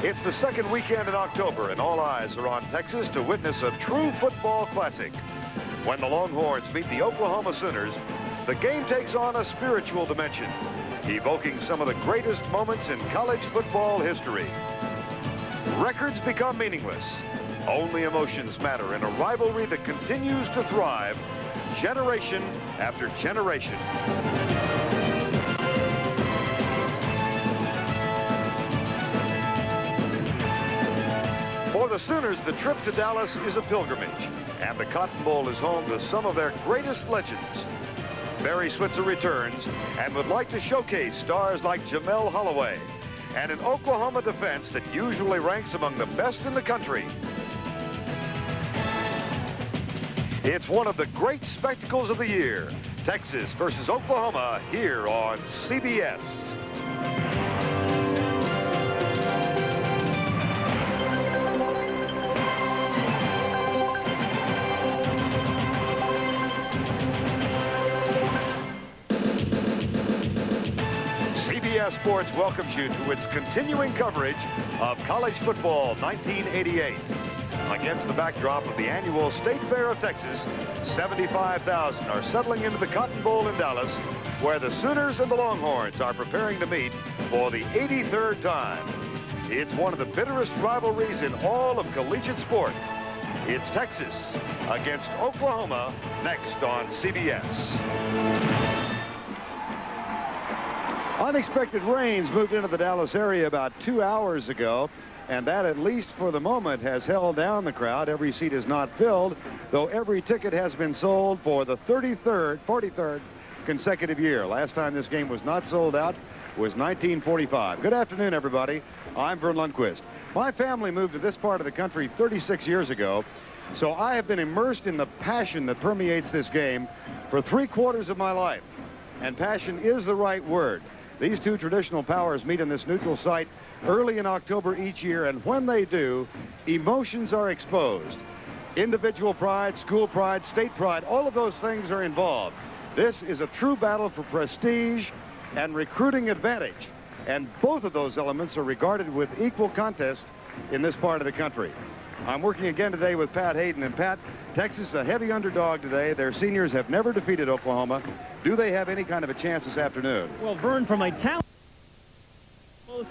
It's the second weekend in October, and all eyes are on Texas to witness a true football classic. When the Longhorns meet the Oklahoma Sooners, the game takes on a spiritual dimension, evoking some of the greatest moments in college football history. Records become meaningless. Only emotions matter in a rivalry that continues to thrive generation after generation. For the Sooners, the trip to Dallas is a pilgrimage, and the Cotton Bowl is home to some of their greatest legends. Barry Switzer returns and would like to showcase stars like Jamel Holloway and an Oklahoma defense that usually ranks among the best in the country. It's one of the great spectacles of the year, Texas versus Oklahoma, here on CBS. CBS Sports welcomes you to its continuing coverage of college football 1988. Against the backdrop of the annual State Fair of Texas, 75,000 are settling into the Cotton Bowl in Dallas, where the Sooners and the Longhorns are preparing to meet for the 83rd time. It's one of the bitterest rivalries in all of collegiate sport. It's Texas against Oklahoma, next on CBS. Unexpected rains moved into the Dallas area about 2 hours ago, and that, at least for the moment, has held down the crowd. Every seat is not filled, though every ticket has been sold for the 43rd consecutive year. Last time this game was not sold out was 1945. Good afternoon, everybody. I'm Vern Lundquist. My family moved to this part of the country 36 years ago, so I have been immersed in the passion that permeates this game for 3/4 of my life. And passion is the right word. These two traditional powers meet in this neutral site early in October each year, and when they do, emotions are exposed. Individual pride, school pride, state pride, all of those things are involved. This is a true battle for prestige and recruiting advantage, and both of those elements are regarded with equal contest in this part of the country. I'm working again today with Pat Hayden, and Pat, Texas a heavy underdog today. Their seniors have never defeated Oklahoma. Do they have any kind of a chance this afternoon? Well, Vern, from a talent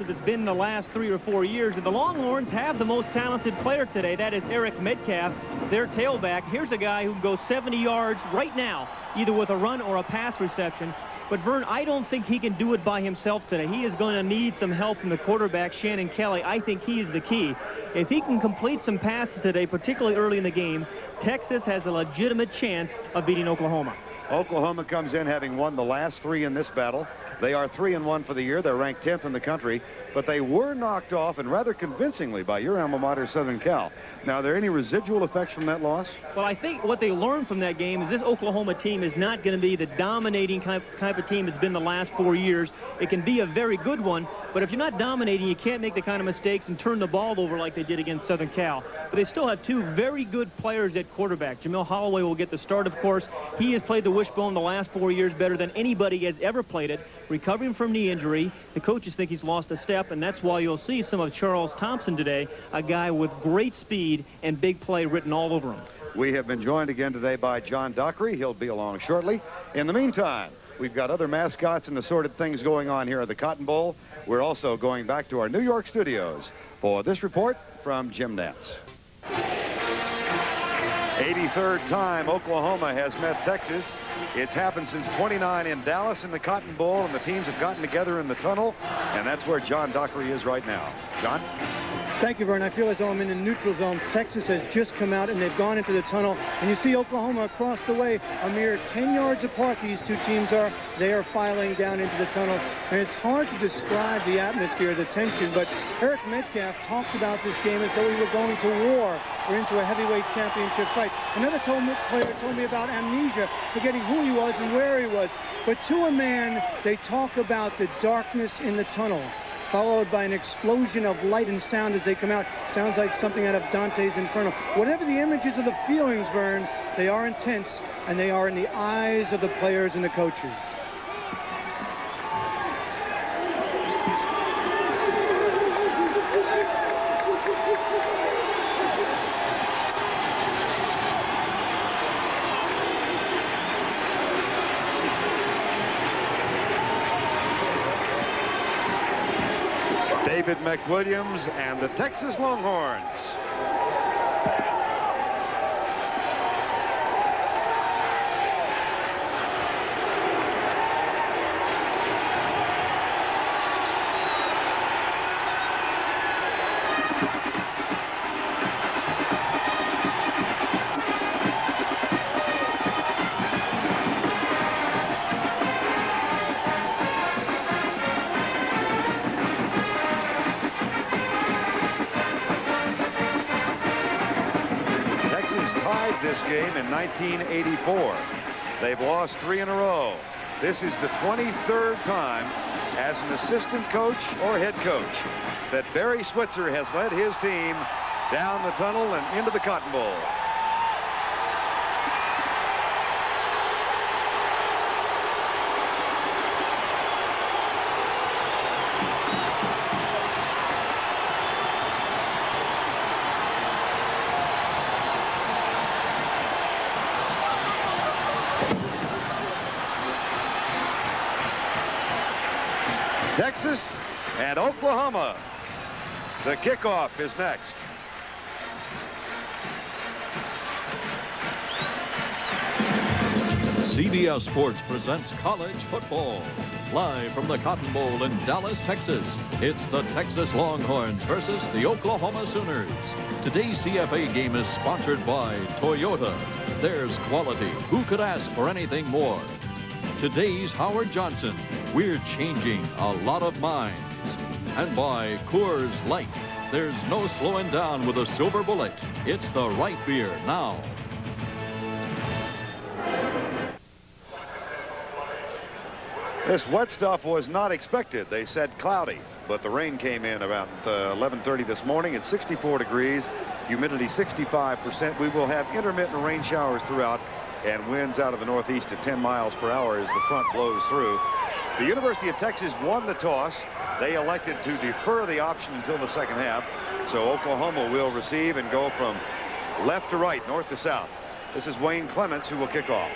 as it's been the last 3 or 4 years, and the Longhorns have the most talented player today. That is Eric Metcalf, their tailback. Here's a guy who goes 70 yards right now, either with a run or a pass reception. But Vern, I don't think he can do it by himself today. He is going to need some help from the quarterback, Shannon Kelly. I think he is the key. If he can complete some passes today, particularly early in the game, Texas has a legitimate chance of beating Oklahoma. Oklahoma comes in having won the last 3 in this battle. They are 3-1 for the year. They're ranked 10th in the country, but they were knocked off, and rather convincingly, by your alma mater, Southern Cal. Now, are there any residual effects from that loss? Well, I think what they learned from that game is this Oklahoma team is not going to be the dominating type of team it's been the last 4 years. It can be a very good one, but if you're not dominating, you can't make the kind of mistakes and turn the ball over like they did against Southern Cal. But they still have 2 very good players at quarterback. Jamel Holloway will get the start, of course. He has played the wishbone the last 4 years better than anybody has ever played it. Recovering from knee injury, the coaches think he's lost a step, and that's why you'll see some of Charles Thompson today, a guy with great speed and big play written all over him. We have been joined again today by John Dockery. He'll be along shortly. In the meantime, we've got other mascots and assorted things going on here at the Cotton Bowl. We're also going back to our New York studios for this report from Jim Nance. 83rd time Oklahoma has met Texas. It's happened since '29 in Dallas in the Cotton Bowl, and the teams have gotten together in the tunnel, and that's where John Dockery is right now. John? Thank you, Vern. I feel as though I'm in the neutral zone. Texas has just come out, and they've gone into the tunnel. And you see Oklahoma across the way, a mere 10 yards apart these two teams are. They are filing down into the tunnel. And it's hard to describe the atmosphere, the tension, but Eric Metcalf talked about this game as though we were going to war or into a heavyweight championship fight. Another player told me about amnesia, forgetting who he was and where he was. But to a man, they talk about the darkness in the tunnel, followed by an explosion of light and sound as they come out. Sounds like something out of Dante's Inferno. Whatever the images or the feelings, Vern, they are intense, and they are in the eyes of the players and the coaches. David McWilliams and the Texas Longhorns. This game in 1984. They've lost 3 in a row. This is the 23rd time as an assistant coach or head coach that Barry Switzer has led his team down the tunnel and into the Cotton Bowl. Texas and Oklahoma. The kickoff is next. CBS Sports presents college football. Live from the Cotton Bowl in Dallas, Texas, it's the Texas Longhorns versus the Oklahoma Sooners. Today's CFA game is sponsored by Toyota. There's quality. Who could ask for anything more? Today's Howard Johnson. We're changing a lot of minds. And by Coors Light. There's no slowing down with a silver bullet. It's the right beer now. This wet stuff was not expected. They said cloudy, but the rain came in about 11:30 this morning. It's 64 degrees, humidity 65%. We will have intermittent rain showers throughout and winds out of the northeast at 10 miles per hour as the front blows through. The University of Texas won the toss. They elected to defer the option until the second half. So Oklahoma will receive and go from left to right, north to south. This is Wayne Clements who will kick off.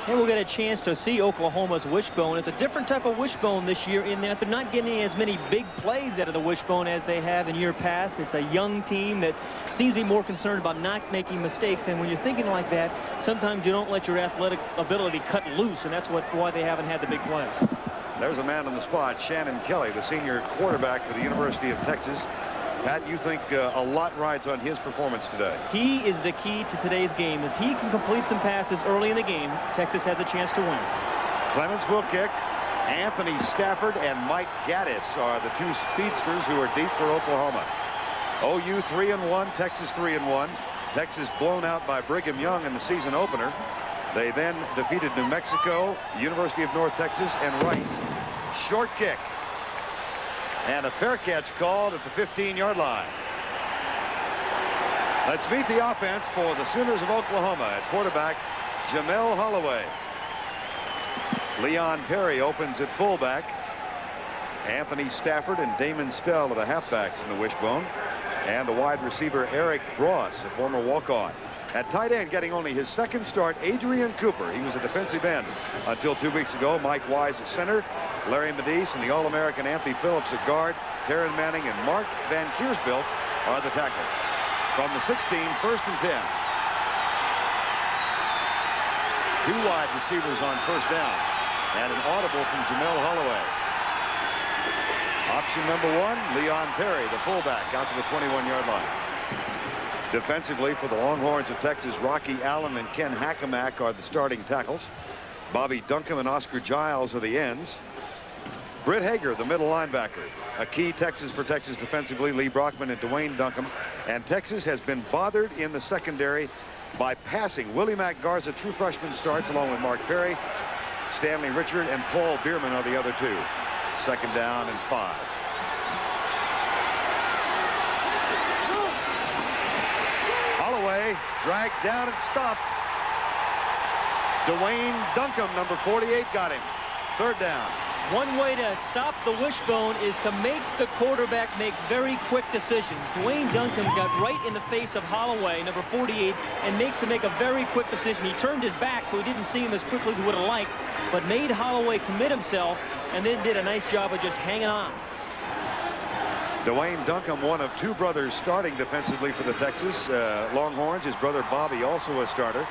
And we'll get a chance to see Oklahoma's wishbone. It's a different type of wishbone this year in that they're not getting as many big plays out of the wishbone as they have in year past. It's a young team that seems to be more concerned about not making mistakes. And when you're thinking like that, sometimes you don't let your athletic ability cut loose, and that's why they haven't had the big plays. There's a man on the spot, Shannon Kelly, the senior quarterback for the University of Texas. Pat, you think a lot rides on his performance today? He is the key to today's game. If he can complete some passes early in the game, Texas has a chance to win. Clements will kick. Anthony Stafford and Mike Gaddis are the two speedsters who are deep for Oklahoma. OU 3-1, Texas 3-1. Texas blown out by Brigham Young in the season opener. They then defeated New Mexico, University of North Texas, and Rice. Short kick. And a fair catch called at the 15-yard line. Let's meet the offense for the Sooners of Oklahoma. At quarterback, Jamel Holloway. Leon Perry opens at fullback. Anthony Stafford and Damon Stell are the halfbacks in the wishbone. And the wide receiver, Eric Bross, a former walk-on. At tight end, getting only his second start, Adrian Cooper. He was a defensive end until 2 weeks ago. Mike Wise at center. Larry Medice and the All-American Anthony Phillips at guard. Taryn Manning and Mark Van Kiersbilt are the tackles. From the 16, first and 10. Two wide receivers on first down. And an audible from Jamel Holloway. Option number one, Leon Perry, the fullback, out to the 21-yard line. Defensively for the Longhorns of Texas, Rocky Allen and Ken Hackamack are the starting tackles. Bobby Duncombe and Oscar Giles are the ends. Britt Hager, the middle linebacker. A key Texas for Texas defensively, Lee Brockman and Dwayne Duncombe. And Texas has been bothered in the secondary by passing. Willie Mack Garza, true freshman, starts along with Mark Perry. Stanley Richard and Paul Bierman are the other two. Second down and 5. Holloway dragged down and stopped. Dwayne Duncombe, number 48, got him. Third down. One way to stop the wishbone is to make the quarterback make very quick decisions. Dwayne Duncombe got right in the face of Holloway, number 48, and makes him make a very quick decision. He turned his back, so he didn't see him as quickly as he would have liked, but made Holloway commit himself and then did a nice job of just hanging on. Dwayne Duncombe, one of two brothers starting defensively for the Texas Longhorns. His brother Bobby, also a starter.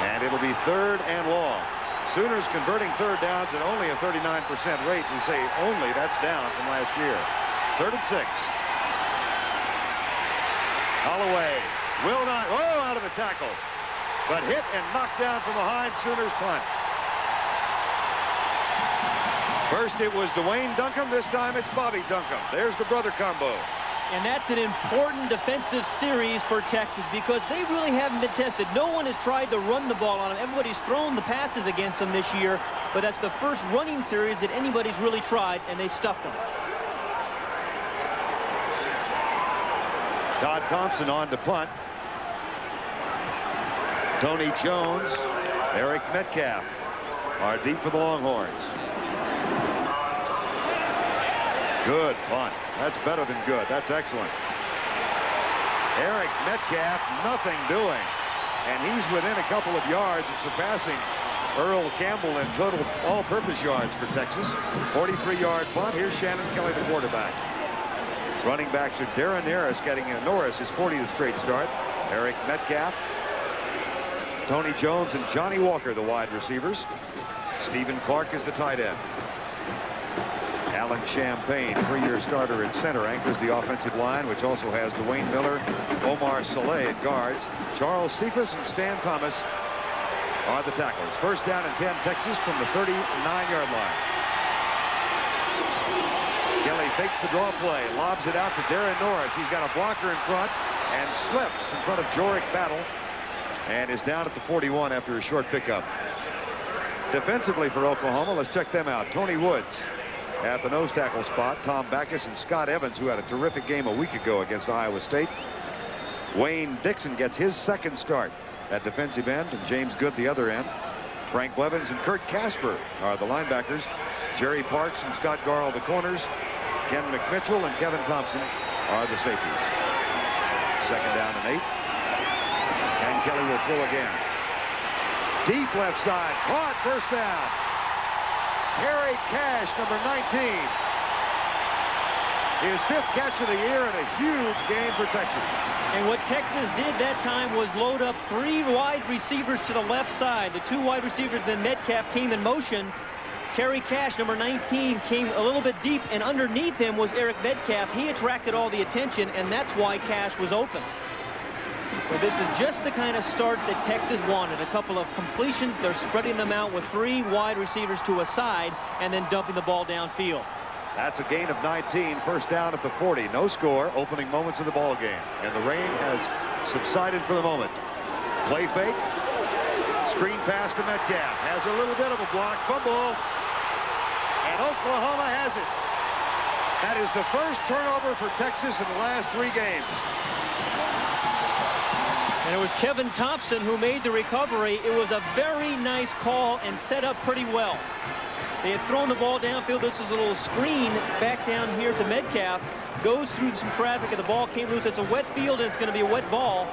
And it'll be 3rd and long. Sooners converting third downs at only a 39% rate. We say only, that's down from last year. 3rd and 6. Holloway will not, out of the tackle, but hit and knocked down from behind. Sooners punt. First it was Dwayne Duncombe, this time it's Bobby Duncombe. There's the brother combo. And that's an important defensive series for Texas because they really haven't been tested. No one has tried to run the ball on them. Everybody's thrown the passes against them this year, but that's the first running series that anybody's really tried, and they stuffed them. Todd Thompson on to punt. Tony Jones, Eric Metcalf are deep for the Longhorns. Good punt. That's better than good. That's excellent. Eric Metcalf, nothing doing. And he's within a couple of yards of surpassing Earl Campbell in total all-purpose yards for Texas. 43-yard punt. Here's Shannon Kelly, the quarterback. Running backs are Darren Harris getting Norris his 40th straight start. Eric Metcalf, Tony Jones, and Johnny Walker, the wide receivers. Stephen Clark is the tight end. Alan Champagne, 3-year starter at center, anchors the offensive line, which also has Dwayne Miller, Omar Saleh at guards. Charles Cephas and Stan Thomas are the tacklers. First down and 10, Texas from the 39-yard line. Kelly fakes the draw play, lobs it out to Darren Norris. He's got a blocker in front and slips in front of Jorick Battle and is down at the 41 after a short pickup. Defensively for Oklahoma, let's check them out. Tony Woods at the nose tackle spot. Tom Backus and Scott Evans, who had a terrific game a week ago against Iowa State. Wayne Dixon gets his second start at defensive end, and James Good the other end. Frank Blevins and Kurt Kaspar are the linebackers. Jerry Parks and Scott Garl the corners. Ken McMitchell and Kevin Thompson are the safeties. Second down and 8. And Kelly will throw again. Deep left side, caught, first down. Harry Cash, number 19. His 5th catch of the year and a huge game for Texas. And what Texas did that time was load up 3 wide receivers to the left side. The 2 wide receivers, then Metcalf came in motion. Harry Cash, number 19, came a little bit deep, and underneath him was Eric Metcalf. He attracted all the attention, and that's why Cash was open. Well, this is just the kind of start that Texas wanted. A couple of completions. They're spreading them out with 3 wide receivers to a side and then dumping the ball downfield. That's a gain of 19. First down at the 40. No score. Opening moments of the ball game. And the rain has subsided for the moment. Play fake. Screen pass to Metcalf. Has a little bit of a block. Fumble. And Oklahoma has it. That is the first turnover for Texas in the last 3 games. And it was Kevin Thompson who made the recovery. It was a very nice call and set up pretty well. They had thrown the ball downfield. This is a little screen back down here to Metcalf. Goes through some traffic and the ball came loose. It's a wet field and it's going to be a wet ball.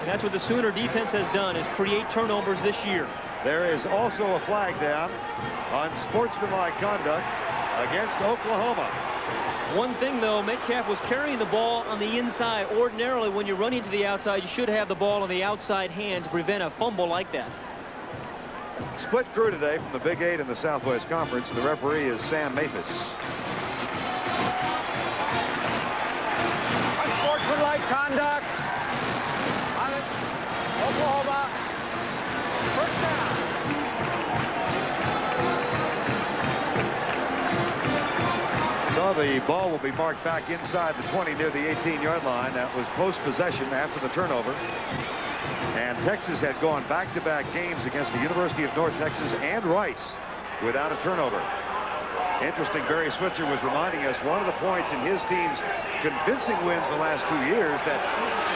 And that's what the Sooner defense has done, is create turnovers this year. There is also a flag down on sportsmanlike conduct against Oklahoma. One thing, though, Metcalf was carrying the ball on the inside. Ordinarily, when you're running to the outside, you should have the ball on the outside hand to prevent a fumble like that. Split crew today from the Big 8 in the Southwest Conference. The referee is Sam Mathis. Unsportsmanlike conduct on Oklahoma. First down. So the ball will be marked back inside the 20 near the 18-yard line. That was post-possession after the turnover. And Texas had gone back-to-back games against the University of North Texas and Rice without a turnover. Interesting, Barry Switzer was reminding us one of the points in his team's convincing wins the last 2 years that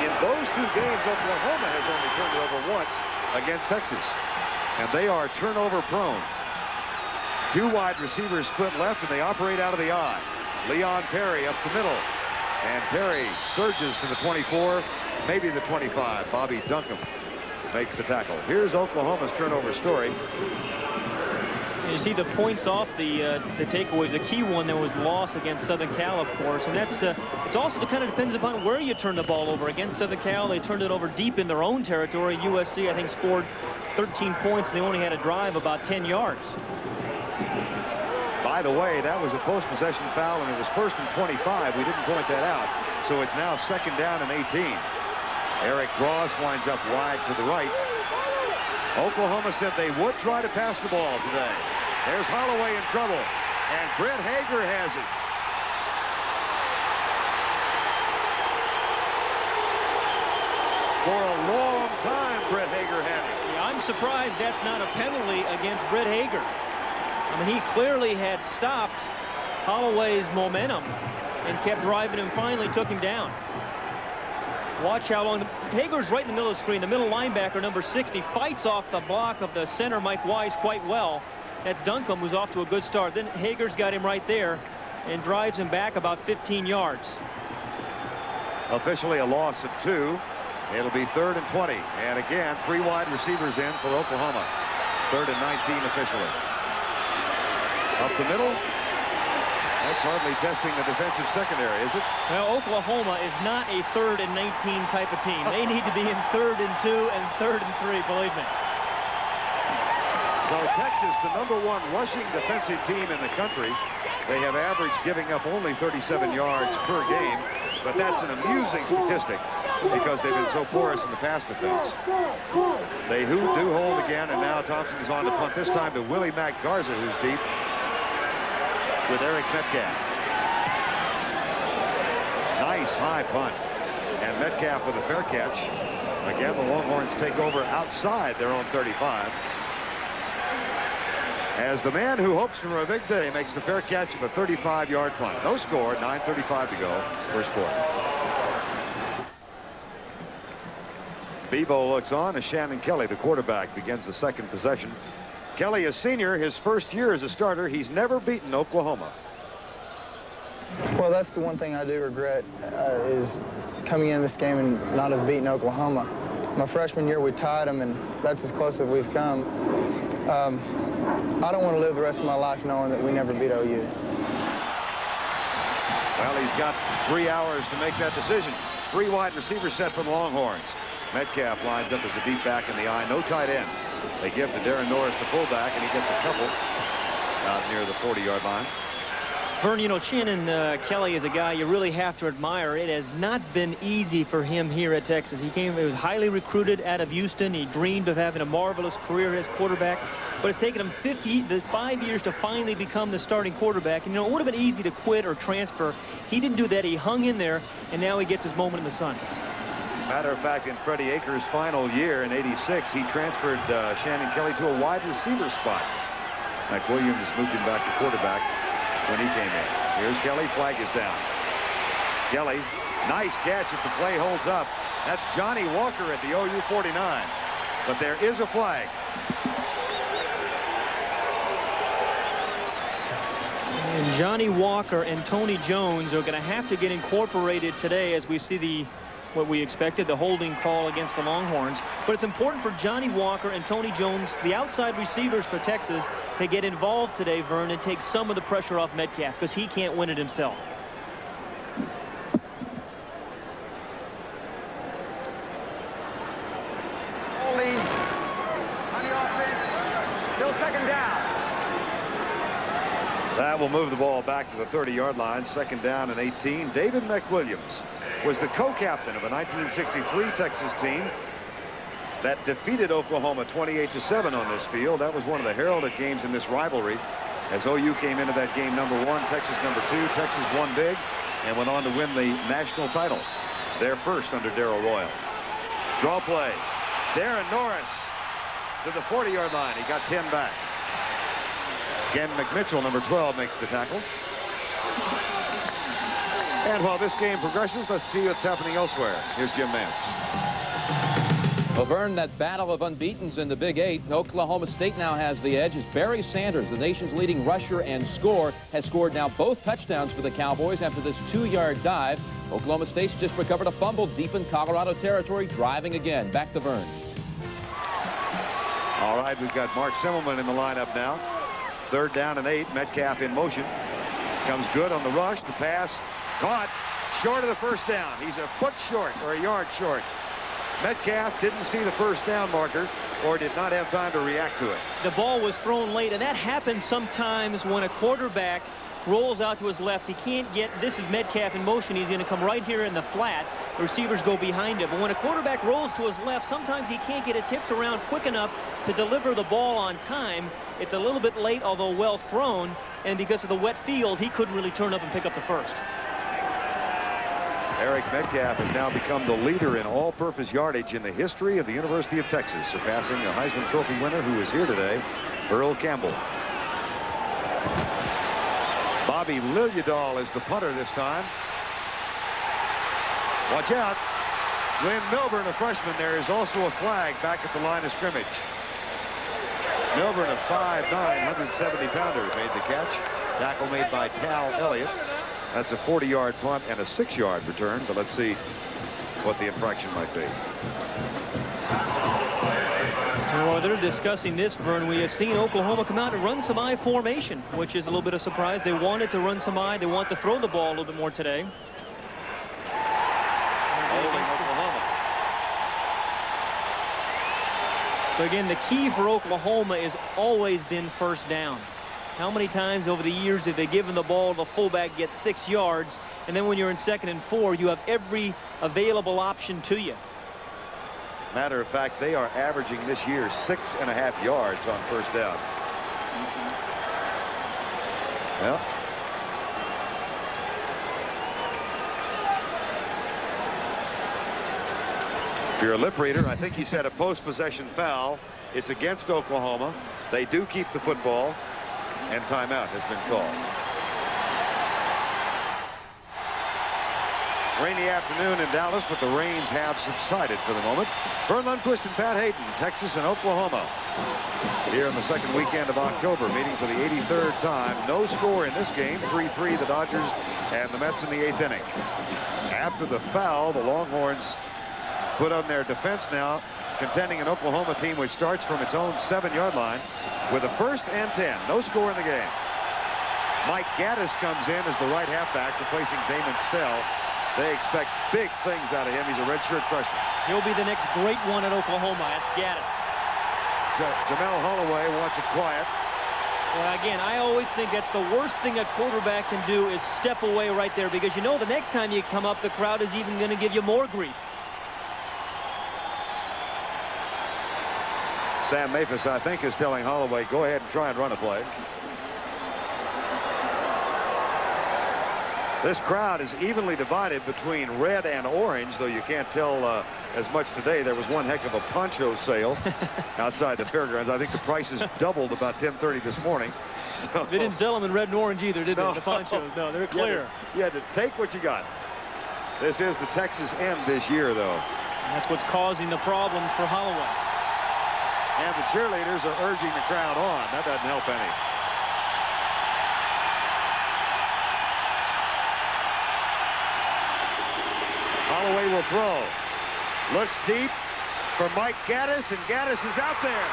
in those 2 games, Oklahoma has only turned it over once against Texas. And they are turnover prone. 2 wide receivers split left, and they operate out of the I. Leon Perry up the middle. And Perry surges to the 24, maybe the 25. Bobby Duncombe makes the tackle. Here's Oklahoma's turnover story. You see the points off the takeaways. The key one that was lost against Southern Cal, of course, and that's it's also kind of depends upon where you turn the ball over. Against Southern Cal, they turned it over deep in their own territory. USC, I think, scored 13 points, and they only had to drive about 10 yards. By the way, that was a post-possession foul, and it was 1st and 25. We didn't point that out, so it's now 2nd down and 18. Eric Ross winds up wide to the right. Oklahoma said they would try to pass the ball today. There's Holloway in trouble, and Brett Hager has it. For a long time, Brett Hager had it. Yeah, I'm surprised that's not a penalty against Brett Hager. I mean, he clearly had stopped Holloway's momentum and kept driving him, finally took him down. Watch how long. Hager's right in the middle of the screen. The middle linebacker, number 60, fights off the block of the center, Mike Weiss, quite well. That's Duncombe, who's off to a good start. Then Hager's got him right there and drives him back about 15 yards. Officially a loss of 2. It'll be 3rd and 20. And again, 3 wide receivers in for Oklahoma. 3rd and 19 officially. Up the middle. That's hardly testing the defensive secondary, is it? Well, Oklahoma is not a 3rd and 19 type of team. They need to be in 3rd and 2 and 3rd and 3, believe me. So Texas, the #1 rushing defensive team in the country. They have averaged giving up only 37 yards per game, but that's an amusing statistic because they've been so porous in the pass defense. They do hold again, and now Thompson is on to punt, this time to Willie Mack Garza, who's deep, with Eric Metcalf. Nice high punt. And Metcalf with a fair catch. Again, the Longhorns take over outside their own 35. As the man who hopes for a big day makes the fair catch of a 35-yard punt. No score, 9:35 to go, first quarter. Bebo looks on as Shannon Kelly, the quarterback, begins the second possession. Kelly, a senior, his first year as a starter. He's never beaten Oklahoma. Well, that's the one thing I do regret is coming in this game and not have beaten Oklahoma. My freshman year, we tied them, and that's as close as we've come. I don't want to live the rest of my life knowing that we never beat OU. Well, he's got 3 hours to make that decision. 3 wide receivers set for the Longhorns. Metcalf lines up as a deep back in the eye. No tight end. They give to Darren Norris, the fullback, and he gets a couple out near the 40-yard line. Vern, you know, Shannon Kelly is a guy you really have to admire. It has not been easy for him here at Texas. He was highly recruited out of Houston. He dreamed of having a marvelous career as quarterback, but it's taken him 5 years to finally become the starting quarterback. And, you know, it would have been easy to quit or transfer. He didn't do that. He hung in there, and now he gets his moment in the sun. Matter of fact, in Freddie Akers' final year in '86, he transferred Shannon Kelly to a wide receiver spot. Mike Williams moved him back to quarterback when he came in. Here's Kelly. Flag is down. Kelly, nice catch if the play holds up. That's Johnny Walker at the OU 49. But there is a flag. And Johnny Walker and Tony Jones are going to have to get incorporated today as we see what we expected, the holding call against the Longhorns. But it's important for Johnny Walker and Tony Jones, the outside receivers for Texas, to get involved today, Vern, and take some of the pressure off Metcalf because he can't win it himself. Only on the offense, still 2nd down. That will move the ball back to the 30-yard line. 2nd down and 18. David McWilliams was the co-captain of a 1963 Texas team that defeated Oklahoma 28-7 on this field. That was one of the heralded games in this rivalry. As OU came into that game #1, Texas #2. Texas won big and went on to win the national title. Their first under Darrell Royal. Draw play. Darren Norris to the 40-yard line. He got 10 back. Ken McMitchell, number 12, makes the tackle. And while this game progresses, let's see what's happening elsewhere. Here's Jim Nance. Well, Vern, that battle of unbeatens in the Big 8, Oklahoma State now has the edge as Barry Sanders, the nation's leading rusher and scorer, has scored now both touchdowns for the Cowboys after this 2-yard dive. Oklahoma State's just recovered a fumble deep in Colorado territory, driving again. Back to Vern. All right, we've got Mark Simmelman in the lineup now. 3rd down and 8. Metcalf in motion. Comes good on the rush. The pass caught short of the 1st down. He's a foot short or a yard short. Metcalf didn't see the 1st down marker or did not have time to react to it. The ball was thrown late, and that happens sometimes when a quarterback rolls out to his left. He can't get, this is Metcalf in motion. He's going to come right here in the flat. The receivers go behind him. But when a quarterback rolls to his left, sometimes he can't get his hips around quick enough to deliver the ball on time. It's a little bit late, although well thrown. And because of the wet field, he couldn't really turn up and pick up the 1st. Eric Metcalf has now become the leader in all-purpose yardage in the history of the University of Texas, surpassing the Heisman Trophy winner who is here today, Earl Campbell. Bobby Liljedahl is the punter this time. Watch out. Glenn Milburn, a freshman. There is also a flag back at the line of scrimmage. Milburn, a 5'9", 170-pounder, made the catch. Tackle made by Cal Elliott. That's a 40-yard punt and a 6-yard return, but let's see what the infraction might be. So while they're discussing this, Vern, we have seen Oklahoma come out and run some I formation, which is a little bit of surprise. They wanted to run some I. They want to throw the ball a little bit more today. Oklahoma. So again, the key for Oklahoma has always been 1st down. How many times over the years have they given the ball to the fullback, get 6 yards, and then when you're in 2nd and 4, you have every available option to you? Matter of fact, they are averaging this year 6.5 yards on 1st down. Well, if you're a lip reader, I think he said a post-possession foul. It's against Oklahoma. They do keep the football, and timeout has been called. Rainy afternoon in Dallas, but the rains have subsided for the moment. Vern Lundquist and Pat Hayden, Texas and Oklahoma, here in the 2nd weekend of October, meeting for the 83rd time. No score in this game, 3-3 the Dodgers and the Mets in the 8th inning. After the foul, the Longhorns put on their defense now, contending an Oklahoma team which starts from its own 7-yard line with a 1st and 10. No score in the game. Mike Gaddis comes in as the right halfback, replacing Damon Stell. They expect big things out of him. He's a redshirt freshman. He'll be the next great one at Oklahoma. That's Gaddis. Jamel Holloway wants it quiet. Well, again, I always think that's the worst thing a quarterback can do is step away right there, because you know the next time you come up, the crowd is even going to give you more grief. Sam Maphis, I think, is telling Holloway, go ahead and try and run a play. This crowd is evenly divided between red and orange, though you can't tell as much today. There was one heck of a poncho sale outside the fairgrounds. I think the prices doubled about 10:30 this morning. So, they didn't sell them in red and orange either, did they? The ponchos. No, they're clear. You had to take what you got. This is the Texas end this year, though. And that's what's causing the problems for Holloway. And the cheerleaders are urging the crowd on. That doesn't help any. Holloway will throw. Looks deep for Mike Gaddis, and Gaddis is out there.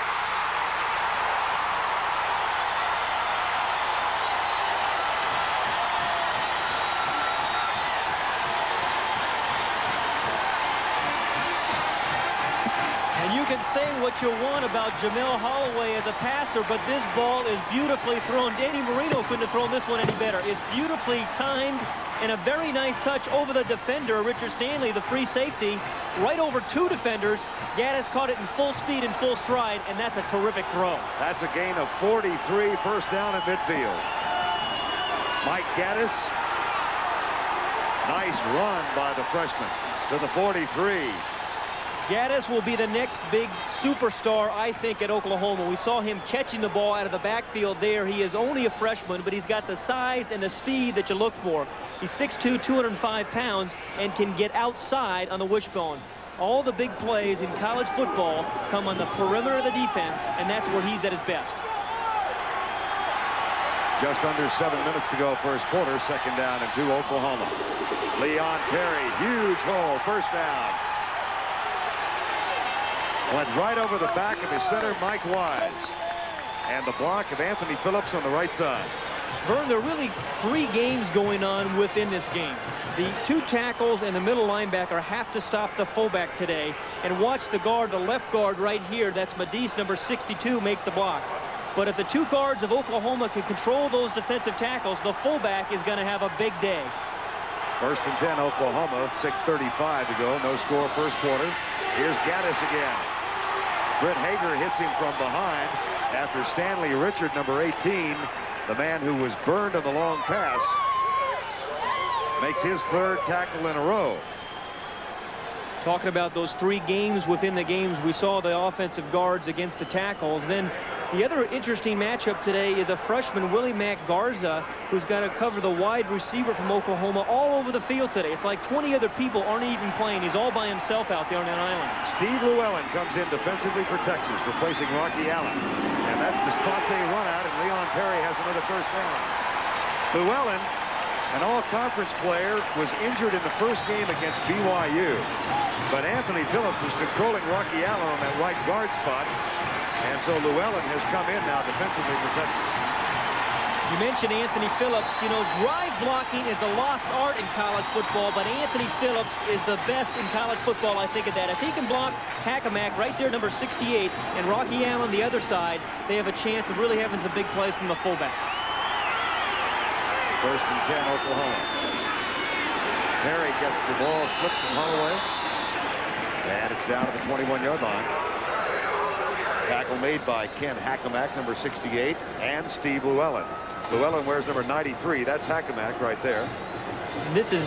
You can say what you want about Jamel Holloway as a passer, but this ball is beautifully thrown. Danny Marino couldn't have thrown this one any better. It's beautifully timed and a very nice touch over the defender, Richard Stanley, the free safety, right over 2 defenders. Gaddis caught it in full speed and full stride, and that's a terrific throw. That's a gain of 43, 1st down at midfield. Mike Gaddis, nice run by the freshman to the 43. Gaddis will be the next big superstar, I think, at Oklahoma. We saw him catching the ball out of the backfield there. He is only a freshman, but he's got the size and the speed that you look for. He's 6'2", 205 pounds, and can get outside on the wishbone. All the big plays in college football come on the perimeter of the defense, and that's where he's at his best. Just under 7 minutes to go, first quarter, 2nd down and 2, Oklahoma. Leon Perry, huge hole, 1st down. Went right over the back of his center, Mike Wise. And the block of Anthony Phillips on the right side. Vern, there are really 3 games going on within this game. The 2 tackles and the middle linebacker have to stop the fullback today. And watch the guard, the left guard right here, that's Medis, number 62, make the block. But if the 2 guards of Oklahoma can control those defensive tackles, the fullback is going to have a big day. 1st and 10, Oklahoma, 6:35 to go. No score first quarter. Here's Gaddis again. Britt Hager hits him from behind after Stanley Richard, number 18, the man who was burned on the long pass, makes his 3rd tackle in a row. Talking about those 3 games within the games, we saw the offensive guards against the tackles. Then the other interesting matchup today is a freshman, Willie Mack Garza, who's got to cover the wide receiver from Oklahoma all over the field today. It's like 20 other people aren't even playing. He's all by himself out there on that island. Steve Llewellyn comes in defensively for Texas, replacing Rocky Allen. And that's the spot they run out, and Leon Perry has another first down. Llewellyn, an all-conference player, was injured in the first game against BYU. But Anthony Phillips was controlling Rocky Allen on that right guard spot. And so Llewellyn has come in now defensively for Texas. You mentioned Anthony Phillips. You know, drive blocking is a lost art in college football, but Anthony Phillips is the best in college football, I think, at that. If he can block Hackamack right there, number 68, and Rocky Allen the other side, they have a chance of really having some big plays from the fullback. 1st and 10, Oklahoma. Perry gets the ball slipped from Holloway. And it's down to the 21-yard line. Tackle made by Ken Hackamack, number 68, and Steve Llewellyn. Llewellyn wears number 93. That's Hackamack right there. This is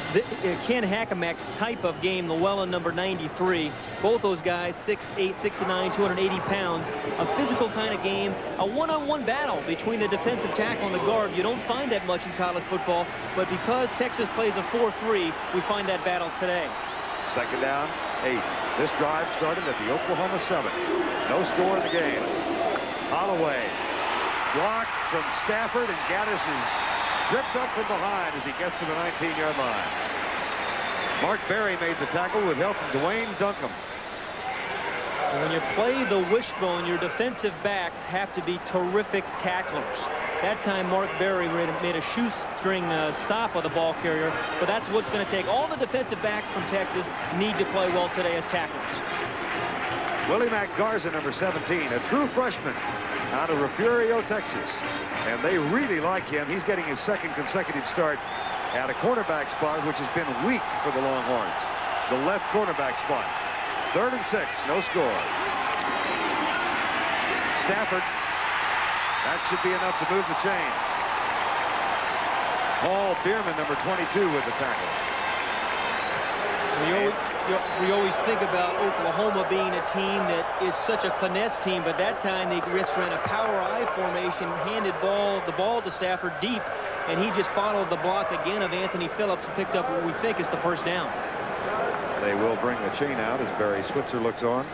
Ken Hackamack's type of game, Llewellyn, number 93. Both those guys, 6'8", 6'9", 280 pounds. A physical kind of game, a one-on-one battle between the defensive tackle and the guard. You don't find that much in college football, but because Texas plays a 4-3, we find that battle today. 2nd down, 8. This drive started at the Oklahoma 7. No score in the game. Holloway blocked from Stafford, and Gaddis is tripped up from behind as he gets to the 19-yard line. Mark Berry made the tackle with help from Dwayne Duncombe. When you play the wishbone, your defensive backs have to be terrific tacklers. That time, Mark Berry made a shoestring stop of the ball carrier, but that's what's going to take. All the defensive backs from Texas need to play well today as tacklers. Willie Mack Garza, number 17, a true freshman out of Refugio, Texas. And they really like him. He's getting his 2nd consecutive start at a cornerback spot, which has been weak for the Longhorns. The left cornerback spot. 3rd and 6, no score. Stafford. That should be enough to move the chain. Paul Bierman, number 22, with the tackle. We always think about Oklahoma being a team that is such a finesse team, but that time they just ran a power I formation, handed the ball to Stafford deep, and he just followed the block again of Anthony Phillips and picked up what we think is the first down. They will bring the chain out as Barry Switzer looks on.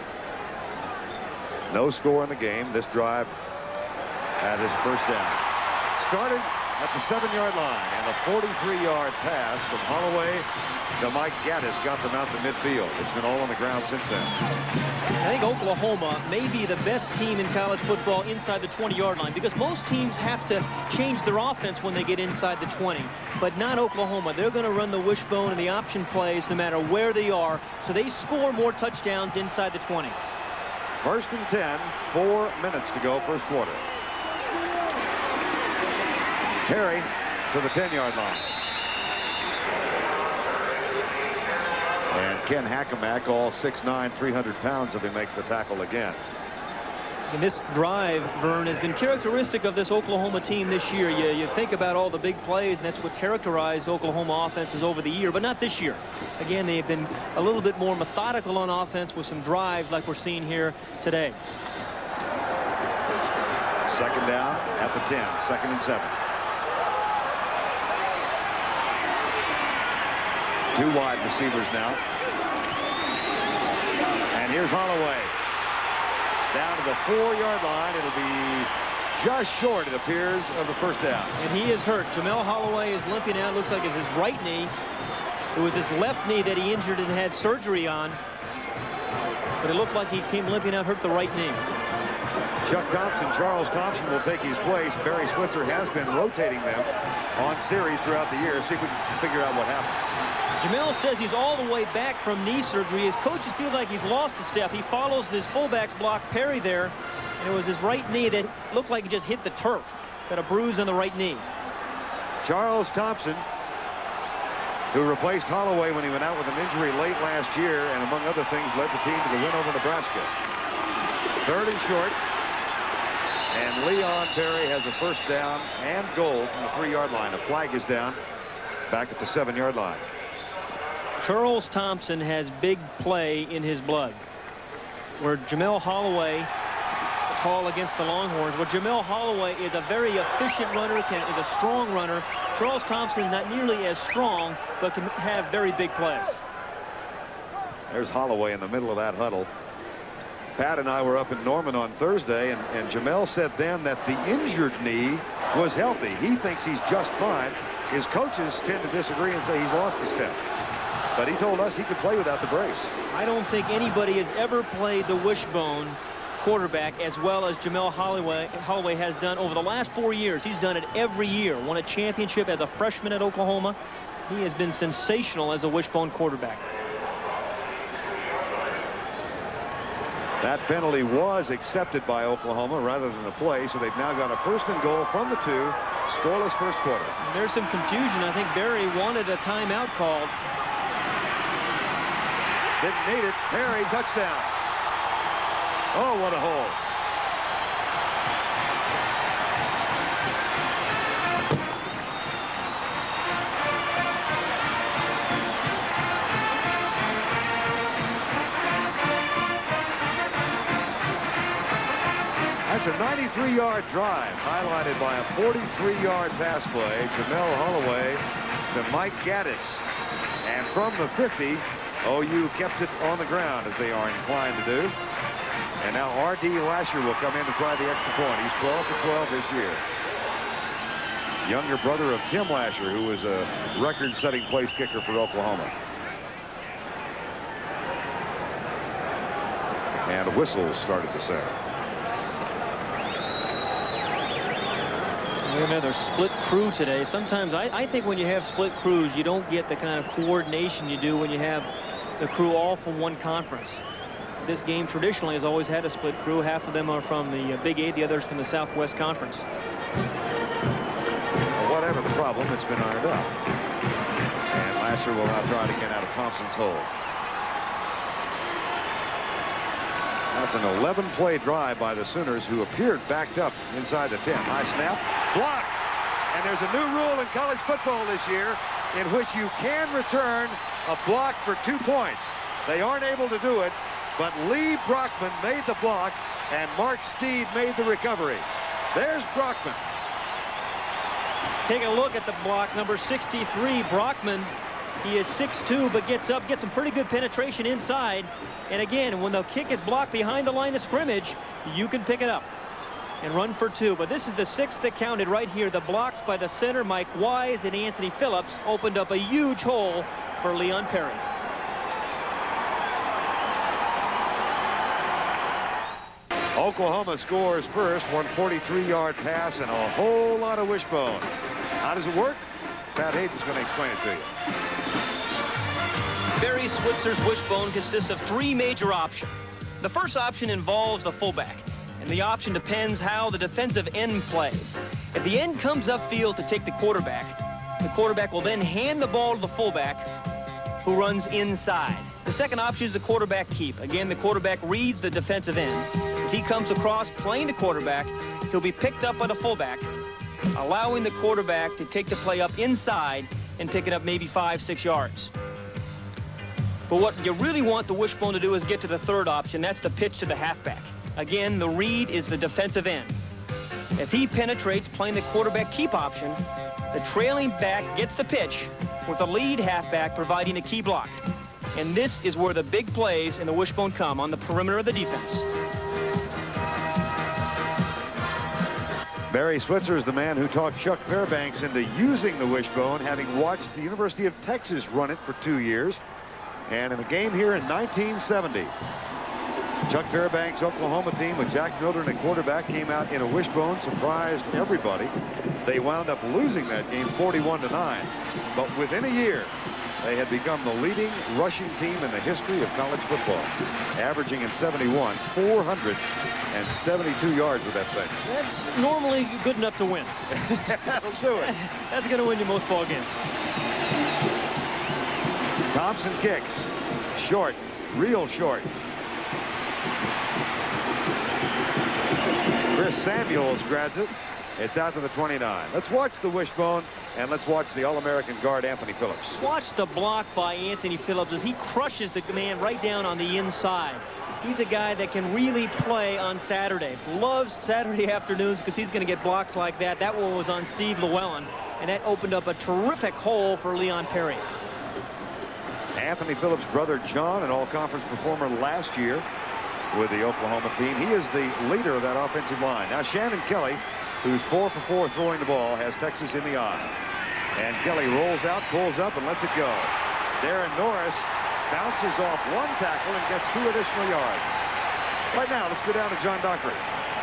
No score in the game. This drive at his first down. Started at the 7-yard line, and a 43-yard pass from Holloway to Mike Gaddis got them out to midfield. It's been all on the ground since then. I think Oklahoma may be the best team in college football inside the 20-yard line, because most teams have to change their offense when they get inside the 20, but not Oklahoma. They're going to run the wishbone and the option plays no matter where they are, so they score more touchdowns inside the 20. 1st and 10, 4 minutes to go, first quarter. Perry to the 10-yard line. And Ken Hackamack, all 6'9", 300 pounds, if he makes the tackle again. And this drive, Vern, has been characteristic of this Oklahoma team this year. You think about all the big plays, and that's what characterized Oklahoma offenses over the year, but not this year. Again, they've been a little bit more methodical on offense with some drives like we're seeing here today. 2nd down at the 10, 2nd and 7. 2 wide receivers now. And here's Holloway. Down to the 4-yard line. It'll be just short, it appears, of the first down. And he is hurt. Jamel Holloway is limping out. Looks like it's his right knee. It was his left knee that he injured and had surgery on. But it looked like he came limping out, hurt the right knee. Chuck Thompson, Charles Thompson will take his place. Barry Switzer has been rotating them on series throughout the year. See if we can figure out what happened. Jamel says he's all the way back from knee surgery. His coaches feel like he's lost a step. He follows this fullback's block, Perry, there, and it was his right knee that looked like he just hit the turf. Got a bruise on the right knee. Charles Thompson, who replaced Holloway when he went out with an injury late last year, and among other things led the team to the win over Nebraska. 3rd and short, and Leon Perry has a first down and goal from the 3-yard line. A flag is down back at the 7-yard line. Charles Thompson has big play in his blood. Where Jamel Holloway, call against the Longhorns, where Jamel Holloway is a very efficient runner, is a strong runner. Charles Thompson not nearly as strong, but can have very big plays. There's Holloway in the middle of that huddle. Pat and I were up in Norman on Thursday, and Jamel said then that the injured knee was healthy. He thinks he's just fine. His coaches tend to disagree and say he's lost a step. But he told us he could play without the brace. I don't think anybody has ever played the wishbone quarterback as well as Jamel Holloway has done over the last 4 years. He's done it every year. Won a championship as a freshman at Oklahoma. He has been sensational as a wishbone quarterback. That penalty was accepted by Oklahoma rather than the play, so they've now got a 1st and goal from the 2, scoreless first quarter. There's some confusion. I think Barry wanted a timeout called. Didn't need it. Perry, touchdown. Oh, what a hole. That's a 93-yard drive, highlighted by a 43-yard pass play. Jamel Holloway to Mike Gaddis. And from the 50, OU kept it on the ground, as they are inclined to do. And now R.D. Lasher will come in to try the extra point. He's 12 for 12 this year. Younger brother of Tim Lasher, who was a record-setting place kicker for Oklahoma. And a whistle started to sound. Another split crew today. Sometimes I think when you have split crews, you don't get the kind of coordination you do when you have the crew all from one conference. This game traditionally has always had a split crew. Half of them are from the Big 8, the others from the Southwest Conference. Well, whatever the problem, it's been ironed out. And Lasser will now try to get out of Thompson's hold. That's an 11-play drive by the Sooners, who appeared backed up inside the 10. High snap, blocked. And there's a new rule in college football this year in which you can return a block for 2 points. They aren't able to do it, but Lee Brockman made the block, and Mark Steed made the recovery. There's Brockman. Take a look at the block, number 63, Brockman. He is 6'2", but gets up, gets some pretty good penetration inside. And again, when the kick is blocked behind the line of scrimmage, you can pick it up and run for 2. But this is the 6th that counted right here. The blocks by the center, Mike Wise and Anthony Phillips, opened up a huge hole for Leon Perry. Oklahoma scores first, 143-yard pass and a whole lot of wishbone. How does it work? Pat Hayden's going to explain it to you. Barry Switzer's wishbone consists of 3 major options. The first option involves the fullback, and the option depends how the defensive end plays. If the end comes upfield to take the quarterback will then hand the ball to the fullback, who runs inside. The second option is the quarterback keep. Again, the quarterback reads the defensive end. If he comes across playing the quarterback, he'll be picked up by the fullback, allowing the quarterback to take the play up inside and pick it up maybe 5-6 yards. But what you really want the wishbone to do is get to the third option. That's the pitch to the halfback. Again, the read is the defensive end. If he penetrates playing the quarterback keep option, the trailing back gets the pitch with the lead halfback providing a key block. And this is where the big plays in the wishbone come, on the perimeter of the defense. Barry Switzer is the man who talked Chuck Fairbanks into using the wishbone, having watched the University of Texas run it for 2 years. And in a game here in 1970, Chuck Fairbanks' Oklahoma team with Jack Mildren at quarterback came out in a wishbone, surprised everybody. They wound up losing that game 41-9. But within a year, they had become the leading rushing team in the history of college football, averaging in 71, 472 yards with that thing. That's normally good enough to win. That'll do it. That's going to win you most ball games. Thompson kicks. Short. Real short. Chris Samuels grabs it. It's out to the 29. Let's watch the wishbone, and let's watch the All-American guard, Anthony Phillips. Watch the block by Anthony Phillips as he crushes the man right down on the inside. He's a guy that can really play on Saturdays. Loves Saturday afternoons because he's going to get blocks like that. That one was on Steve Llewellyn, and that opened up a terrific hole for Leon Perry. Anthony Phillips' brother John, an all-conference performer last year with the Oklahoma team. He is the leader of that offensive line. Now Shannon Kelly, who's 4 for 4 throwing the ball, has Texas in the eye. And Kelly rolls out, pulls up, and lets it go. Darren Norris bounces off one tackle and gets 2 additional yards. Right now, let's go down to John Dockery.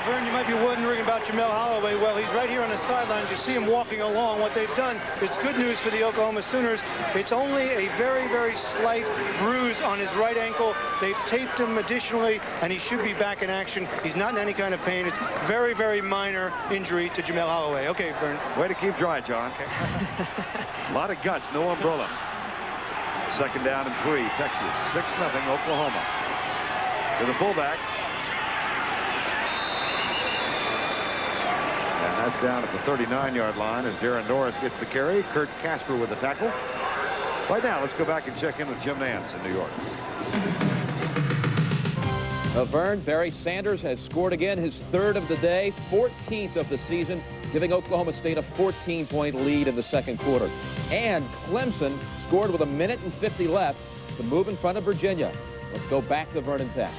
Vern, you might be wondering about Jamel Holloway. Well, he's right here on the sidelines. You see him walking along. What they've done, it's good news for the Oklahoma Sooners. It's only a very, very slight bruise on his right ankle. They've taped him additionally, and he should be back in action. He's not in any kind of pain. It's very, very minor injury to Jamel Holloway. Okay, Vern. Way to keep dry, John. Okay. A lot of guts, no umbrella. 2nd down and 3, Texas. 6-0, Oklahoma. To the fullback. And that's down at the 39-yard line as Darren Norris gets the carry. Mark Kaspar with the tackle. Right now, let's go back and check in with Jim Nance in New York. Vern, Barry Sanders has scored again, his 3rd of the day, 14th of the season, giving Oklahoma State a 14-point lead in the 2nd quarter. And Clemson scored with 1:50 left to move in front of Virginia. Let's go back to Vernon Peck.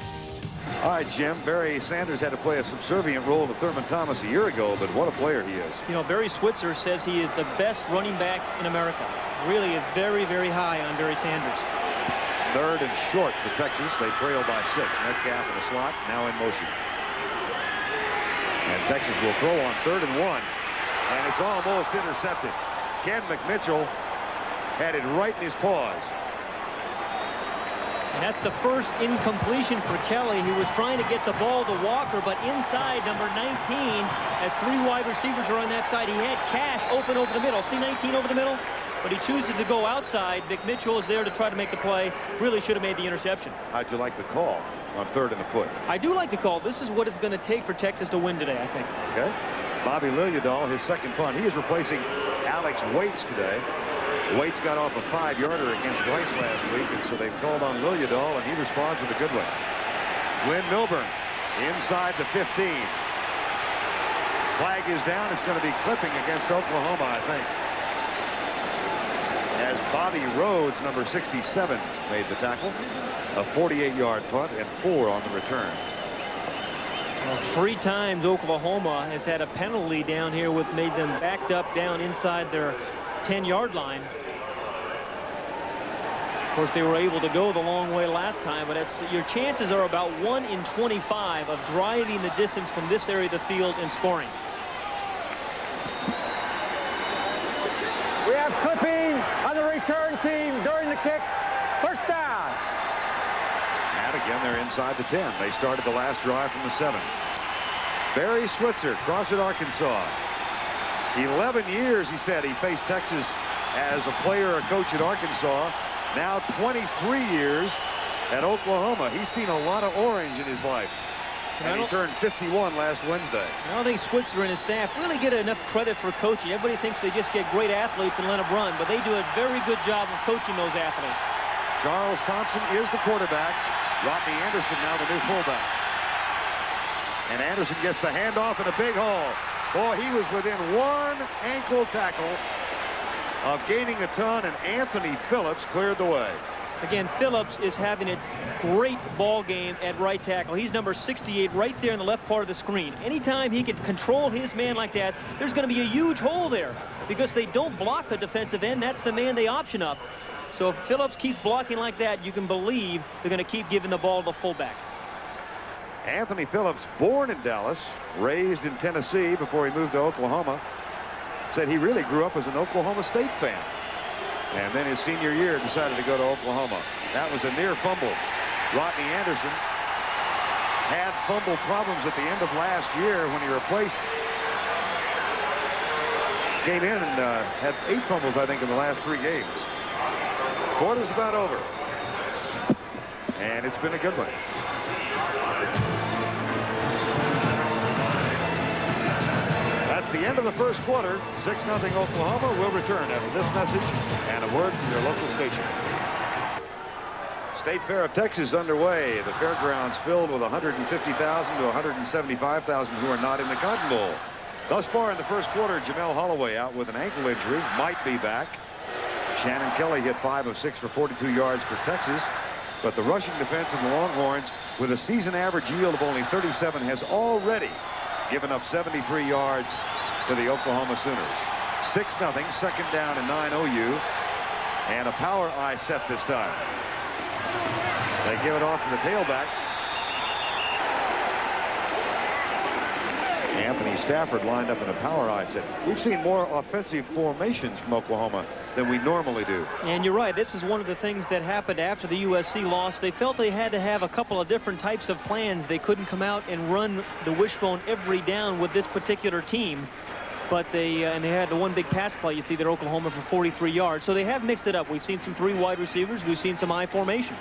All right, Jim. Barry Sanders had to play a subservient role to Thurman Thomas a year ago, but what a player he is. You know, Barry Switzer says he is the best running back in America. Really is very, very high on Barry Sanders. 3rd and short for Texas. They trail by 6. Metcalf in the slot, now in motion. And Texas will throw on 3rd and 1. And it's almost intercepted. Ken McMitchell had it right in his paws. And that's the first incompletion for Kelly. He was trying to get the ball to Walker, but inside number 19, as 3 wide receivers are on that side, he had Cash open over the middle. See 19 over the middle? But he chooses to go outside. McMitchell is there to try to make the play. Really should have made the interception. How'd you like the call on 3rd and the foot? I do like the call. This is what it's going to take for Texas to win today, I think. Okay. Bobby Liljedahl, his 2nd punt. He is replacing Alex Waits today. Waits got off a 5-yarder against Rice last week, and so they've called on Liljedahl, and he responds with a good one. Glenn Milburn inside the 15. Flag is down. It's going to be clipping against Oklahoma, I think. As Bobby Rhodes, number 67, made the tackle. A 48-yard punt and 4 on the return. Well, 3 times Oklahoma has had a penalty down here with made them backed up down inside their 10-yard line. Of course, they were able to go the long way last time, but your chances are about 1 in 25 of driving the distance from this area of the field and scoring. We have clipping on the return team during the kick. 1st down. And again, they're inside the 10. They started the last drive from the 7. Barry Switzer, Crossett, Arkansas. 11 years, he said, he faced Texas as a player or coach at Arkansas. Now 23 years at Oklahoma. He's seen a lot of orange in his life. And he turned 51 last Wednesday. I don't think Switzer and his staff really get enough credit for coaching. Everybody thinks they just get great athletes and let them run, but they do a very good job of coaching those athletes. Charles Thompson is the quarterback. Rodney Anderson now the new fullback. And Anderson gets the handoff in a big hole. Boy, he was within 1 ankle tackle of gaining a ton, and Anthony Phillips cleared the way. Again, Phillips is having a great ball game at right tackle. He's number 68 right there in the left part of the screen. Anytime he can control his man like that, there's going to be a huge hole there because they don't block the defensive end. That's the man they option up. So if Phillips keeps blocking like that, you can believe they're going to keep giving the ball to the fullback. Anthony Phillips, born in Dallas, raised in Tennessee before he moved to Oklahoma, said he really grew up as an Oklahoma State fan. And then his senior year decided to go to Oklahoma. That was a near fumble. Rodney Anderson had fumble problems at the end of last year when he replaced. Came in and had 8 fumbles, I think, in the last 3 games. Quarter's about over. And it's been a good one. That's the end of the first quarter. 6-0 Oklahoma. Will return after this message and a word from your local station. State Fair of Texas underway. The fairgrounds filled with 150,000 to 175,000 who are not in the Cotton Bowl. Thus far in the first quarter, Jamel Holloway out with an ankle injury, might be back. Shannon Kelly hit 5 of 6 for 42 yards for Texas. But the rushing defense of the Longhorns, with a season average yield of only 37, has already given up 73 yards to the Oklahoma Sooners. 6-0, second down and 9 OU. And a power eye set this time. They give it off to the tailback. Anthony Stafford lined up in a power eye set. We've seen more offensive formations from Oklahoma than we normally do. And you're right. This is one of the things that happened after the USC loss. They felt they had to have a couple of different types of plans. They couldn't come out and run the wishbone every down with this particular team. But they had the one big pass play. You see there, Oklahoma for 43 yards. So they have mixed it up. We've seen some 3 wide receivers. We've seen some I formation.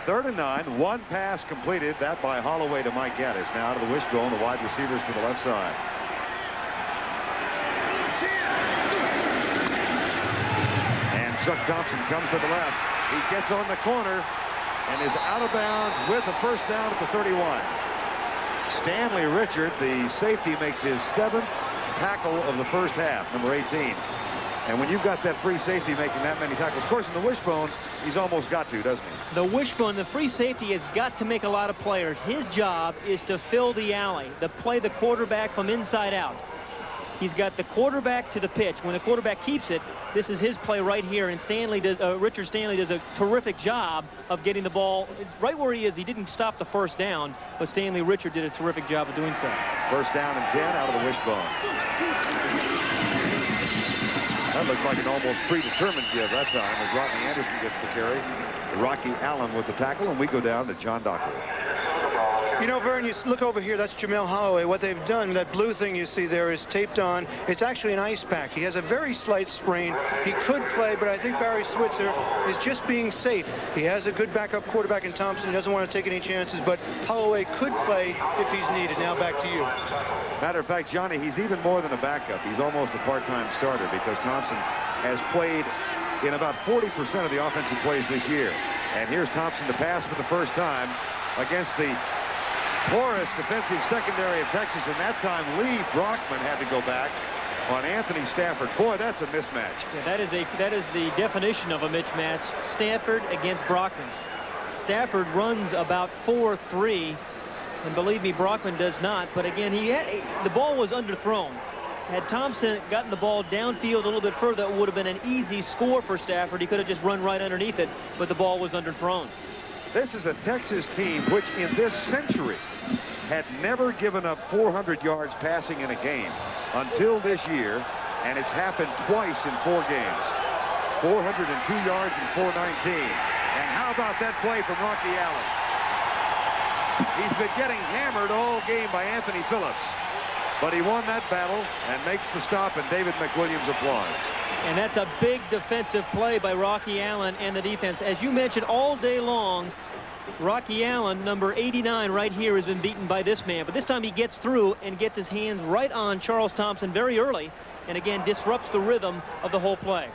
3rd and 9, 1 pass completed, that by Holloway to Mike Gaddis. Now out of the wishbone, the wide receivers to the left side. And Chuck Thompson comes to the left. He gets on the corner and is out of bounds with a first down at the 31. Stanley Richard, the safety, makes his 7th tackle of the first half, number 18. And when you've got that free safety making that many tackles, of course, in the wishbone, he's almost got to, doesn't he? The wishbone, the free safety, has got to make a lot of players. His job is to fill the alley, to play the quarterback from inside out. He's got the quarterback to the pitch. When the quarterback keeps it, this is his play right here. And Richard Stanley does a terrific job of getting the ball right where he is. He didn't stop the first down, but Stanley Richard did a terrific job of doing so. First down and 10 out of the wishbone. That looks like an almost predetermined give that time as Rodney Anderson gets the carry. Rocky Allen with the tackle, and we go down to John Dockery. You know, Vern, you look over here, that's Jamel Holloway. What they've done, that blue thing you see there is taped on. It's actually an ice pack. He has a very slight sprain. He could play, but I think Barry Switzer is just being safe. He has a good backup quarterback in Thompson. He doesn't want to take any chances, but Holloway could play if he's needed. Now back to you. Matter of fact, Johnny, he's even more than a backup. He's almost a part-time starter because Thompson has played in about 40% of the offensive plays this year. And here's Thompson to pass for the first time against the porous defensive secondary of Texas, and that time Lee Brockman had to go back on Anthony Stafford. Boy, that's a mismatch. Yeah, that is the definition of a mismatch. Stafford against Brockman. Stafford runs about 4.3, and believe me, Brockman does not. But again, the ball was underthrown. Had Thompson gotten the ball downfield a little bit further, it would have been an easy score for Stafford. He could have just run right underneath it, but the ball was underthrown. This is a Texas team which in this century had never given up 400 yards passing in a game until this year, and it's happened twice in 4 games. 402 yards and 419. And how about that play from Rocky Allen? He's been getting hammered all game by Anthony Phillips, but he won that battle and makes the stop, and David McWilliams applauds. And that's a big defensive play by Rocky Allen and the defense. As you mentioned, all day long, Rocky Allen, number 89 right here, has been beaten by this man. But this time he gets through and gets his hands right on Charles Thompson very early, and again disrupts the rhythm of the whole play.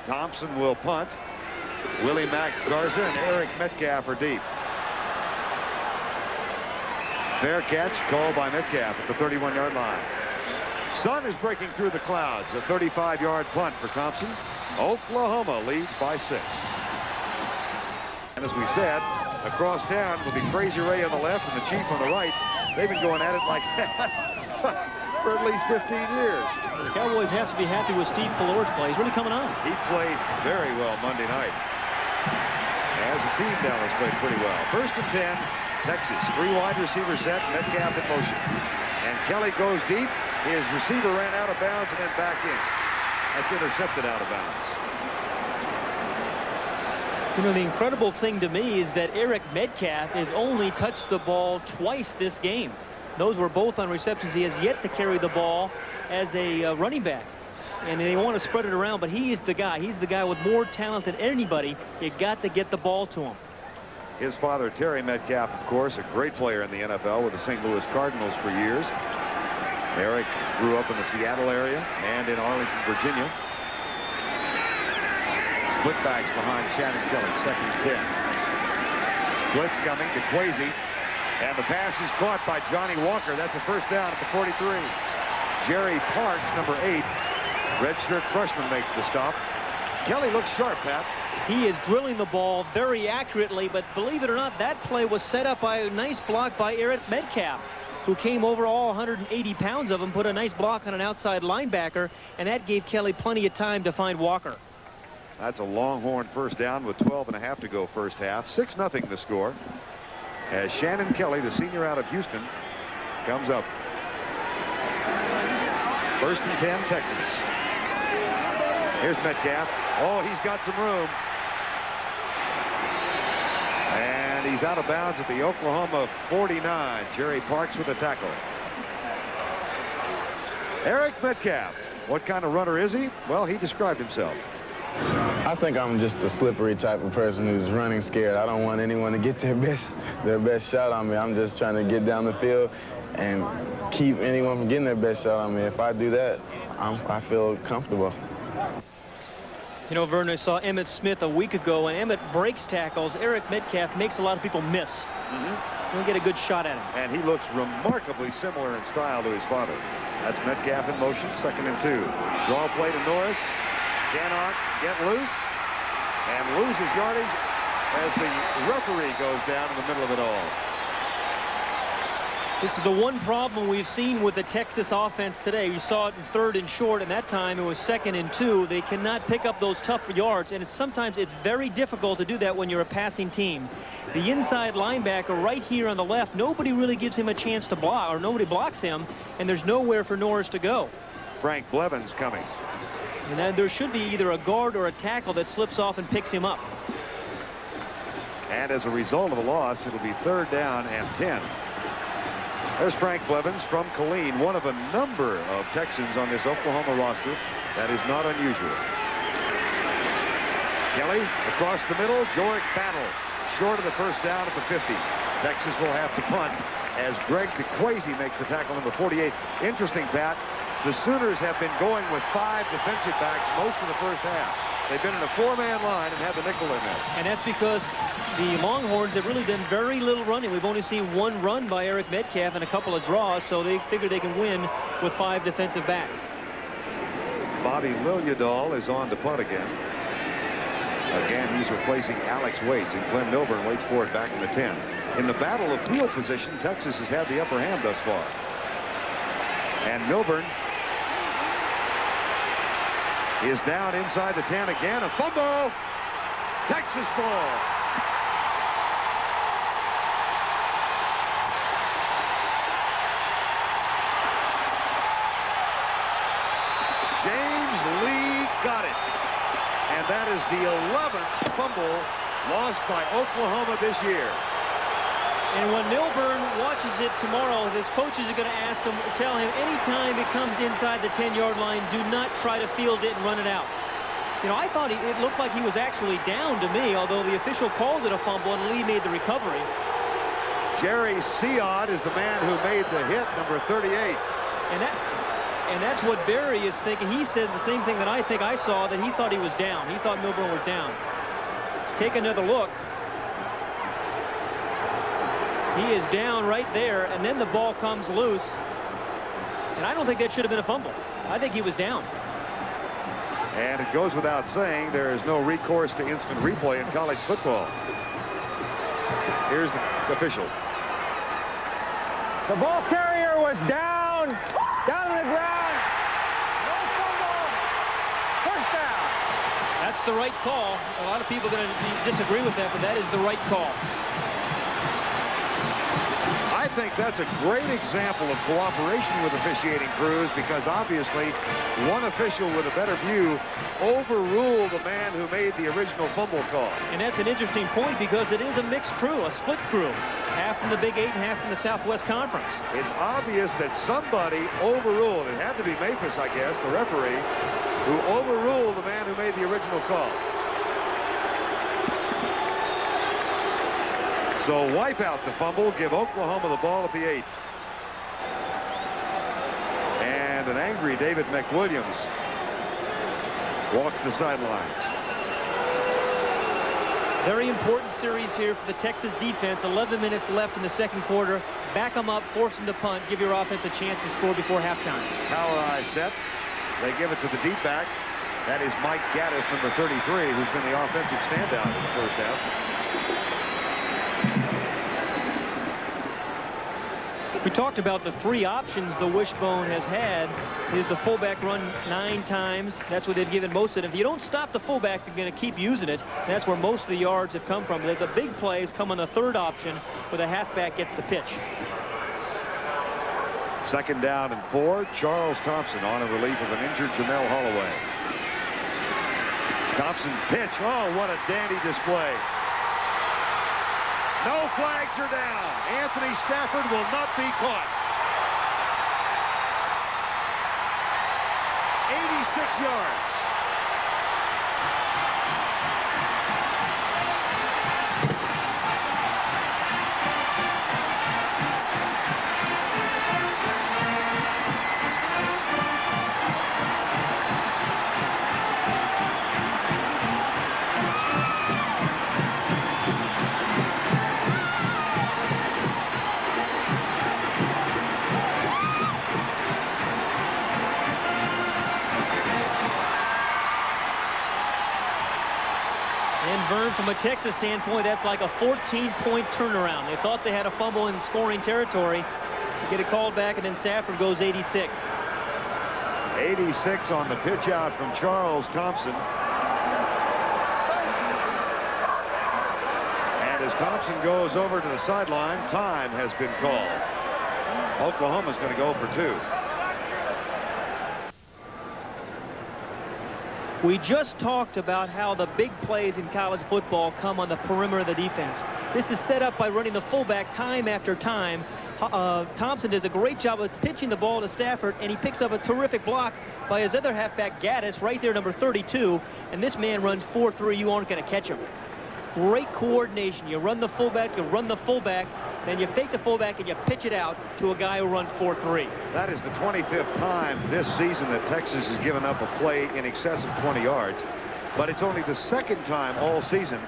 Thompson will punt. Willie Mack Garza and Eric Metcalf are deep. Fair catch called by Metcalf at the 31-yard line. Sun is breaking through the clouds. A 35-yard punt for Thompson. Oklahoma leads by 6. And as we said, across town will be Crazy Ray on the left and the Chief on the right. They've been going at it like that for at least 15 years. The Cowboys have to be happy with Steve Pelor's play. He's really coming on. He played very well Monday night. As a team, Dallas played pretty well. First and 10 Texas, 3 wide receiver set, Metcalf in motion. And Kelly goes deep. His receiver ran out of bounds and then back in. That's intercepted out of bounds. You know, the incredible thing to me is that Eric Metcalf has only touched the ball twice this game. Those were both on receptions. He has yet to carry the ball as a running back. And they want to spread it around, but he is the guy. He's the guy with more talent than anybody. You got to get the ball to him. His father, Terry Metcalf, of course, a great player in the NFL with the St. Louis Cardinals for years. Eric grew up in the Seattle area and in Arlington, Virginia. Split backs behind Shannon Kelly, 2nd and 10. Blitz coming to Kwesi, and the pass is caught by Johnny Walker. That's a first down at the 43. Jerry Parks, number 8, redshirt freshman, makes the stop. Kelly looks sharp, Pat. He is drilling the ball very accurately, but believe it or not, that play was set up by a nice block by Eric Metcalf, who came over all 180 pounds of him, put a nice block on an outside linebacker, and that gave Kelly plenty of time to find Walker. That's a Longhorn first down with 12.5 to go first half. 6-0 the score. As Shannon Kelly, the senior out of Houston, comes up. 1st and 10, Texas. Here's Metcalf. Oh, he's got some room. And he's out of bounds at the Oklahoma 49. Jerry Parks with the tackle. Eric Metcalf. What kind of runner is he? Well, he described himself. I think I'm just a slippery type of person who's running scared. I don't want anyone to get their best shot on me. I'm just trying to get down the field and keep anyone from getting their best shot on me. If I do that, I feel comfortable. You know, Vernon, I saw Emmitt Smith a week ago, and Emmitt breaks tackles. Eric Metcalf makes a lot of people miss. He'll get a good shot at him. And he looks remarkably similar in style to his father. That's Metcalf in motion, 2nd and 2. Draw play to Norris. Cannot get loose and loses yardage as the referee goes down in the middle of it all. This is the one problem we've seen with the Texas offense today. You saw it in 3rd and short, and that time it was 2nd and 2. They cannot pick up those tough yards, and sometimes it's very difficult to do that when you're a passing team. The inside linebacker right here on the left, nobody really gives him a chance to block, or nobody blocks him, and there's nowhere for Norris to go. Frank Blevins coming. And then there should be either a guard or a tackle that slips off and picks him up. And as a result of the loss, it'll be 3rd down and 10. There's Frank Blevins from Killeen, one of a number of Texans on this Oklahoma roster. That is not unusual. Kelly across the middle. Jorg Battle short of the first down at the 50. Texas will have to punt as Greg DeQuazy makes the tackle, number 48. Interesting, Pat. The Sooners have been going with 5 defensive backs most of the first half. They've been in a 4-man line and have the nickel in there. And that's because the Longhorns have really done very little running. We've only seen 1 run by Eric Metcalf and a couple of draws, so they figure they can win with 5 defensive backs. Bobby Liljedahl is on to punt again. Again, he's replacing Alex Waits, and Glenn Milburn waits for it back in the 10. In the battle of field position, Texas has had the upper hand thus far. And Milburn is down inside the 10 again. A fumble. Texas ball. James Lee got it. And that is the 11th fumble lost by Oklahoma this year. And when Milburn watches it tomorrow, his coaches are going to tell him anytime it comes inside the 10-yard line, do not try to field it and run it out. You know, I thought it looked like he was actually down to me, although the official called it a fumble and Lee made the recovery. Jerry Seod is the man who made the hit, number 38. And that's what Barry is thinking. He said the same thing that I think I saw, that he thought he was down. He thought Milburn was down. Take another look. He is down right there, and then the ball comes loose. And I don't think that should have been a fumble. I think he was down. And it goes without saying, there is no recourse to instant replay in college football. Here's the official. The ball carrier was down on the ground. No fumble. First down. That's the right call. A lot of people are going to disagree with that, but that is the right call. think that's a great example of cooperation with officiating crews, because obviously one official with a better view overruled the man who made the original fumble call. And that's an interesting point, because it is a mixed crew, a split crew. Half from the Big 8 and half from the Southwest Conference. It's obvious that somebody overruled. It had to be Maphis, I guess, the referee, who overruled the man who made the original call. So wipe out the fumble, give Oklahoma the ball at the 8. And an angry David McWilliams walks the sidelines. Very important series here for the Texas defense. 11 minutes left in the second quarter. Back them up, force them to punt, give your offense a chance to score before halftime. Power eye set. They give it to the deep back. That is Mike Gaddis, number 33, who's been the offensive standout in the first half. We talked about the 3 options the Wishbone has had. Is a fullback run 9 times. That's what they've given most of it. If you don't stop the fullback, they're going to keep using it. That's where most of the yards have come from. The big plays come on the 3rd option, where the halfback gets the pitch. 2nd down and 4. Charles Thompson on a relief of an injured Jamel Holloway. Thompson pitch. Oh, what a dandy display. No flags are down. Anthony Stafford will not be caught. 86 yards. From a Texas standpoint, that's like a 14-point turnaround. They thought they had a fumble in scoring territory. Get it called back, and then Stafford goes 86. 86 on the pitch out from Charles Thompson. And as Thompson goes over to the sideline, time has been called. Oklahoma's going to go for 2. We just talked about how the big plays in college football come on the perimeter of the defense. This is set up by running the fullback time after time. Thompson does a great job of pitching the ball to Stafford, and he picks up a terrific block by his other halfback, Gaddis, right there, number 32. And this man runs 4.3. You aren't going to catch him. Great coordination. You run the fullback, then you fake the fullback, and you pitch it out to a guy who runs 4.3. That is the 25th time this season that Texas has given up a play in excess of 20 yards. But it's only the 2nd time all season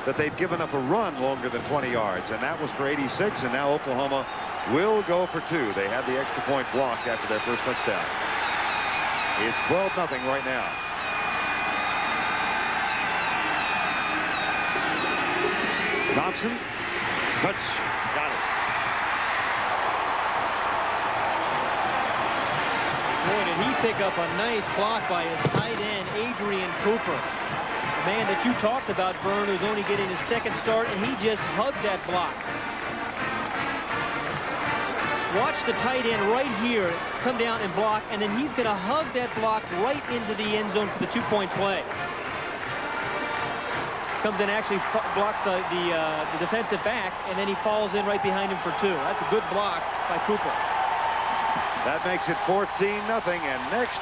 that they've given up a run longer than 20 yards. And that was for 86, and now Oklahoma will go for 2. They had the extra point blocked after their first touchdown. It's 12-0 right now. Thompson cuts. Got it. Boy, did he pick up a nice block by his tight end, Adrian Cooper. The man that you talked about, Vern, who's only getting his 2nd start, and he just hugged that block. Watch the tight end right here come down and block, and then he's going to hug that block right into the end zone for the 2-point play. Comes in, actually blocks the defensive back, and then he falls in right behind him for 2. That's a good block by Cooper. That makes it 14-0, and next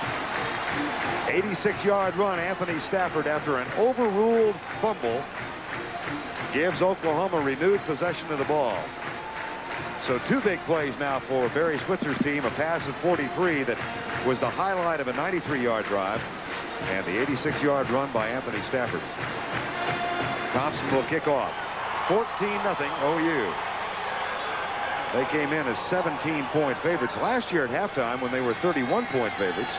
86-yard run, Anthony Stafford, after an overruled fumble, gives Oklahoma renewed possession of the ball. So 2 big plays now for Barry Switzer's team, a pass of 43 that was the highlight of a 93-yard drive, and the 86-yard run by Anthony Stafford. Thompson will kick off. 14-0 OU. They came in as 17-point favorites. Last year at halftime, when they were 31-point favorites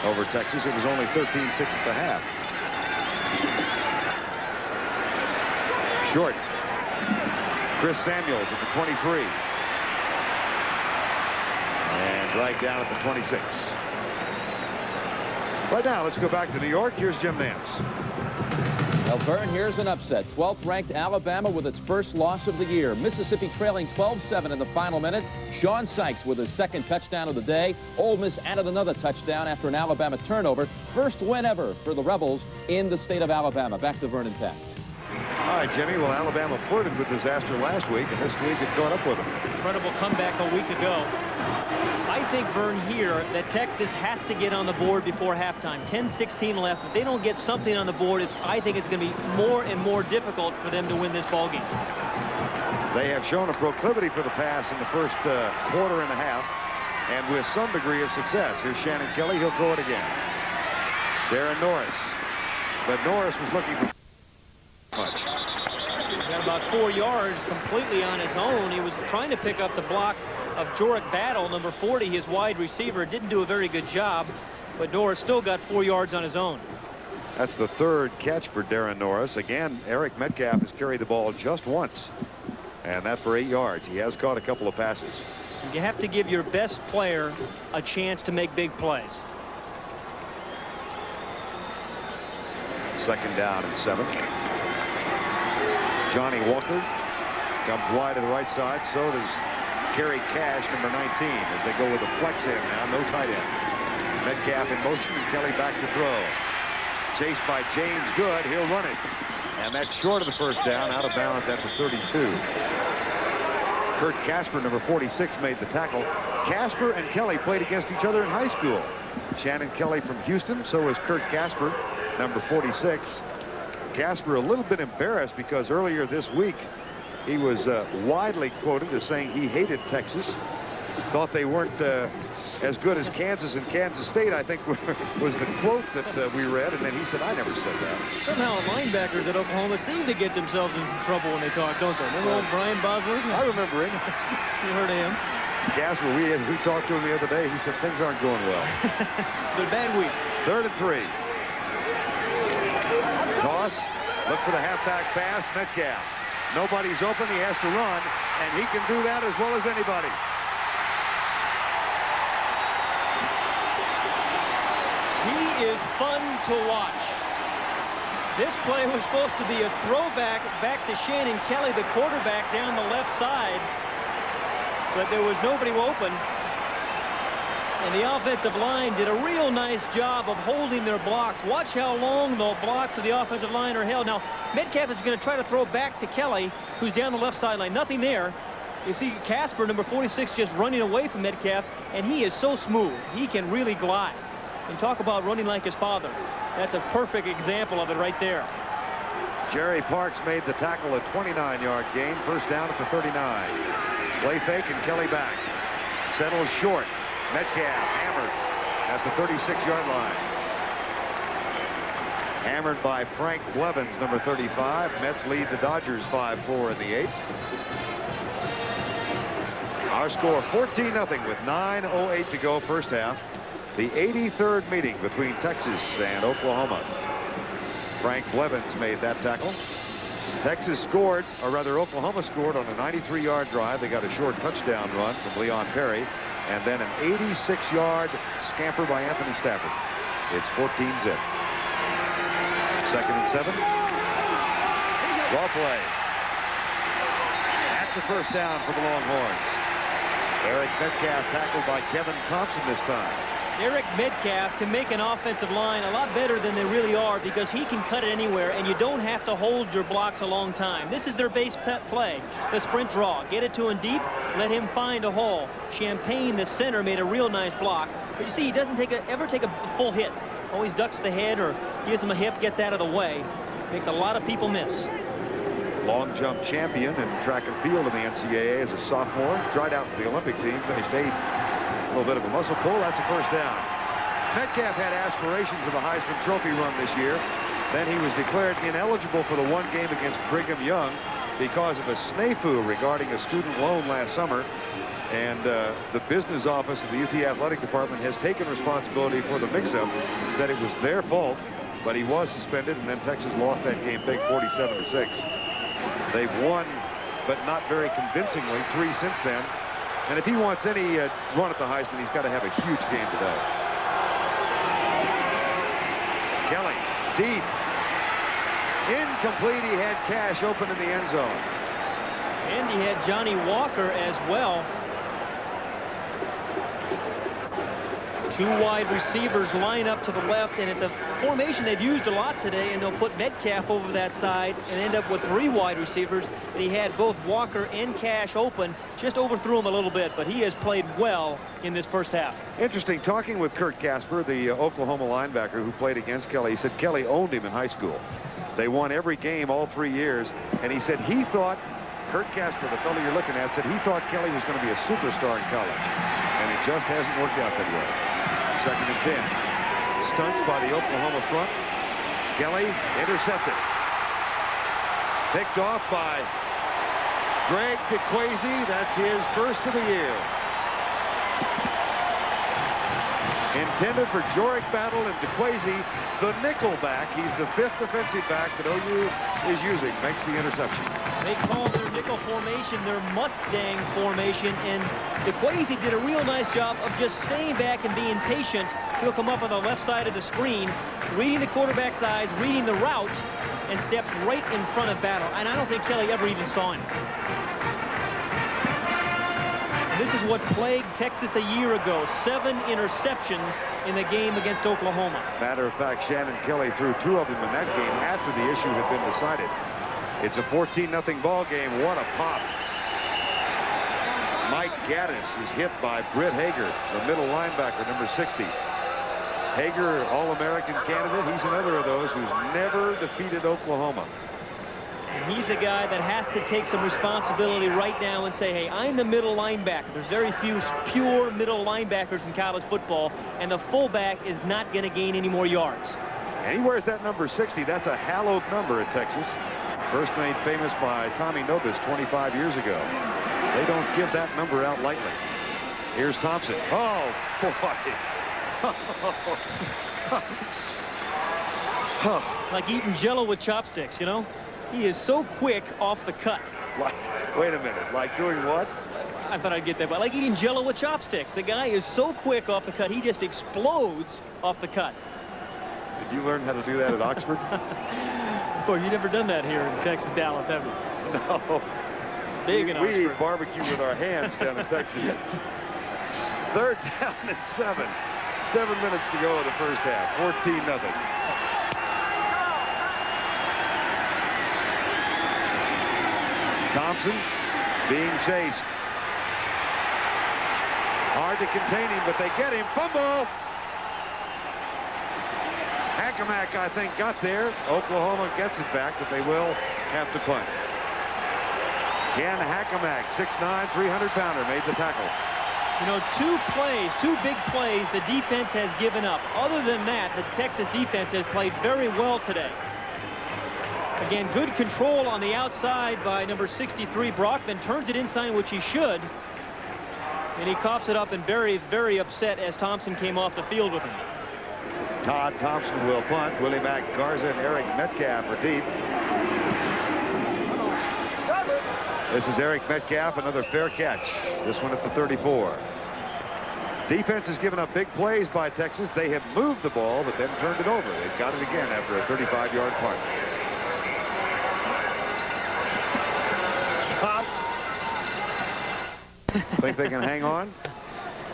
over Texas, it was only 13-6 at the half. Short. Chris Samuels at the 23. And right down at the 26. Right now, let's go back to New York. Here's Jim Nance. Well, Vern, here's an upset. 12th ranked Alabama with its first loss of the year. Mississippi trailing 12-7 in the final minute. Sean Sykes with his second touchdown of the day. Ole Miss added another touchdown after an Alabama turnover. First win ever for the Rebels in the state of Alabama. Back to Vern and Pat. All right, Jimmy. Well, Alabama flirted with disaster last week, and this week it caught up with them. Incredible comeback a week ago. I think, Vern, here that Texas has to get on the board before halftime. 10-16 left. If they don't get something on the board, I think it's going to be more and more difficult for them to win this ball game. They have shown a proclivity for the pass in the first quarter and a half, and with some degree of success. Here's Shannon Kelly. He'll throw it again. Darren Norris. But Norris was looking for much. He got about 4 yards completely on his own. He was trying to pick up the block of Jorick Battle, number 40, his wide receiver. Didn't do a very good job, but Norris still got 4 yards on his own. That's the third catch for Darren Norris. Again, Eric Metcalf has carried the ball just once, and that for 8 yards. He has caught a couple of passes. You have to give your best player a chance to make big plays. Second down and 7. Johnny Walker comes wide to the right side. So does Kerry Cash, number 19, as they go with a flex end now. No tight end. Metcalf in motion, and Kelly back to throw. Chased by James Good. He'll run it. And that's short of the first down, out of bounds at the 32. Kurt Kaspar, number 46, made the tackle. Kaspar and Kelly played against each other in high school. Shannon Kelly from Houston. So is Kurt Kaspar, number 46. Kaspar a little bit embarrassed because earlier this week he was widely quoted as saying he hated Texas, thought they weren't as good as Kansas and Kansas State, I think was the quote that we read, and then he said, I never said that. Somehow linebackers at Oklahoma seem to get themselves in some trouble when they talk, don't they? Remember old Brian Bosworth? I remember him. You heard of him? Kaspar, we talked to him the other day. He said things aren't going well. Good bad week. 3rd and 3. Toss. Look for the halfback pass. Metcalf. Nobody's open. He has to run, and he can do that as well as anybody. He is fun to watch. This play was supposed to be a throwback back to Shannon Kelly, the quarterback, down the left side, but there was nobody open. And the offensive line did a real nice job of holding their blocks. Watch how long the blocks of the offensive line are held. Now, Metcalf is going to try to throw back to Kelly, who's down the left sideline. Nothing there. You see Kaspar, number 46, just running away from Metcalf, and he is so smooth. He can really glide. And talk about running like his father. That's a perfect example of it right there. Jerry Parks made the tackle, a 29-yard gain. First down at the 39. Play fake and Kelly back. Settles short. Metcalf hammered at the 36-yard line. Hammered by Frank Blevins, number 35. Mets lead the Dodgers 5-4 in the 8th. Our score 14-0 with 9:08 to go first half. The 83rd meeting between Texas and Oklahoma. Frank Blevins made that tackle. Texas scored, or rather Oklahoma scored on a 93-yard drive. They got a short touchdown run from Leon Perry, and then an 86-yard scamper by Anthony Stafford. It's 14-zip. 2nd and 7. Draw play. That's a first down for the Longhorns. Eric Metcalf tackled by Kevin Thompson this time. Eric Metcalf can make an offensive line a lot better than they really are because he can cut it anywhere, and you don't have to hold your blocks a long time. This is their base play, the sprint draw. Get it to him deep, let him find a hole. Champagne, the center, made a real nice block. But you see, he doesn't ever take a full hit. Always ducks the head or gives him a hip, gets out of the way. Makes a lot of people miss. Long jump champion in track and field in the NCAA as a sophomore. Tried out for the Olympic team, finished 8th. A little bit of a muscle pull. That's a first down. Metcalf had aspirations of a Heisman Trophy run this year. Then he was declared ineligible for the one game against Brigham Young because of a snafu regarding a student loan last summer. And the business office of the UT Athletic Department has taken responsibility for the mix-up, said it was their fault, but he was suspended, and then Texas lost that game big, 47-6. They've won, but not very convincingly, 3 since then. And if he wants any run at the Heisman, he's got to have a huge game today. Kelly, deep. Incomplete. He had Cash open in the end zone. And he had Johnny Walker as well. Two wide receivers line up to the left, and it's a formation they've used a lot today, and they'll put Metcalf over that side and end up with 3 wide receivers. And he had both Walker and Cash open, just overthrew him a little bit, but he has played well in this first half. Interesting, talking with Kurt Kaspar, the Oklahoma linebacker who played against Kelly. He said Kelly owned him in high school. They won every game all 3 years, and he said he thought, Kurt Kaspar, the fellow you're looking at, said he thought Kelly was going to be a superstar in college, and it just hasn't worked out that way. 2nd and 10. Stunts by the Oklahoma front. Kelly intercepted. Picked off by Greg DeQuazy. That's his first of the year. Intended for Jorick Battle and DeQuazy, the nickel back. He's the 5th defensive back that OU is using. Makes the interception. They call their nickel formation their Mustang formation, and DeQuazy did a real nice job of just staying back and being patient. He'll come up on the left side of the screen, reading the quarterback's eyes, reading the route, and steps right in front of Battle. And I don't think Kelly ever even saw him. This is what plagued Texas a year ago. 7 interceptions in the game against Oklahoma. Matter of fact, Shannon Kelly threw 2 of them in that game after the issue had been decided. It's a 14-0 ball game. What a pop. Mike Gaddis is hit by Britt Hager, the middle linebacker, number 60. Hager, All-American candidate. He's another of those who's never defeated Oklahoma. And he's a guy that has to take some responsibility right now and say, hey, I'm the middle linebacker. There's very few pure middle linebackers in college football, and the fullback is not going to gain any more yards. And he wears that number 60. That's a hallowed number at Texas. First made famous by Tommy Nobis 25 years ago. They don't give that number out lightly. Here's Thompson. Oh, boy. Like eating Jell-O with chopsticks, you know? He is so quick off the cut. Wait a minute. Like doing what? I thought I'd get that, but like eating Jell-O with chopsticks. The guy is so quick off the cut, he just explodes off the cut. Did you learn how to do that at Oxford? Of course, you've never done that here in Texas, Dallas, have you? No. Big in Oxford. We eat barbecue with our hands down in Texas. 3rd down and 7. 7 minutes to go in the first half. 14-0. Thompson being chased. Hard to contain him, but they get him. Fumble! Hackamack, I think, got there. Oklahoma gets it back, but they will have to punt. Ken Hackamack, 6'9", 300-pounder, made the tackle. You know, 2 big plays the defense has given up. Other than that, the Texas defense has played very well today. Again, good control on the outside by number 63, Brockman. Turns it inside, which he should. And he coughs it up, and Barry is very upset as Thompson came off the field with him. Todd Thompson will punt. Willie Mack Garza and Eric Metcalf are deep. This is Eric Metcalf, another fair catch. This one at the 34. Defense has given up big plays by Texas. They have moved the ball, but then turned it over. They've got it again after a 35-yard punt. Stop. Think they can hang on?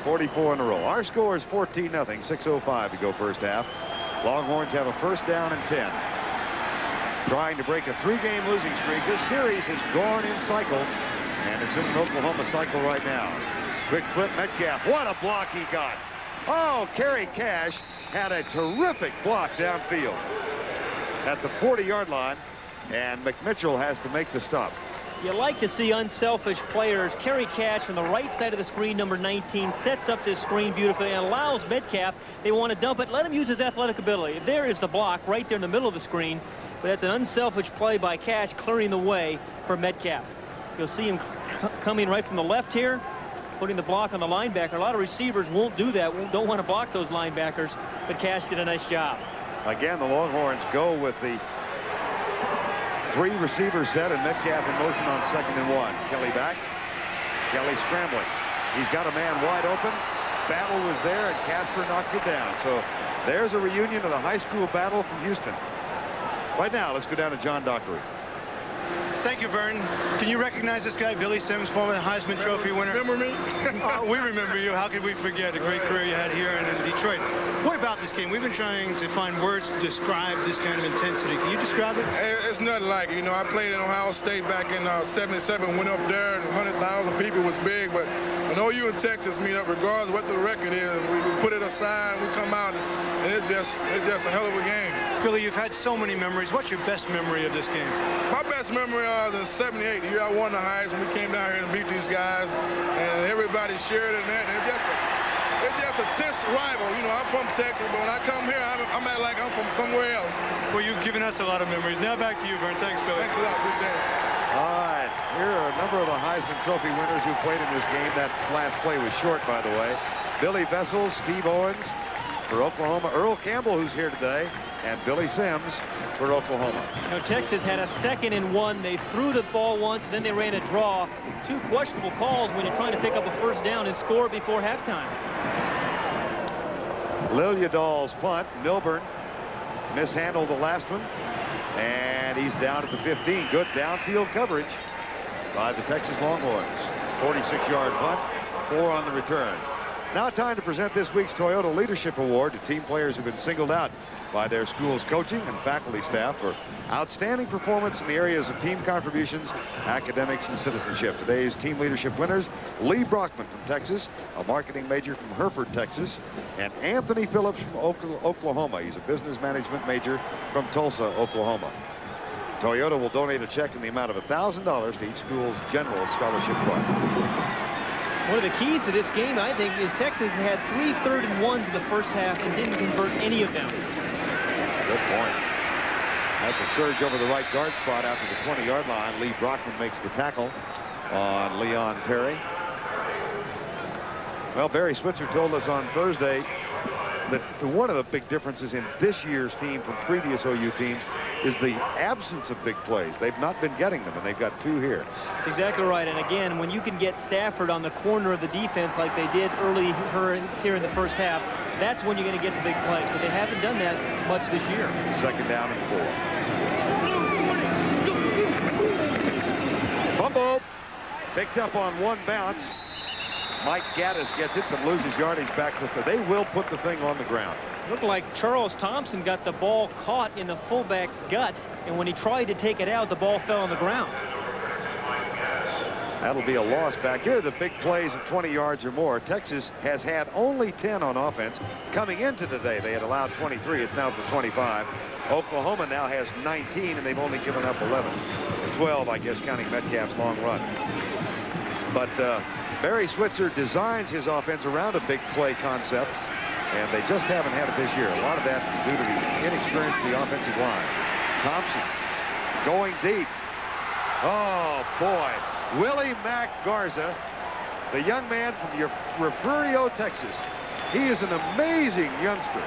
44 in a row. Our score is 14-0. 6:05 to go first half. Longhorns have a 1st down and 10. Trying to break a 3-game losing streak. This series has gone in cycles, and it's in an Oklahoma cycle right now. Quick flip, Metcalf. What a block he got. Oh, Kerry Cash had a terrific block downfield at the 40-yard line, and McMitchell has to make the stop. You like to see unselfish players. Kerry Cash from the right side of the screen, number 19, sets up this screen beautifully and allows Metcalf. They want to dump it. Let him use his athletic ability. There is the block right there in the middle of the screen. But that's an unselfish play by Cash, clearing the way for Metcalf. You'll see him coming right from the left here, putting the block on the linebacker. A lot of receivers won't do that, don't want to block those linebackers, but Cash did a nice job. Again, the Longhorns go with the 3-receiver set and Metcalf in motion on 2nd and 1. Kelly back. Kelly scrambling. He's got a man wide open. Battle was there, and Kaspar knocks it down. So there's a reunion of the high school battle from Houston. Right now, let's go down to John Dockery. Thank you, Vern. Can you recognize this guy, Billy Sims, former Heisman Trophy winner? Remember me? We remember you. How could we forget a great career you had here and in Detroit? What about this game? We've been trying to find words to describe this kind of intensity. Can you describe it? It's nothing like it. You know, I played in Ohio State back in '77, went up there, and 100,000 people was big, but I know you in Texas meet up regardless of what the record is. We put it aside, and we come out, and it's just a hell of a game. Billy, you've had so many memories. What's your best memory of this game? My best memory is in '78, the year I won the Heisman. We came down here and beat these guys, and everybody shared in that. And it's just a tense rival. You know, I'm from Texas, but when I come here, I'm at like I'm from somewhere else. Well, you've given us a lot of memories. Now back to you, Vern. Thanks, Billy. Thanks a lot. Appreciate it. All right, here are a number of the Heisman Trophy winners who played in this game. That last play was short, by the way. Billy Vessels, Steve Owens for Oklahoma, Earl Campbell, who's here today, and Billy Sims for Oklahoma. Now, Texas had a 2nd and 1. They threw the ball once, then they ran a draw. 2 questionable calls when you're trying to pick up a first down and score before halftime. Liljedahl's punt. Milburn mishandled the last one, and he's down at the 15. Good downfield coverage by the Texas Longhorns. 46-yard punt, 4 on the return. Now time to present this week's Toyota Leadership Award to team players who've been singled out by their school's coaching and faculty staff for outstanding performance in the areas of team contributions, academics, and citizenship. Today's team leadership winners: Lee Brockman from Texas, a marketing major from Hereford, Texas, and Anthony Phillips from Oklahoma. He's a business management major from Tulsa, Oklahoma. Toyota will donate a check in the amount of $1,000 to each school's general scholarship fund. One of the keys to this game, I think, is Texas had 3 3rd and 1s in the first half and didn't convert any of them. Good point. That's a surge over the right guard spot after the 20-yard line. Lee Brockman makes the tackle on Leon Perry. Well, Barry Switzer told us on Thursday that one of the big differences in this year's team from previous OU teams is the absence of big plays. They've not been getting them, and they've got 2 here. That's exactly right. And again, when you can get Stafford on the corner of the defense like they did early here in the first half, that's when you're going to get the big plays. But they haven't done that much this year. 2nd down and 4. Fumble. Picked up on 1 bounce. Mike Gaddis gets it, but loses yardage back with they will put the thing on the ground. Looked like Charles Thompson got the ball caught in the fullback's gut, and when he tried to take it out, the ball fell on the ground. That'll be a loss back here. The big plays of 20 yards or more. Texas has had only 10 on offense. Coming into today, they had allowed 23. It's now for 25. Oklahoma now has 19, and they've only given up 11. 12, I guess, counting Metcalf's long run. But Barry Switzer designs his offense around a big play concept, and they just haven't had it this year. A lot of that due to the inexperience of the offensive line. Thompson going deep. Oh, boy. Willie Mack Garza, the young man from Refugio, Texas. He is an amazing youngster.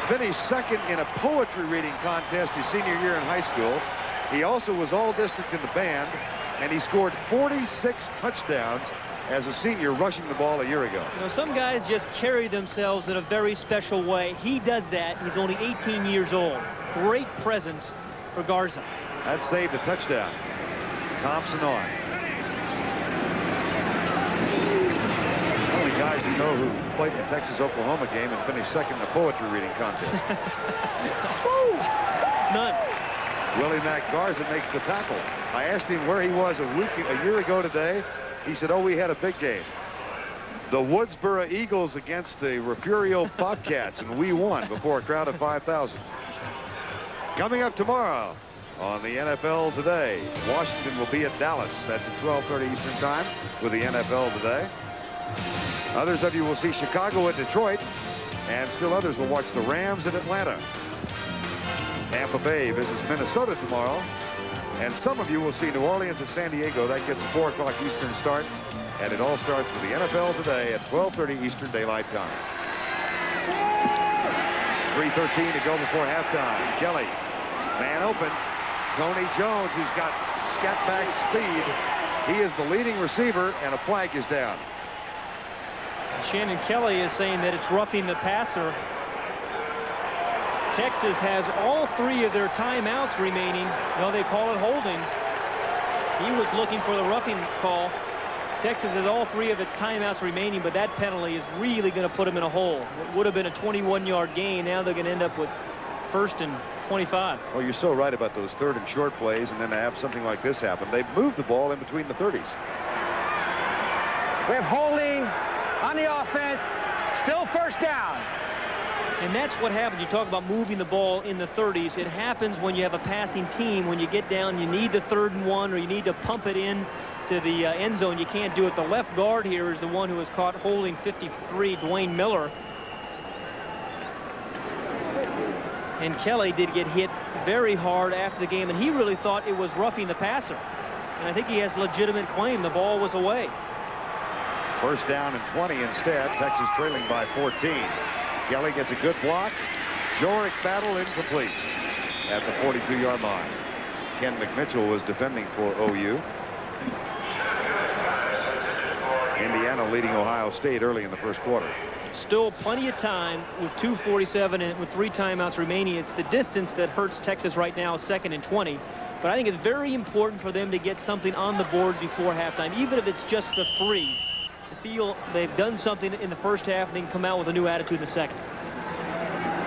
Finished 2nd in a poetry reading contest his senior year in high school. He also was all-district in the band, and he scored 46 touchdowns as a senior rushing the ball a year ago. You know, some guys just carry themselves in a very special way. He does that. He's only 18 years old. Great presence for Garza. That saved a touchdown. Thompson on. Only guys you know who played the Texas-Oklahoma game and finished 2nd in the poetry reading contest. None. Willie Mack Garza makes the tackle. I asked him where he was a year ago today. He said, oh, we had a big game. The Woodsboro Eagles against the Refugio Bobcats, and we won before a crowd of 5,000. Coming up tomorrow on the NFL Today, Washington will be at Dallas. That's at 12:30 Eastern Time with the NFL Today. Others of you will see Chicago at Detroit, and still others will watch the Rams at Atlanta. Tampa Bay visits Minnesota tomorrow. And some of you will see New Orleans and San Diego. That gets a 4 o'clock Eastern start. And it all starts with the NFL Today at 12:30 Eastern Daylight Time. 3:13 to go before halftime. Kelly, man open. Tony Jones, who's got scat back speed. He is the leading receiver, and a flag is down. Shannon Kelly is saying that it's roughing the passer. Texas has all 3 of their timeouts remaining. No, they call it holding. He was looking for the roughing call. Texas has all 3 of its timeouts remaining, but that penalty is really going to put them in a hole. It would have been a 21-yard gain. Now they're going to end up with 1st and 25. Well, you're so right about those 3rd and short plays, and then to have something like this happen. They've moved the ball in between the 30s. We have holding on the offense. Still 1st down. And that's what happens. You talk about moving the ball in the 30s. It happens when you have a passing team. When you get down, you need the 3rd and 1, or you need to pump it in to the end zone. You can't do it. The left guard here is the one who was caught holding 53, Dwayne Miller. And Kelly did get hit very hard after the game, and he really thought it was roughing the passer. And I think he has legitimate claim. The ball was away. 1st down and 20 instead. Texas trailing by 14. Kelly gets a good block. Jorick battle incomplete at the 42-yard line. Ken McMitchell was defending for OU. Indiana leading Ohio State early in the 1st quarter. Still plenty of time with 2:47 and with 3 timeouts remaining. It's the distance that hurts Texas right now, 2nd and 20. But I think it's very important for them to get something on the board before halftime, even if it's just the 3. To feel they've done something in the 1st half and then come out with a new attitude in the 2nd.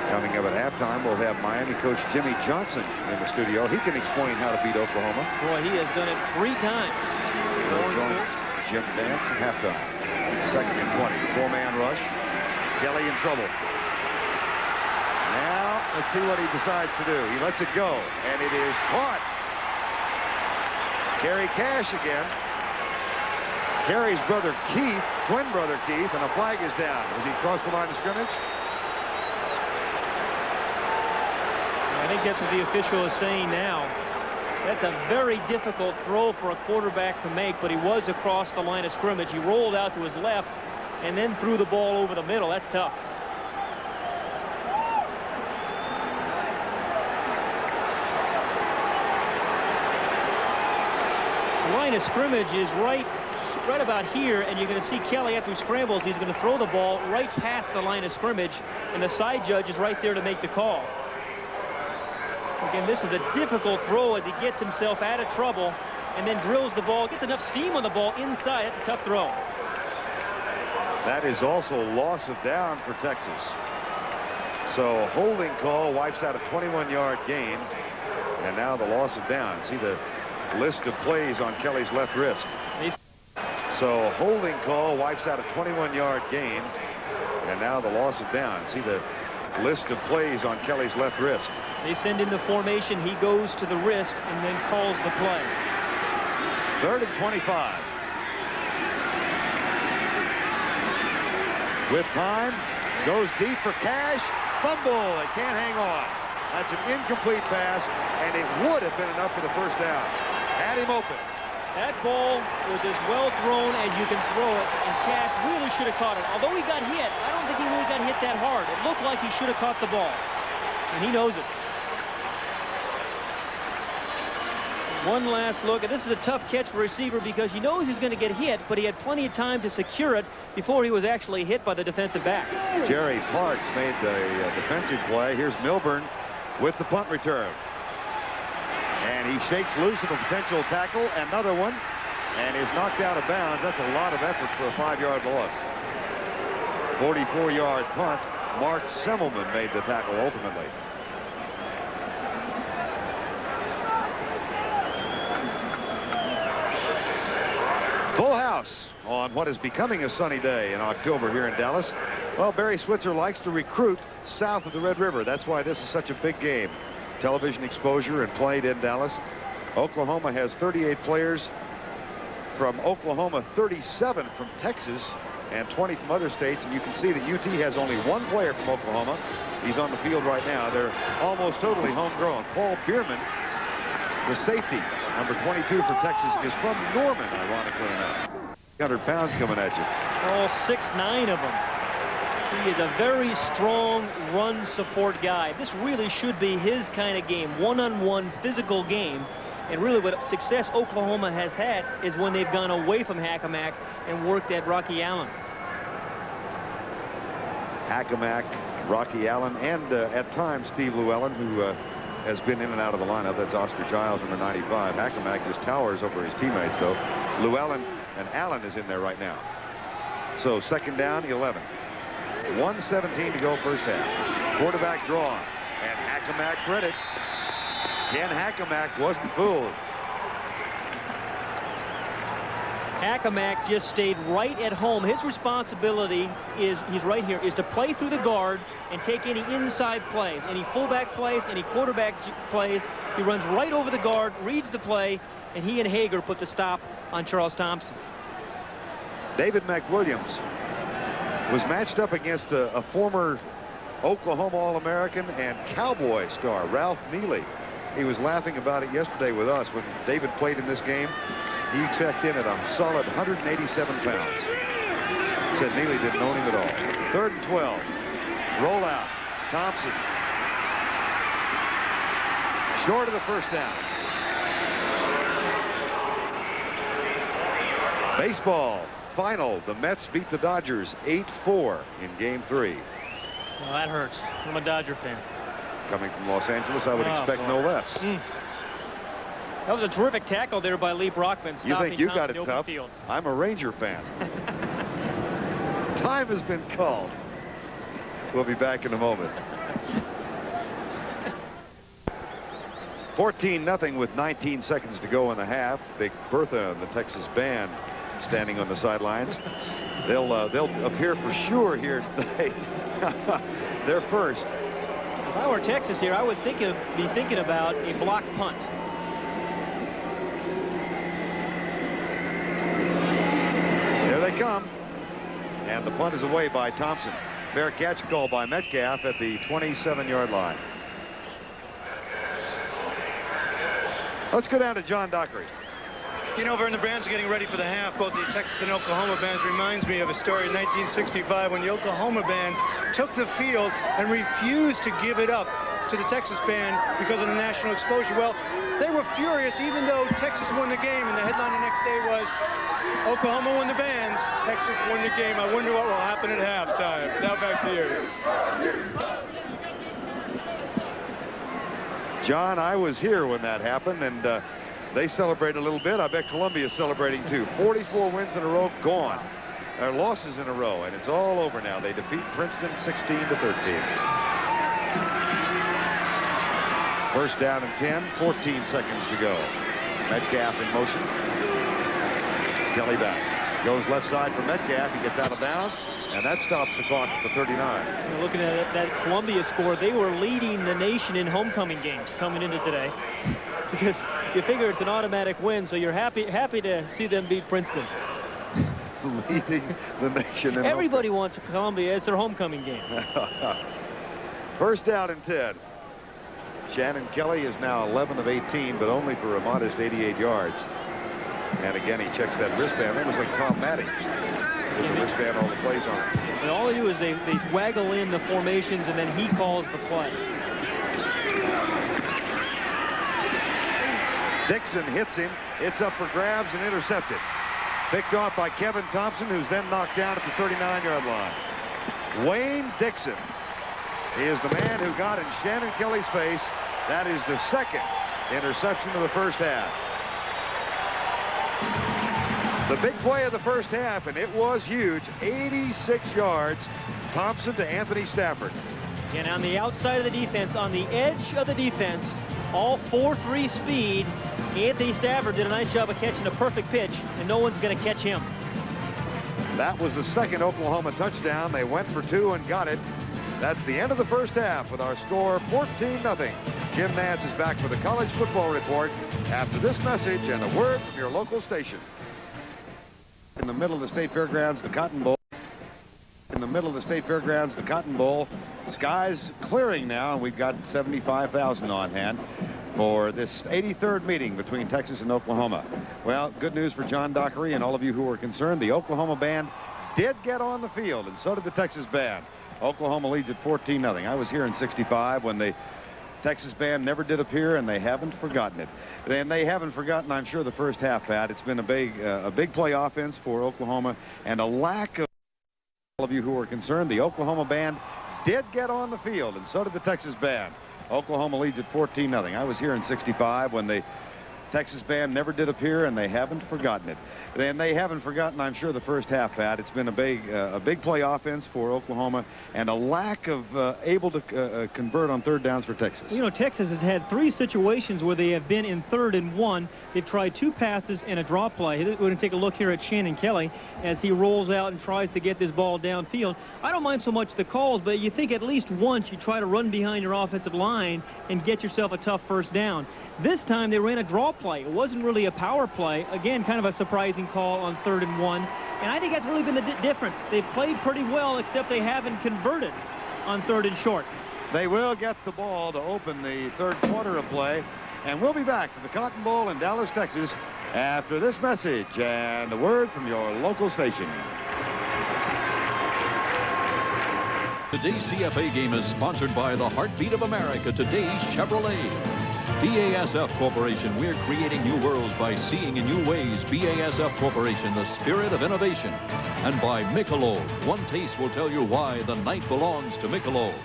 Coming up at halftime, we'll have Miami coach Jimmy Johnson in the studio. He can explain how to beat Oklahoma. Boy, he has done it 3 times. We'll join Jim Vance at halftime. 2nd and 20. 4-man rush. Kelly in trouble. Now, let's see what he decides to do. He lets it go, and it is caught. Kerry Cash again. Kerry's brother Keith, twin brother Keith, and a flag is down. Has he crossed the line of scrimmage? I think that's what the official is saying now. That's a very difficult throw for a quarterback to make, but he was across the line of scrimmage. He rolled out to his left and then threw the ball over the middle. That's tough. The line of scrimmage is right about here, and you're going to see Kelly, after he scrambles, he's going to throw the ball right past the line of scrimmage, and the side judge is right there to make the call. Again, this is a difficult throw as he gets himself out of trouble and then drills the ball, gets enough steam on the ball inside. That's a tough throw. That is also loss of down for Texas. So holding call wipes out a 21-yard gain, and now the loss of down. See the list of plays on Kelly's left wrist. So holding call wipes out a 21-yard gain, and now the loss of down. See the list of plays on Kelly's left wrist. They send in the formation. He goes to the wrist and then calls the play. 3rd and 25. With time, goes deep for Cash. Fumble. They can't hang on. That's an incomplete pass, and it would have been enough for the 1st down. Had him open. That ball was as well thrown as you can throw it, and Cash really should have caught it. Although he got hit, I don't think he really got hit that hard. It looked like he should have caught the ball, and he knows it. One last look, and this is a tough catch for a receiver because he knows he's going to get hit, but he had plenty of time to secure it before he was actually hit by the defensive back. Jerry Parks made the defensive play. Here's Milburn with the punt return. And he shakes loose of a potential tackle, another one, and is knocked out of bounds. That's a lot of effort for a 5-yard loss. 44-yard punt. Mark Semmelman made the tackle ultimately. Full house on what is becoming a sunny day in October here in Dallas. Well, Barry Switzer likes to recruit south of the Red River. That's why this is such a big game. Television exposure and played in Dallas. Oklahoma has 38 players from Oklahoma, 37 from Texas, and 20 from other states. And you can see that UT has only 1 player from Oklahoma. He's on the field right now. They're almost totally homegrown. Paul Bierman, the safety, number 22 for Texas, is from Norman, ironically enough. 100 pounds coming at you. All 6'9" of them. He is a very strong run support guy. This really should be his kind of game, one-on-one physical game. And really what success Oklahoma has had is when they've gone away from Hackamack and worked at Rocky Allen. Hackamack, Rocky Allen, and at times Steve Llewellyn, who has been in and out of the lineup. That's Oscar Giles, number 95. Hackamack just towers over his teammates, though. Llewellyn and Allen is in there right now. So second down, 11. 1:17 to go first half. Quarterback draw, and Hackamack read it. Ken Hackamack wasn't fooled. Hackamack just stayed right at home. His responsibility is, he's right here, is to play through the guard and take any inside plays, any fullback plays, any quarterback plays. He runs right over the guard, reads the play, and he and Hager put the stop on Charles Thompson. David McWilliams was matched up against a former Oklahoma All-American and Cowboy star, Ralph Neely. He was laughing about it yesterday with us when David played in this game. He checked in at a solid 187 pounds. Said Neely didn't own him at all. 3rd and 12. Rollout. Thompson. Short of the first down. Baseball. Final. The Mets beat the Dodgers 8-4 in Game 3. Well, that hurts. I'm a Dodger fan. Coming from Los Angeles, I would expect no less. That was a terrific tackle there by Lee Brockman. You think you got it tough? Field. I'm a Ranger fan. Time has been called. We'll be back in a moment. 14-0 with 19 seconds to go in the half. Big Bertha and the Texas band standing on the sidelines. They'll appear for sure here today. They're first. If I were Texas here, I would be thinking about a blocked punt. Here they come. And the punt is away by Thompson. Fair catch call by Metcalf at the 27-yard line. Let's go down to John Dockery. You know, Vern, the bands are getting ready for the half. Both the Texas and Oklahoma bands reminds me of a story in 1965 when the Oklahoma band took the field and refused to give it up to the Texas band because of the national exposure. Well, they were furious even though Texas won the game, and the headline the next day was Oklahoma won the bands, Texas won the game. I wonder what will happen at halftime. Now back to you. John, I was here when that happened, and they celebrate a little bit. I bet Columbia's celebrating too. 44 wins in a row gone. Losses in a row, and it's all over now. They defeat Princeton 16-13. First down and 10, 14 seconds to go. Metcalf in motion. Kelly back. Goes left side for Metcalf. He gets out of bounds, and that stops the clock at the 39. You're looking at that Columbia score. They were leading the nation in homecoming games coming into today. Because you figure it's an automatic win, so you're happy to see them beat Princeton. Leading the nation in Everybody wants Columbia. It's their homecoming game. First down and 10. Shannon Kelly is now 11 of 18, but only for a modest 88 yards. And again, he checks that wristband. That was like Tom Matty with the wristband, all the plays on it. And all they do is they waggle in the formations, and then he calls the play. Dixon hits him. It's up for grabs and intercepted. Picked off by Kevin Thompson, who's then knocked down at the 39-yard line. Wayne Dixon is the man who got in Shannon Kelly's face. That is the second interception of the first half. The big play of the first half, and it was huge. 86 yards. Thompson to Anthony Stafford. And on the outside of the defense, on the edge of the defense, all 4-3 speed, Anthony Stafford did a nice job of catching a perfect pitch, and no one's going to catch him. That was the second Oklahoma touchdown. They went for 2 and got it. That's the end of the first half with our score 14-0. Jim Nance is back for the college football report after this message and a word from your local station. In the middle of the State Fairgrounds, the Cotton Bowl. In the middle of the State Fairgrounds, the Cotton Bowl. Sky's clearing now, and we've got 75,000 on hand for this 83rd meeting between Texas and Oklahoma. Well, good news for John Dockery and all of you who are concerned. The Oklahoma band did get on the field, and so did the Texas band. Oklahoma leads at 14-0. I was here in '65 when the Texas band never did appear, and they haven't forgotten it. And they haven't forgotten, I'm sure, the first half, Pat. It's been a big play offense for Oklahoma and a lack of All of you who are concerned, the Oklahoma band did get on the field, and so did the Texas band. Oklahoma leads at 14-0. I was here in '65 when the Texas band never did appear, and they haven't forgotten it. And they haven't forgotten, I'm sure, the first half, Pat. It's been a big play offense for Oklahoma and a lack of able to convert on third downs for Texas. You know, Texas has had 3 situations where they have been in 3rd and 1. They've tried 2 passes and a draw play. We're going to take a look here at Shannon Kelly as he rolls out and tries to get this ball downfield. I don't mind so much the calls, but you think at least once you try to run behind your offensive line and get yourself a tough first down. This time they ran a draw play. It wasn't really a power play. Again, kind of a surprising call on 3rd and 1. And I think that's really been the difference. They've played pretty well, except they haven't converted on 3rd and short. They will get the ball to open the 3rd quarter of play. And we'll be back to the Cotton Bowl in Dallas, Texas, after this message and a word from your local station. Today's CFA game is sponsored by the heartbeat of America, today's Chevrolet. BASF Corporation, we're creating new worlds by seeing in new ways. BASF Corporation, the spirit of innovation. And by Michelob, one taste will tell you why the night belongs to Michelob.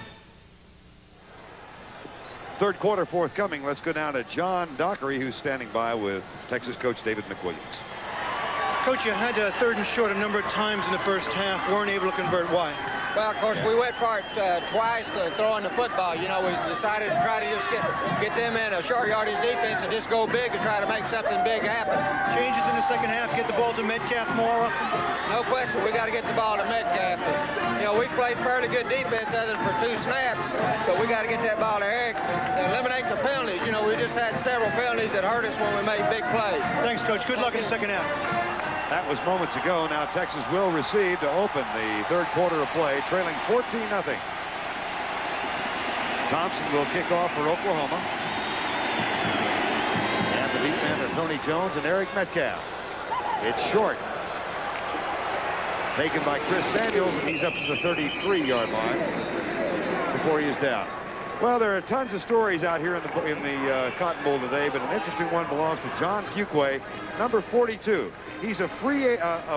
3rd quarter forthcoming. Let's go down to John Dockery, who's standing by with Texas coach David McWilliams. Coach, you had 3rd and short a number of times in the first half, weren't able to convert. Why? Well, of course, we went for it twice throwing the football. You know, we decided to try to just get them in a short yardage defense and just go big and try to make something big happen. Changes in the second half, get the ball to Metcalf more often? No question, we got to get the ball to Metcalf. You know, we played fairly good defense other than for 2 snaps, so we got to get that ball to Eric and eliminate the penalties. You know, we just had several penalties that hurt us when we made big plays. Thanks, Coach. Good luck in the second half. That was moments ago. Now Texas will receive to open the 3rd quarter of play, trailing 14-0. Thompson will kick off for Oklahoma. And the deep men are Tony Jones and Eric Metcalf. It's short. Taken by Chris Samuels, and he's up to the 33-yard line before he is down. Well, there are tons of stories out here in the Cotton Bowl today, but an interesting one belongs to John Fuquay, number 42. He's a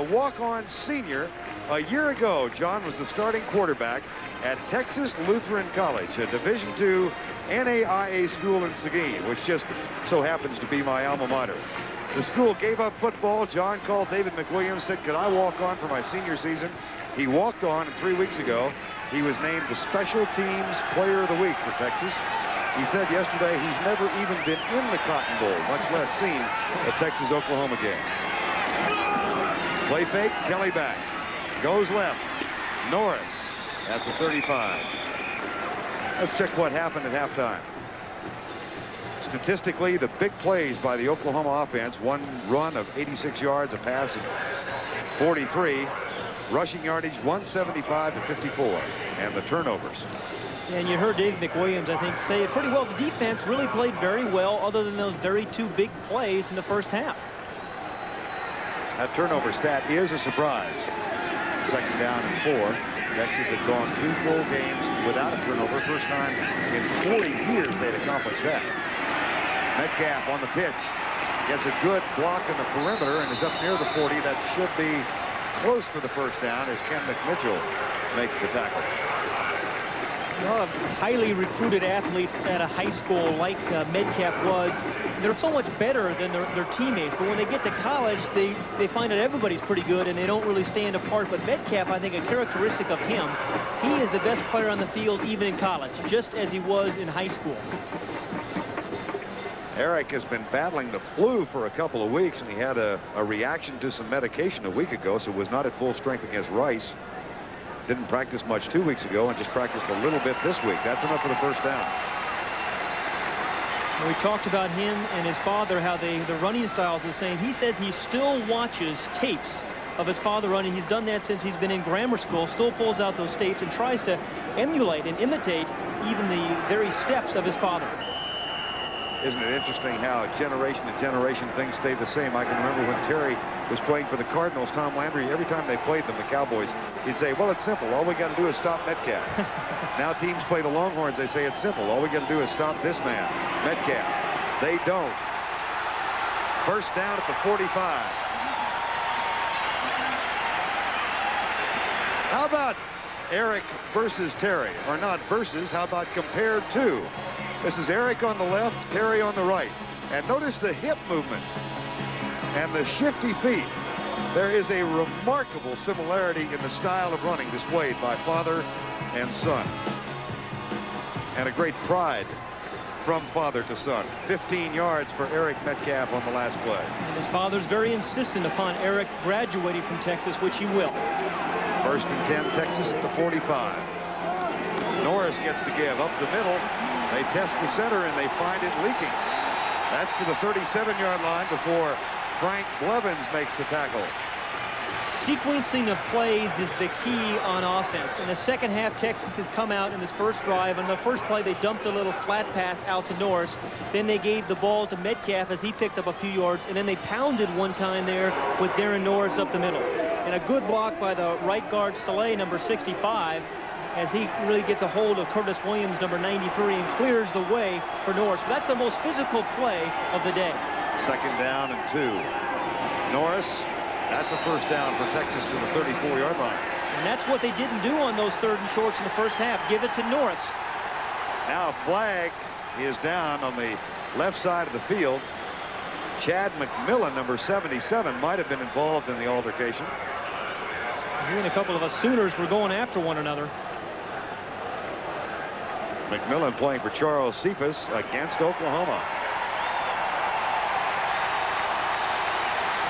walk-on senior. A year ago, John was the starting quarterback at Texas Lutheran College, a Division II NAIA school in Seguin, which just so happens to be my alma mater. The school gave up football. John called David McWilliams, said, could I walk on for my senior season? He walked on, and 3 weeks ago, he was named the Special Teams Player of the Week for Texas. He said yesterday he's never even been in the Cotton Bowl, much less seen a Texas-Oklahoma game. Play fake, Kelly back. Goes left. Norris at the 35. Let's check what happened at halftime. Statistically, the big plays by the Oklahoma offense, one run of 86 yards, a pass of 43. Rushing yardage 175 to 54, and the turnovers. And you heard David McWilliams, I think, say it pretty well. The defense really played very well, other than those very 2 big plays in the first half. That turnover stat is a surprise. 2nd down and 4. Texas had gone 2 full games without a turnover. First time in 40 years they'd accomplished that. Metcalf on the pitch. Gets a good block in the perimeter and is up near the 40. That should be close for the first down as Ken McMitchell makes the tackle. A lot of highly recruited athletes at a high school like Metcalf was. They're so much better than their teammates, but when they get to college, they find that everybody's pretty good and they don't really stand apart. But Metcalf, I think, a characteristic of him, he is the best player on the field even in college, just as he was in high school. Eric has been battling the flu for a couple of weeks, and he had a reaction to some medication a week ago, so was not at full strength against Rice. Didn't practice much 2 weeks ago and just practiced a little bit this week. That's enough for the first down. We talked about him and his father, how the running style is the same. He says he still watches tapes of his father running. He's done that since he's been in grammar school, still pulls out those tapes and tries to emulate and imitate even the very steps of his father. Isn't it interesting how generation to generation things stay the same? I can remember when Terry was playing for the Cardinals, Tom Landry, every time they played them, the Cowboys, he'd say, well, it's simple. All we got to do is stop Metcalf. Now teams play the Longhorns, they say it's simple. All we got to do is stop this man, Metcalf. They don't. First down at the 45. How about Eric versus Terry? Or not versus, how about compared to? This is Eric on the left, Terry on the right. And notice the hip movement and the shifty feet. There is a remarkable similarity in the style of running displayed by father and son. And a great pride from father to son. 15 yards for Eric Metcalf on the last play. And his father's very insistent upon Eric graduating from Texas, which he will. First and 10, Texas at the 45. Norris gets the give up the middle. They test the center and they find it leaking. That's to the 37-yard line before Frank Blevins makes the tackle. Sequencing of plays is the key on offense. In the second half, Texas has come out in this first drive. On the first play, they dumped a little flat pass out to Norris. Then they gave the ball to Metcalf as he picked up a few yards. And then they pounded one time there with Darren Norris up the middle. And a good block by the right guard, Saleh, number 65, as he really gets a hold of Curtis Williams, number 93, and clears the way for Norris. But that's the most physical play of the day. Second down and 2. Norris, that's a first down for Texas to the 34-yard line. And that's what they didn't do on those third and shorts in the first half. Give it to Norris. Now a flag is down on the left side of the field. Chad McMillan, number 77, might have been involved in the altercation. He and a couple of us Sooners were going after one another. McMillan playing for Charles Cephas against Oklahoma.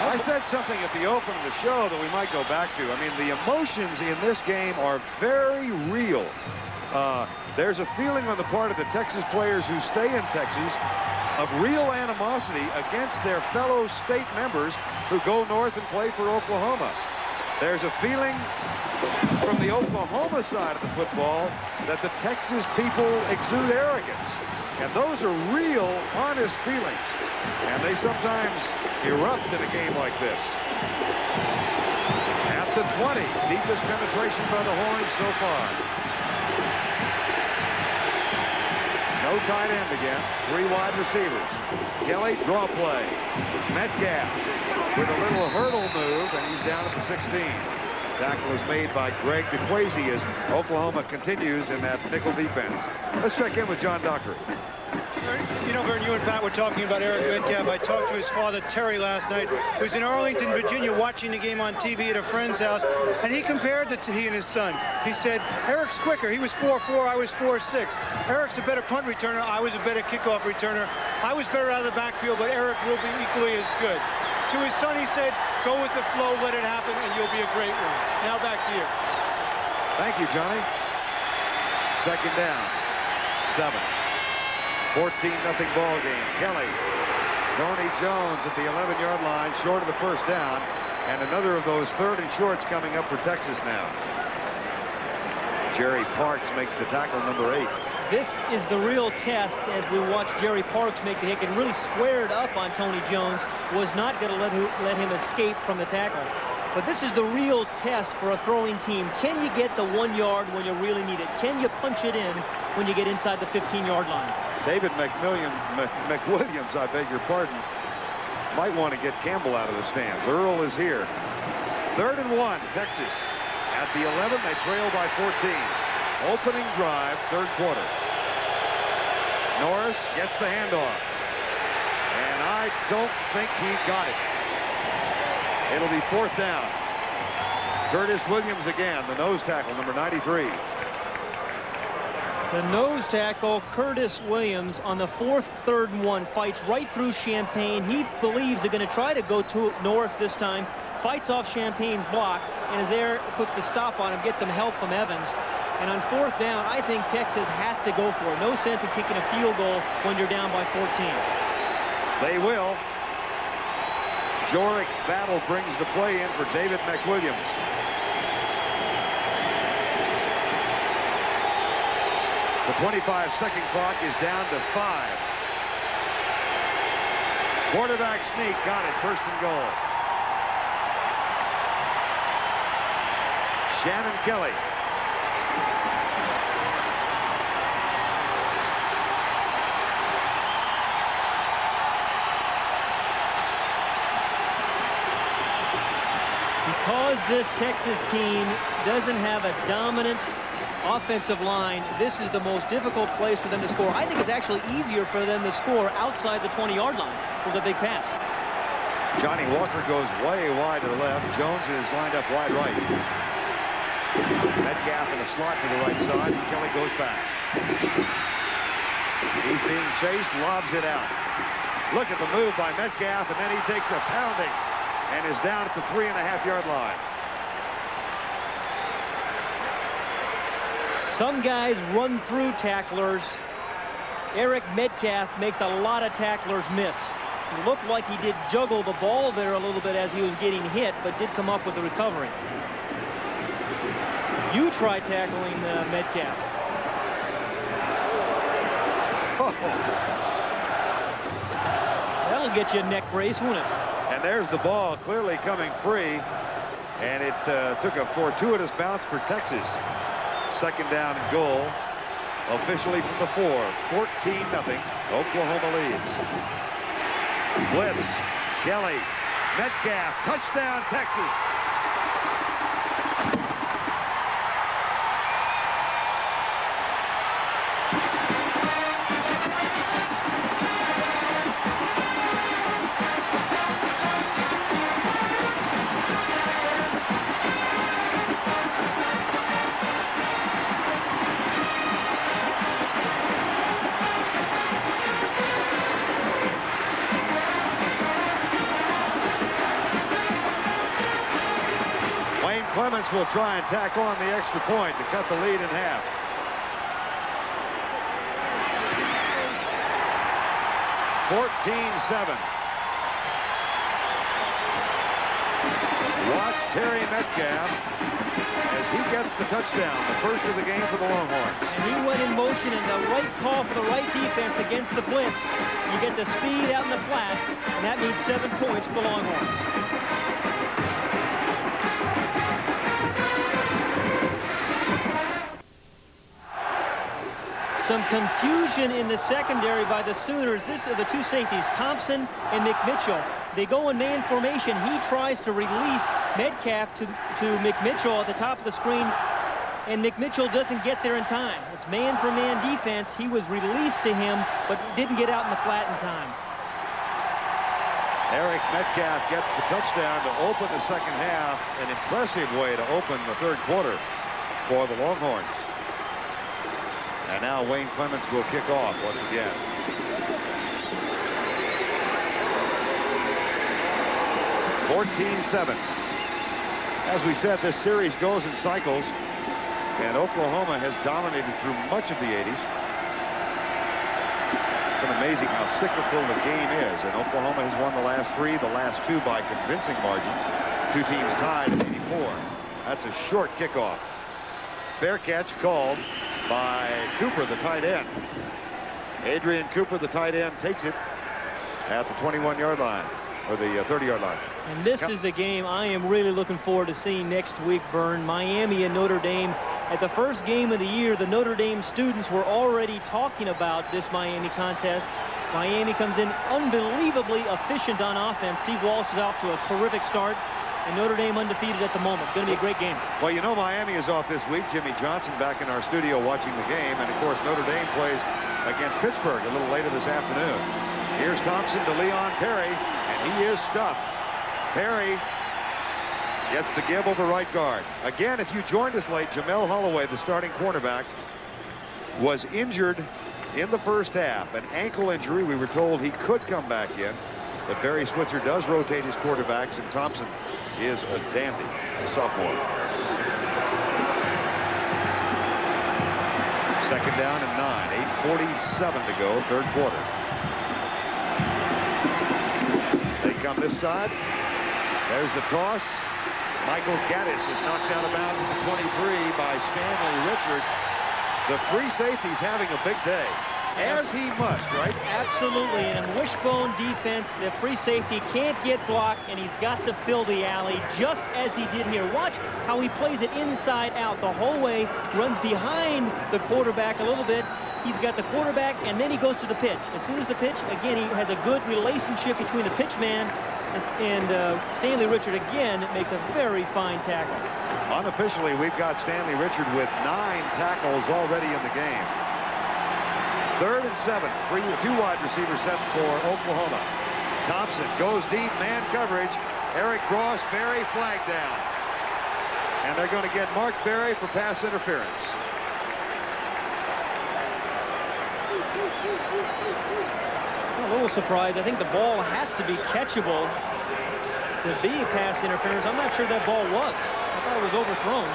I said something at the open of the show that we might go back to. I mean, the emotions in this game are very real. There's a feeling on the part of the Texas players who stay in Texas of real animosity against their fellow state members who go north and play for Oklahoma. There's a feeling from the Oklahoma side of the football that the Texas people exude arrogance. And those are real, honest feelings. And they sometimes erupt in a game like this. At the 20, deepest penetration by the Horns so far. No tight end again. 3 wide receivers. Kelly, draw play. Metcalf with a little hurdle move, and he's down at the 16. Tackle is made by Greg DeQuazy as Oklahoma continues in that nickel defense. Let's check in with John Dockery. You know, Vern, you and Pat were talking about Eric Metcalf. I talked to his father, Terry, last night, who's in Arlington, Virginia, watching the game on TV at a friend's house, and he compared it to he and his son. He said, Eric's quicker. He was 4'4", I was 4'6". Eric's a better punt returner. I was a better kickoff returner. I was better out of the backfield, but Eric will be equally as good. To his son, he said, go with the flow, let it happen, and you'll be a great one. Now back to you. Thank you, Johnny. Second down, 7. 14-0 ball game. Kelly, Tony Jones at the 11-yard line, short of the first down, and another of those third and shorts coming up for Texas now. Jerry Parks makes the tackle, number 8. This is the real test as we watch Jerry Parks make the hit and really squared up on Tony Jones. Was not going to let him escape from the tackle. But this is the real test for a throwing team. Can you get the 1 yard when you really need it? Can you punch it in when you get inside the 15-yard line? David McWilliams, I beg your pardon, might want to get Campbell out of the stands. Earl is here. 3rd and 1, Texas. At the 11, they trail by 14. Opening drive, 3rd quarter. Norris gets the handoff. And I don't think he got it. It'll be 4th down. Curtis Williams again, the nose tackle, number 93. The nose tackle, Curtis Williams, on the 4th, 3rd and 1, fights right through Champagne. He believes they're going to try to go to Norris this time. Fights off Champagne's block, and is there, puts the stop on him, gets some help from Evans. And on 4th down, I think Texas has to go for it. No sense in kicking a field goal when you're down by 14. They will. Jorick Battle brings the play in for David McWilliams. The 25-second clock is down to 5. Quarterback sneak, got it, 1st and goal. Shannon Kelly. Because this Texas team doesn't have a dominant offensive line, this is the most difficult place for them to score. I think it's actually easier for them to score outside the 20-yard line with a big pass. Johnny Walker goes way wide to the left. Jones is lined up wide right. Metcalf in a slot to the right side. Kelly goes back. He's being chased, lobs it out. Look at the move by Metcalf, and then he takes a pounding and is down at the 3.5-yard line. Some guys run through tacklers. Eric Metcalf makes a lot of tacklers miss. It looked like he did juggle the ball there a little bit as he was getting hit, but did come up with the recovery. You try tackling Metcalf. That'll get you a neck brace, won't it? And there's the ball clearly coming free, and it took a fortuitous bounce for Texas. Second down and goal, officially from the 4. 14-0. Oklahoma leads. Blitz. Kelly. Metcalf. Touchdown, Texas. Clements will try and tack on the extra point to cut the lead in half. (14-7). Watch Terry Metcalf as he gets the touchdown, the first of the game for the Longhorns. And he went in motion, and the right call for the right defense against the blitz. You get the speed out in the flat, and that means 7 points for the Longhorns. Some confusion in the secondary by the Sooners. This are the two safeties, Thompson and McMitchell. They go in man formation. He tries to release Metcalf to McMitchell at the top of the screen, and McMitchell doesn't get there in time. It's man-for-man defense. He was released to him, but didn't get out in the flat in time. Eric Metcalf gets the touchdown to open the second half. An impressive way to open the third quarter for the Longhorns. And now Wayne Clements will kick off once again. (14-7). As we said, this series goes in cycles, and Oklahoma has dominated through much of the 80s. It's been amazing how cyclical the game is, and Oklahoma has won the last 3, the last 2 by convincing margins. 2 teams tied at 84. That's a short kickoff. Fair catch called by Cooper, the tight end. Adrian Cooper, the tight end, takes it at the 21-yard line, or the 30-yard line. And this is the game I am really looking forward to seeing next week, Vern. Miami and Notre Dame. At the first game of the year, the Notre Dame students were already talking about this Miami contest. Miami comes in unbelievably efficient on offense. Steve Walsh is off to a terrific start. And Notre Dame undefeated at the moment. It's going to be a great game. Well, you know Miami is off this week. Jimmy Johnson back in our studio watching the game. And, of course, Notre Dame plays against Pittsburgh a little later this afternoon. Here's Thompson to Leon Perry, and he is stuffed. Perry gets the give over right guard. Again, if you joined us late, Jamel Holloway, the starting cornerback, was injured in the first half. An ankle injury. We were told he could come back in. But Barry Switzer does rotate his quarterbacks, and Thompson is a dandy, a sophomore. Second down and 9. 8:47 to go, third quarter. They come this side. There's the toss. Michael Gaddis is knocked out of bounds at the 23 by Stanley Richard. The free safety's having a big day. As he must, right? Absolutely. In a wishbone defense, the free safety can't get blocked, and he's got to fill the alley just as he did here. Watch how he plays it inside out the whole way, runs behind the quarterback a little bit, he's got the quarterback, and then he goes to the pitch. As soon as the pitch, again, he has a good relationship between the pitch man and Stanley Richard. Again, makes a very fine tackle. Unofficially, we've got Stanley Richard with 9 tackles already in the game. 3rd and 7. 2 wide receivers set for Oklahoma. Thompson goes deep, man coverage. Eric Gross, Berry, flag down. And they're going to get Mark Berry for pass interference. A little surprised. I think the ball has to be catchable to be pass interference. I'm not sure that ball was. I thought it was overthrown.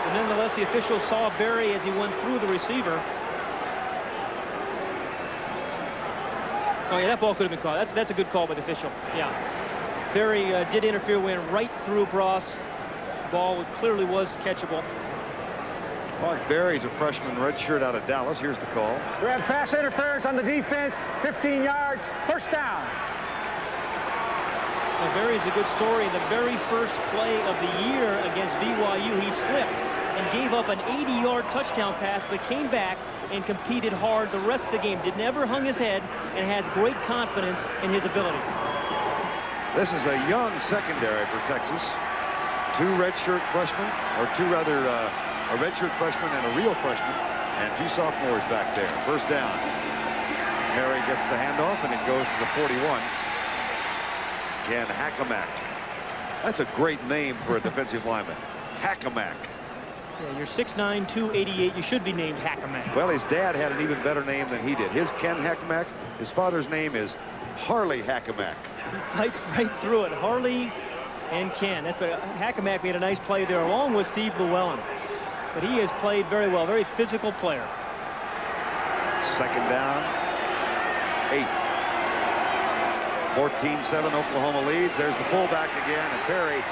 But nonetheless, the official saw Berry as he went through the receiver. Oh, yeah, that ball could have been called. That's a good call by the official. Yeah. Berry did interfere, went right through Bross. Ball clearly was catchable. Mark Berry's a freshman redshirt out of Dallas. Here's the call. We have pass interference on the defense, 15 yards, first down. Well, Berry's a good story. The very first play of the year against BYU, he slipped and gave up an 80-yard touchdown pass, but came back and competed hard the rest of the game. Never hung his head and has great confidence in his ability. This is a young secondary for Texas. 2 redshirt freshmen, or 2 rather, a redshirt freshman and a real freshman, and 2 sophomores back there. First down. Harry gets the handoff, and it goes to the 41. Ken Hackamack. That's a great name for a defensive lineman. Hackamack. Yeah, you're 6'9", 288. You should be named Hackamack. Well, his dad had an even better name than he did. His Ken Hackamack. His father's name is Harley Hackamack. He fights right through it. Harley and Ken. Hackamack made a nice play there along with Steve Llewellyn. But he has played very well. Very physical player. Second down. 8. 14-7 Oklahoma leads. There's the fullback again, and Berry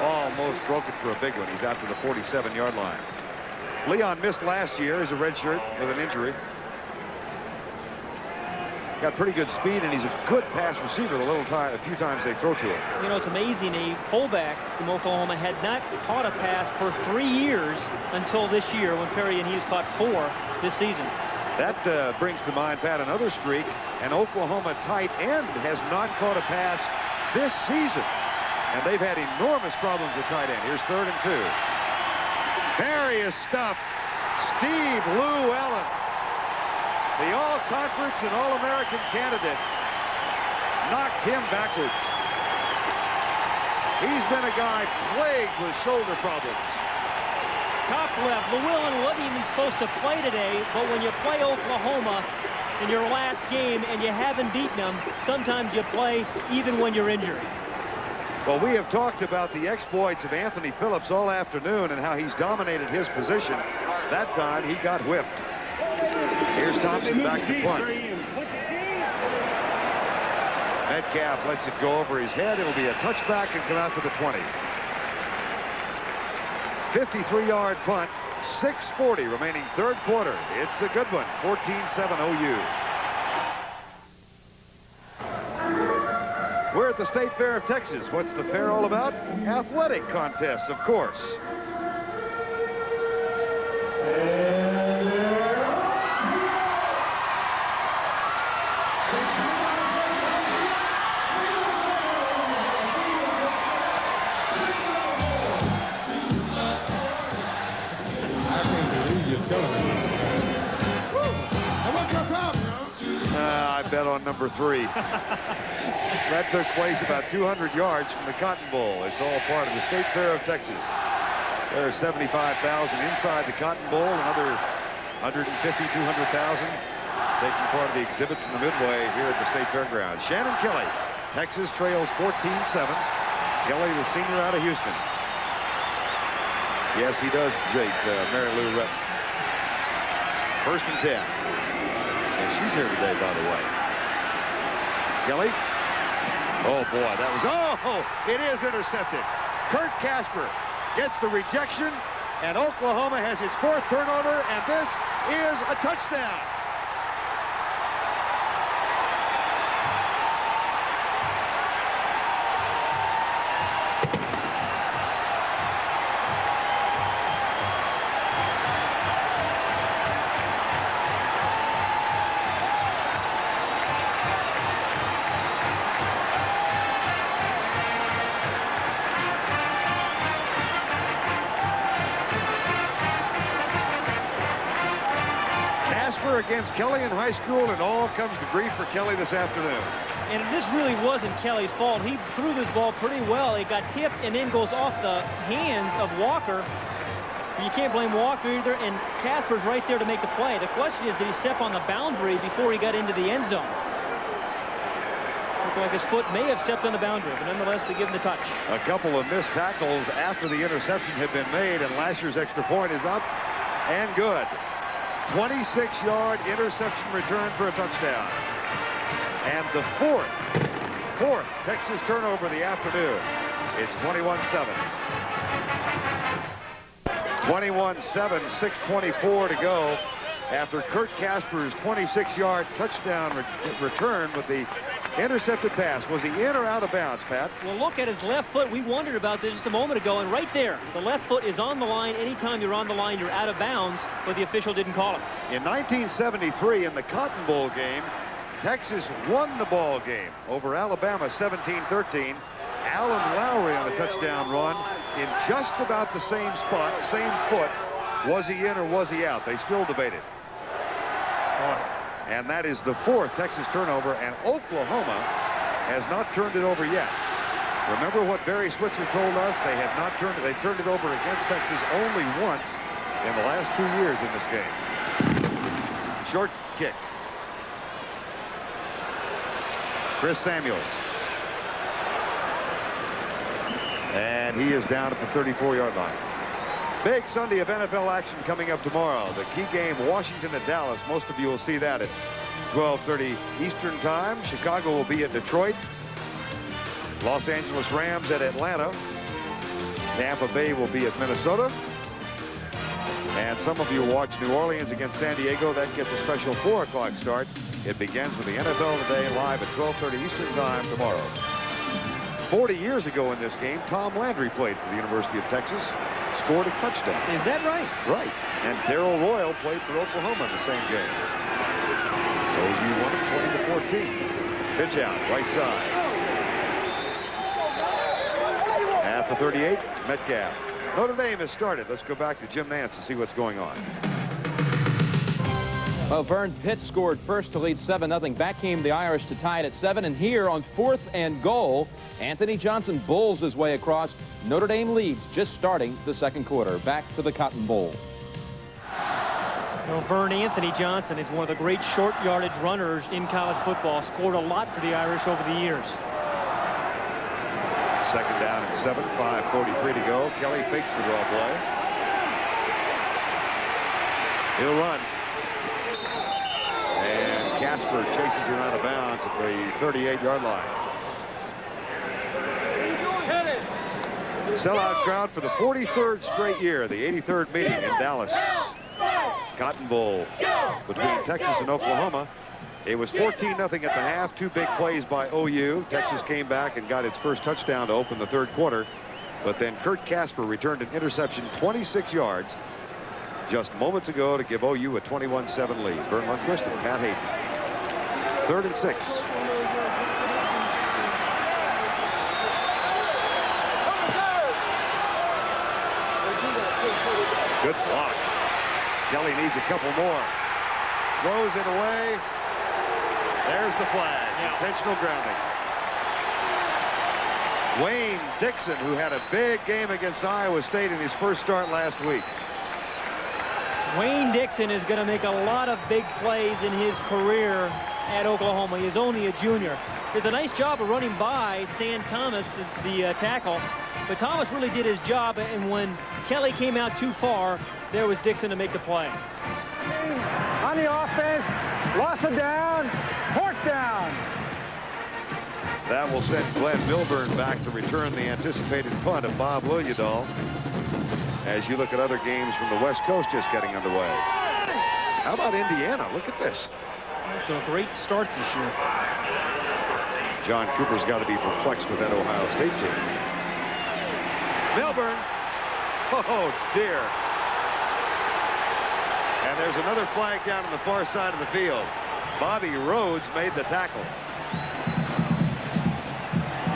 almost broke it for a big one. He's out to the 47-yard line. Leon missed last year as a redshirt with an injury. Got pretty good speed, and he's a good pass receiver a few times they throw to him. You know, it's amazing. A fullback from Oklahoma had not caught a pass for 3 years until this year when Perry and he's caught 4 this season. That brings to mind, Pat, another streak. An Oklahoma tight end has not caught a pass this season. And they've had enormous problems with tight end. Here's 3rd and 2. Berry is stuffed. Steve Llewellyn, the all-conference and all-American candidate, knocked him backwards. He's been a guy plagued with shoulder problems. Top left. Llewellyn wasn't even supposed to play today, but when you play Oklahoma in your last game and you haven't beaten them, sometimes you play even when you're injured. Well, we have talked about the exploits of Anthony Phillips all afternoon and how he's dominated his position. That time, he got whipped. Here's Thompson back to punt. Metcalf lets it go over his head. It'll be a touchback and come out to the 20. 53-yard punt, 6:40 remaining 3rd quarter. It's a good one, 14-7 OU. We're at the State Fair of Texas. What's the fair all about? Athletic contests, of course. I bet on number 3. That took place about 200 yards from the Cotton Bowl. It's all part of the State Fair of Texas. There are 75,000 inside the Cotton Bowl, another 150, 200,000 taking part of the exhibits in the midway here at the State Fairgrounds. Shannon Kelly, Texas trails 14-7. Kelly, the senior out of Houston. Yes, he does, Jake, Mary Lou Retton. 1st and 10. And she's here today, by the way. Kelly. Oh, boy, that was... Oh, it is intercepted. Mark Kaspar gets the rejection, and Oklahoma has its 4th turnover, and this is a touchdown. Kaspar against Kelly in high school, and all comes to grief for Kelly this afternoon. And this really wasn't Kelly's fault. He threw this ball pretty well. It got tipped and then goes off the hands of Walker. You can't blame Walker either, and Kaspar's right there to make the play. The question is, did he step on the boundary before he got into the end zone? Looked like his foot may have stepped on the boundary, but nonetheless, they give him the touch. A couple of missed tackles after the interception had been made, and Lasher's extra point is up and good. 26-yard interception return for a touchdown. And the fourth Texas turnover of the afternoon. It's 21-7. 21-7, 6:24 to go after Kurt Kaspar's 26-yard touchdown return with the intercepted pass. Was he in or out of bounds, Pat? Well, look at his left foot. We wondered about this just a moment ago, and right there, the left foot is on the line. Anytime you're on the line, you're out of bounds, but the official didn't call it. In 1973, in the Cotton Bowl game, Texas won the ball game over Alabama 17-13. Alan Lowry on a touchdown run in just about the same spot, same foot. Was he in or was he out? They still debated. And that is the fourth Texas turnover, and Oklahoma has not turned it over yet. Remember what Barry Switzer told us? They have not turned it. They turned it over against Texas only once in the last 2 years in this game. Short kick. Chris Samuels. And he is down at the 34-yard line. Big Sunday of NFL action coming up tomorrow. The key game, Washington at Dallas. Most of you will see that at 12:30 Eastern Time. Chicago will be at Detroit. Los Angeles Rams at Atlanta. Tampa Bay will be at Minnesota. And some of you will watch New Orleans against San Diego. That gets a special 4 o'clock start. It begins with the NFL Today live at 12:30 Eastern Time tomorrow. 40 years ago in this game, Tom Landry played for the University of Texas, scored a touchdown. Is that right? Right. And Darrell Royal played for Oklahoma in the same game. OU won it 20-14. Pitch out, right side. At the 38, Metcalf. Notre Dame has started. Let's go back to Jim Nance to see what's going on. Well, Vern Pitt scored first to lead 7-0. Back came the Irish to tie it at 7. And here on 4th and goal, Anthony Johnson bulls his way across. Notre Dame leads just starting the second quarter. Back to the Cotton Bowl. Well, Vern Anthony Johnson is one of the great short yardage runners in college football. Scored a lot for the Irish over the years. Second down and 7, 5:43 to go. Kelly fakes the draw play. He'll run. And Kaspar chases him out of bounds at the 38-yard line. Sellout crowd for the 43rd straight year, the 83rd meeting in Dallas. Cotton Bowl between Texas and Oklahoma. It was 14-0 at the half. 2 big plays by OU. Texas came back and got its first touchdown to open the third quarter. But then Kurt Kaspar returned an interception 26 yards just moments ago to give OU a 21-7 lead. Vern Lundquist and Pat Hayden. 3rd and 6. Good block. Kelly needs a couple more. Throws it away. There's the flag. Intentional grounding. Wayne Dixon, who had a big game against Iowa State in his first start last week. Wayne Dixon is going to make a lot of big plays in his career at Oklahoma. He is only a junior. There's a nice job of running by Stan Thomas, the tackle. But Thomas really did his job, and when Kelly came out too far, there was Dixon to make the play. On the offense, loss of down, 4th down. That will send Glenn Milburn back to return the anticipated punt of Bob Liljedahl. As you look at other games from the West Coast just getting underway. How about Indiana? Look at this. It's a great start this year. John Cooper's got to be perplexed with that Ohio State team. Milburn. Oh, dear. And there's another flag down on the far side of the field. Bobby Rhodes made the tackle.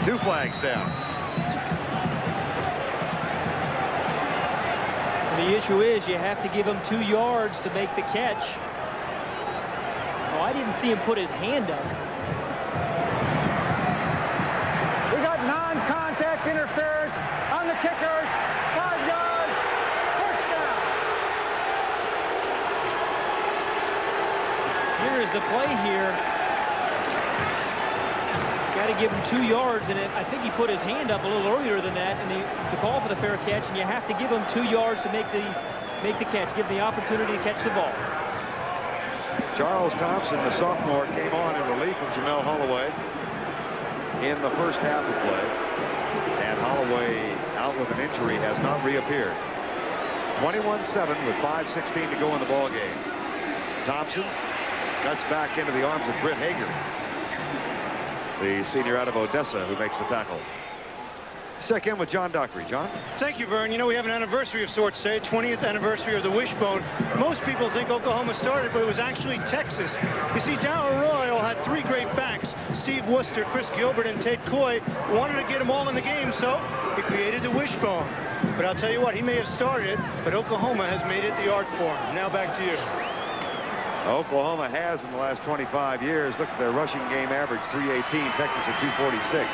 2 flags down. The issue is you have to give him 2 yards to make the catch. Oh, I didn't see him put his hand up. We got non-contact interference on the kickers. 5 yards. First down. Here is the play here. Got to give him 2 yards, and I think he put his hand up a little earlier than that, and to call for the fair catch, and you have to give him 2 yards to make the catch, give him the opportunity to catch the ball. Charles Thompson, the sophomore, came on in relief of Jamel Holloway in the first half of play, and Holloway, out with an injury, has not reappeared. 21-7 with 5:16 to go in the ball game. Thompson cuts back into the arms of Britt Hager, the senior out of Odessa, who makes the tackle. Let's check in with John Dockery. John? Thank you, Vern. You know, we have an anniversary of sorts today, 20th anniversary of the wishbone. Most people think Oklahoma started, but it was actually Texas. You see, Darrell Royal had 3 great backs. Steve Worcester, Chris Gilbert, and Ted Coy wanted to get them all in the game, so he created the wishbone. But I'll tell you what, he may have started it, but Oklahoma has made it the art form. Now back to you. Oklahoma has in the last 25 years. Look at their rushing game average, 318. Texas at 246.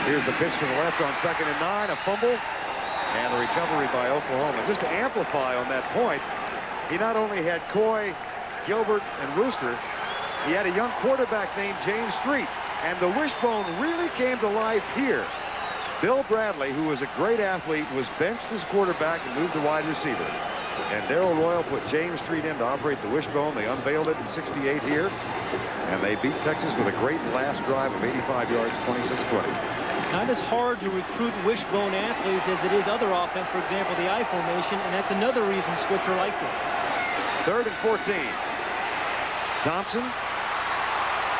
Here's the pitch to the left on 2nd and 9, a fumble, and a recovery by Oklahoma. Just to amplify on that point, he not only had Coy, Gilbert, and Rooster, he had a young quarterback named James Street, and the wishbone really came to life here. Bill Bradley, who was a great athlete, was benched as quarterback and moved to wide receiver. And Darrell Royal put James Street in to operate the wishbone. They unveiled it in '68 here, and they beat Texas with a great last drive of 85 yards, 26-20. It's not as hard to recruit wishbone athletes as it is other offense, for example, the I formation, and that's another reason Switzer likes it. 3rd and 14. Thompson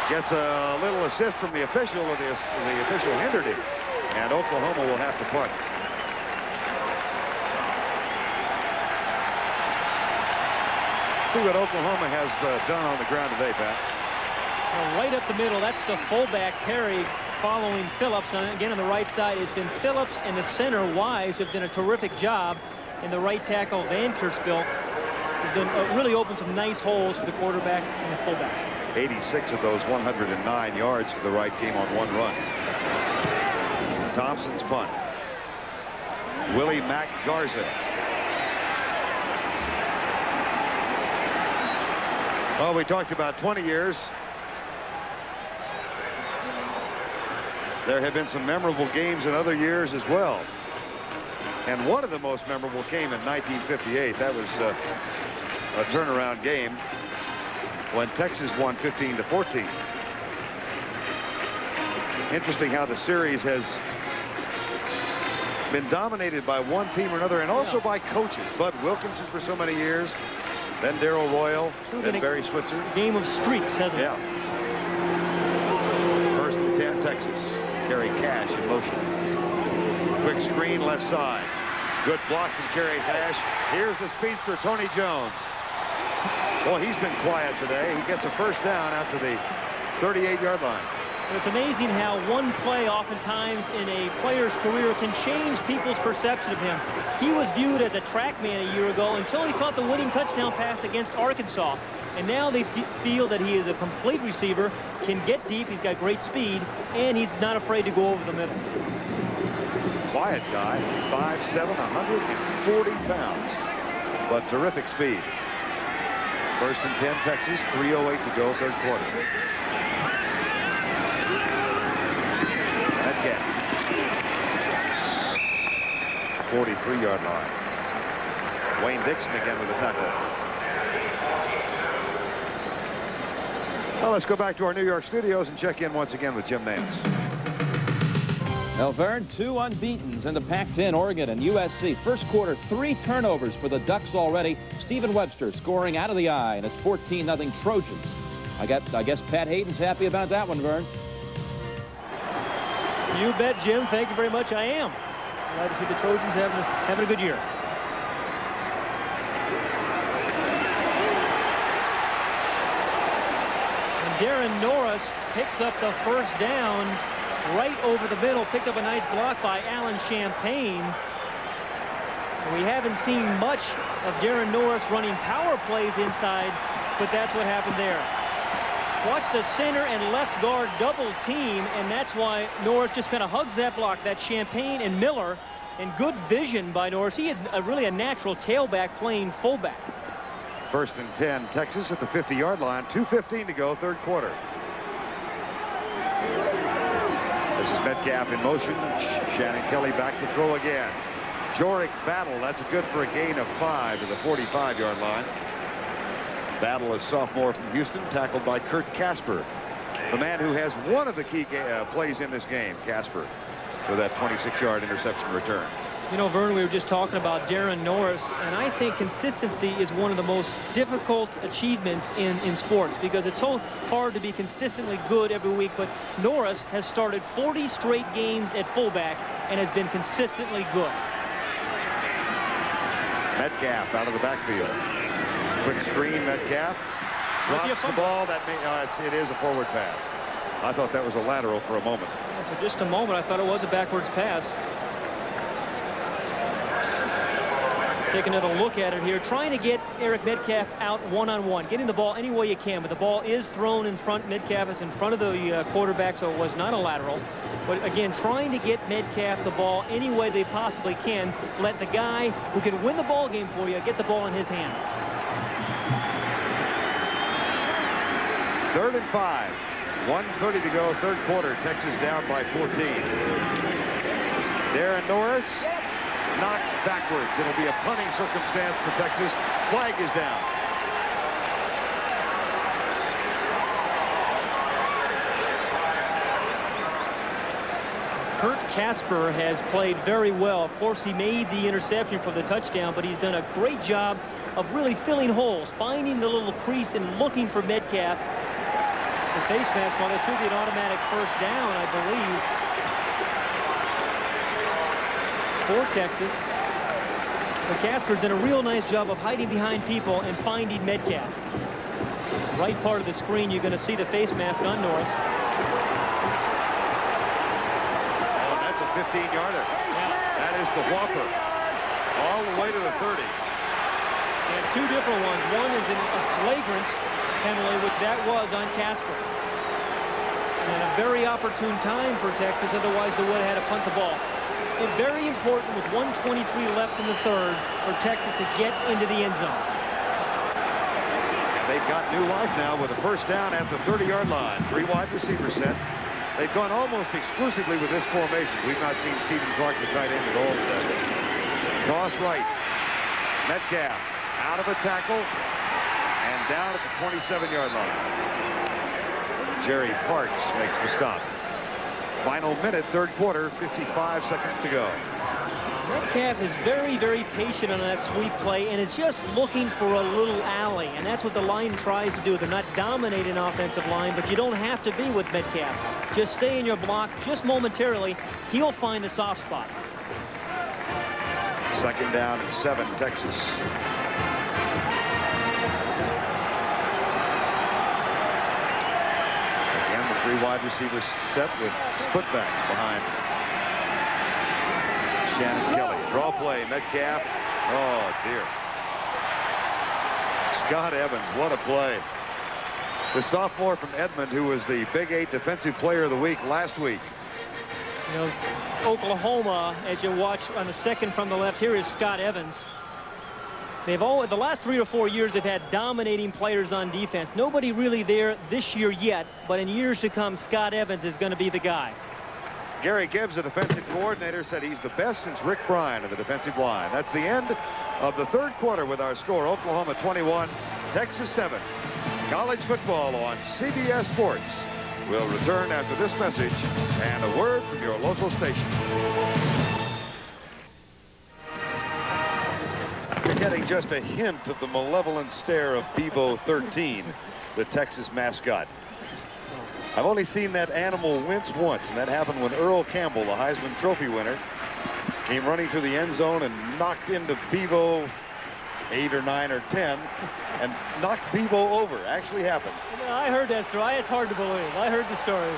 gets a little assist from the official, or the official hindered him, and Oklahoma will have to punt. See what Oklahoma has done on the ground today, Pat. Well, right up the middle, that's the fullback, Perry, following Phillips. And again, on the right side, it's been Phillips, and the center, Wise, have done a terrific job. And the right tackle, Van Kersville, has done, really opened some nice holes for the quarterback and the fullback. 86 of those 109 yards to the right came on 1 run. Thompson's punt. Willie Mack Garza. Well, we talked about 20 years. There have been some memorable games in other years as well. And one of the most memorable came in 1958. That was a turnaround game when Texas won 15-14. Interesting how the series has been dominated by one team or another, and also by coaches. Bud Wilkinson for so many years, then Darrell Royal, then Barry Switzer. Game of streaks, hasn't it? 1st and 10, Texas. Kerry Cash in motion. Quick screen left side. Good block from Kerry Cash. Here's the speedster, Tony Jones. Well, he's been quiet today. He gets a first down after the 38-yard line. It's amazing how one play oftentimes in a player's career can change people's perception of him. He was viewed as a track man a year ago until he caught the winning touchdown pass against Arkansas. And now they feel that he is a complete receiver, can get deep, he's got great speed, and he's not afraid to go over the middle. Quiet guy, 5'7", 140 pounds, but terrific speed. 1st and 10, Texas, 3:08 to go, 3rd quarter. 43-yard line. Wayne Dixon again with a tackle. Well, let's go back to our New York studios and check in once again with Jim Nance. Now, Vern, 2 unbeatens in the Pac-10, Oregon and USC. First quarter, 3 turnovers for the Ducks already. Stephen Webster scoring out of the eye, and it's 14-0 Trojans. I guess Pat Hayden's happy about that one, Vern. You bet, Jim. Thank you very much. I am. Glad to see the Trojans having a good year. And Darren Norris picks up the first down right over the middle. Picked up a nice block by Alan Champagne. We haven't seen much of Darren Norris running power plays inside, but that's what happened there. Watch the center and left guard double team, and that's why Norris just kind of hugs that block. That Champagne and Miller, and good vision by Norris. He is really a natural tailback playing fullback. 1st and 10, Texas at the 50-yard line. 2:15 to go, third quarter. This is Metcalf in motion. Shannon Kelly back to throw again. Jorick Battle, that's good for a gain of 5 to the 45-yard line. Battle, a sophomore from Houston, tackled by Kurt Kaspar, the man who has one of the key plays in this game, Kaspar, with that 26-yard interception return. You know, Vern, we were just talking about Darren Norris, and I think consistency is one of the most difficult achievements in sports, because it's so hard to be consistently good every week. But Norris has started 40 straight games at fullback and has been consistently good. Metcalf out of the backfield. Quick screen, Metcalf drops the ball. It is a forward pass. I thought that was a lateral for a moment. For just a moment, I thought it was a backwards pass. Taking another look at it here, trying to get Eric Metcalf out one-on-one, getting the ball any way you can, but the ball is thrown in front. Metcalf is in front of the quarterback, so it was not a lateral. But again, trying to get Metcalf the ball any way they possibly can. Let the guy who can win the ball game for you get the ball in his hands. 3rd and 5. 1:30 to go, third quarter. Texas down by 14. Darren Norris knocked backwards. It'll be a punting circumstance for Texas. Flag is down. Kurt Kaspar has played very well. Of course, he made the interception for the touchdown, but he's done a great job of really filling holes, finding the little crease and looking for Metcalf. The face mask, well, that should be an automatic first down, I believe, for Texas. But Kaspar's done a real nice job of hiding behind people and finding Metcalf. Right part of the screen, you're going to see the face mask on Norris. Oh, that's a 15-yarder. Yeah. That is the whopper. All the way to the 30. And two different ones. One is a flagrant penalty, which that was on Kaspar. And a very opportune time for Texas, otherwise they would have had to punt the ball. And very important with 1:23 left in the third for Texas to get into the end zone. And they've got new life now with a first down at the 30-yard line. 3 wide receiver set. They've gone almost exclusively with this formation. We've not seen Stephen Clark, the tight end, at all today. Toss right. Metcalf out of a tackle and down at the 27-yard line. Jerry Parks makes the stop. Final minute, third quarter, 55 seconds to go. Metcalf is very, very patient on that sweep play and is just looking for a little alley, and that's what the line tries to do. They're not dominating offensive line, but you don't have to be with Metcalf. Just stay in your block just momentarily. He'll find a soft spot. 2nd down and 7, Texas. Again, the 3 wide receivers set with split backs behind Shannon Kelly. Draw play, Metcalf. Oh, dear. Scott Evans, what a play. The sophomore from Edmond, who was the Big 8 Defensive Player of the Week last week. You know, Oklahoma, as you watch on the second from the left, here is Scott Evans. They've all, the last 3 or 4 years, they've had dominating players on defense. Nobody really there this year yet, but in years to come, Scott Evans is going to be the guy. Gary Gibbs, the defensive coordinator, said he's the best since Rick Bryan of the defensive line. That's the end of the third quarter with our score. Oklahoma 21, Texas 7. College football on CBS Sports. We'll return after this message and a word from your local station. You're getting just a hint of the malevolent stare of Bevo 13, the Texas mascot. I've only seen that animal wince once, and that happened when Earl Campbell, the Heisman Trophy winner, came running through the end zone and knocked into Bevo 8 or 9 or 10 and knocked Bevo over. Actually happened. Yeah, I heard that story. It's hard to believe. I heard the story.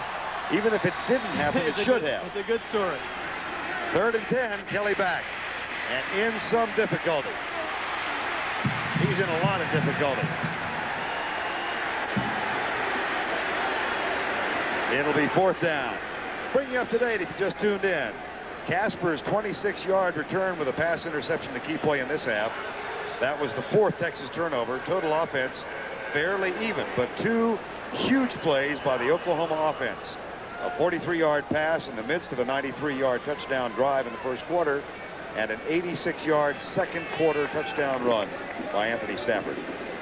Even if it didn't happen, it should have. It's a good story. 3rd and 10, Kelly back. And in some difficulty. He's in a lot of difficulty. It'll be 4th down. Bring you up to date if you just tuned in. Kaspar's 26-yard return with a pass interception, the key play in this half. That was the 4th Texas turnover. Total offense fairly even, but 2 huge plays by the Oklahoma offense. A 43-yard pass in the midst of a 93-yard touchdown drive in the first quarter, and an 86-yard second quarter touchdown run by Anthony Stafford.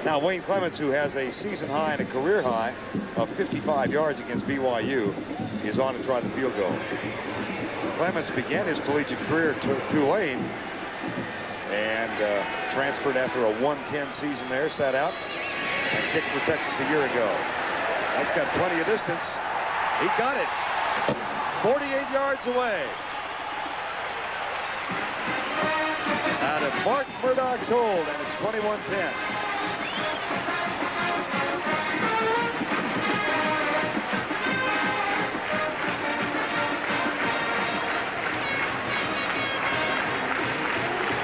Now Wayne Clements, who has a season high and a career high of 55 yards against BYU, is on to try the field goal. Clements began his collegiate career at Tulane and transferred after a 110 season there, sat out, and kicked for Texas a year ago. That's got plenty of distance. He got it. 48 yards away. Out of Mark Murdoch's hold, and it's 21-10.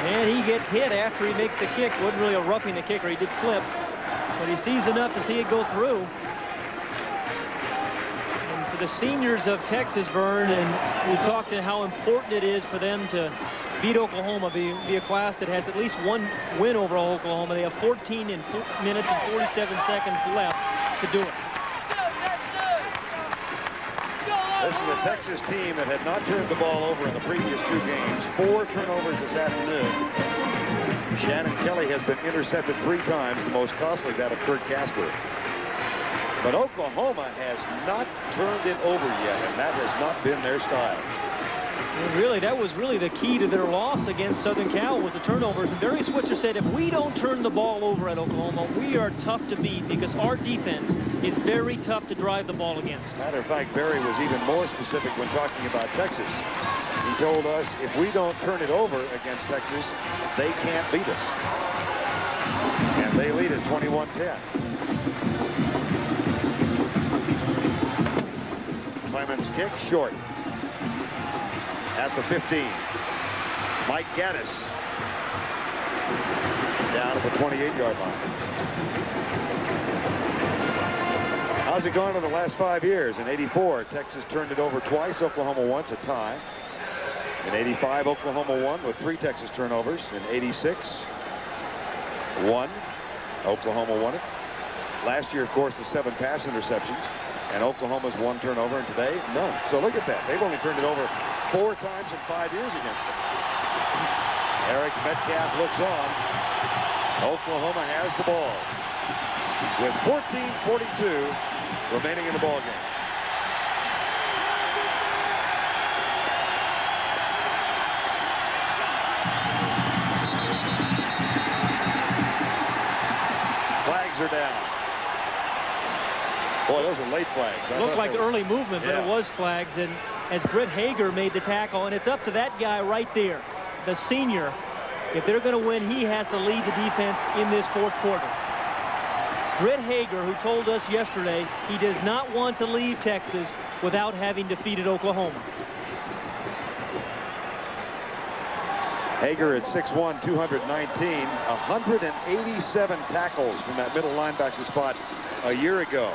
And he gets hit after he makes the kick. Wasn't really a roughing the kicker. He did slip. But he sees enough to see it go through. And for the seniors of Texas, Vern, and we talked to how important it is for them to beat Oklahoma, be a class that has at least 1 win over Oklahoma. They have 14 minutes and 47 seconds left to do it. This is a Texas team that had not turned the ball over in the previous 2 games. 4 turnovers this afternoon. Shannon Kelly has been intercepted 3 times, the most costly that of Mark Kaspar. But Oklahoma has not turned it over yet, and that has not been their style. And really, that was really the key to their loss against Southern Cal, was the turnovers. And Barry Switzer said, if we don't turn the ball over at Oklahoma, we are tough to beat because our defense is very tough to drive the ball against. Matter of fact, Barry was even more specific when talking about Texas. He told us if we don't turn it over against Texas, they can't beat us. And they lead at 21-10. Clements kick short. At the 15. Mike Gaddis down at the 28-yard line. How's it gone in the last 5 years? In '84, Texas turned it over twice. Oklahoma once, a tie. In '85, Oklahoma won with 3 Texas turnovers. In '86, 1. Oklahoma won it. Last year, of course, the 7 pass interceptions. And Oklahoma's 1 turnover, and today, none. So look at that. They've only turned it over 4 times in 5 years against them. Eric Metcalf looks on. Oklahoma has the ball with 14:42 remaining in the ball game. Flags are down. Boy, those are late flags. It looked like early movement, but it was flags. And as Britt Hager made the tackle, and it's up to that guy right there, the senior. If they're going to win, he has to lead the defense in this 4th quarter. Britt Hager, who told us yesterday he does not want to leave Texas without having defeated Oklahoma. Hager at 6'1", 219, 187 tackles from that middle linebacker spot a year ago.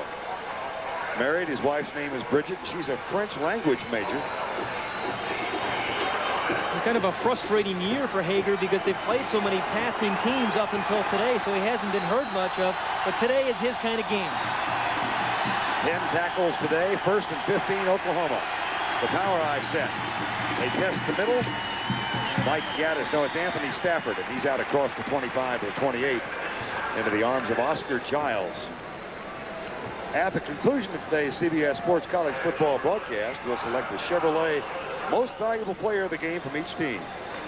Married, his wife's name is Bridget. She's a French language major. And kind of a frustrating year for Hager because they've played so many passing teams up until today, so he hasn't been heard much of. But today is his kind of game. 10 tackles today, 1st and 15, Oklahoma. The power eye set. They test the middle. Mike Gaddis, no, it's Anthony Stafford, and he's out across the 25 to the 28 into the arms of Oscar Giles. At the conclusion of today's CBS Sports College Football broadcast, we'll select the Chevrolet Most Valuable Player of the Game from each team.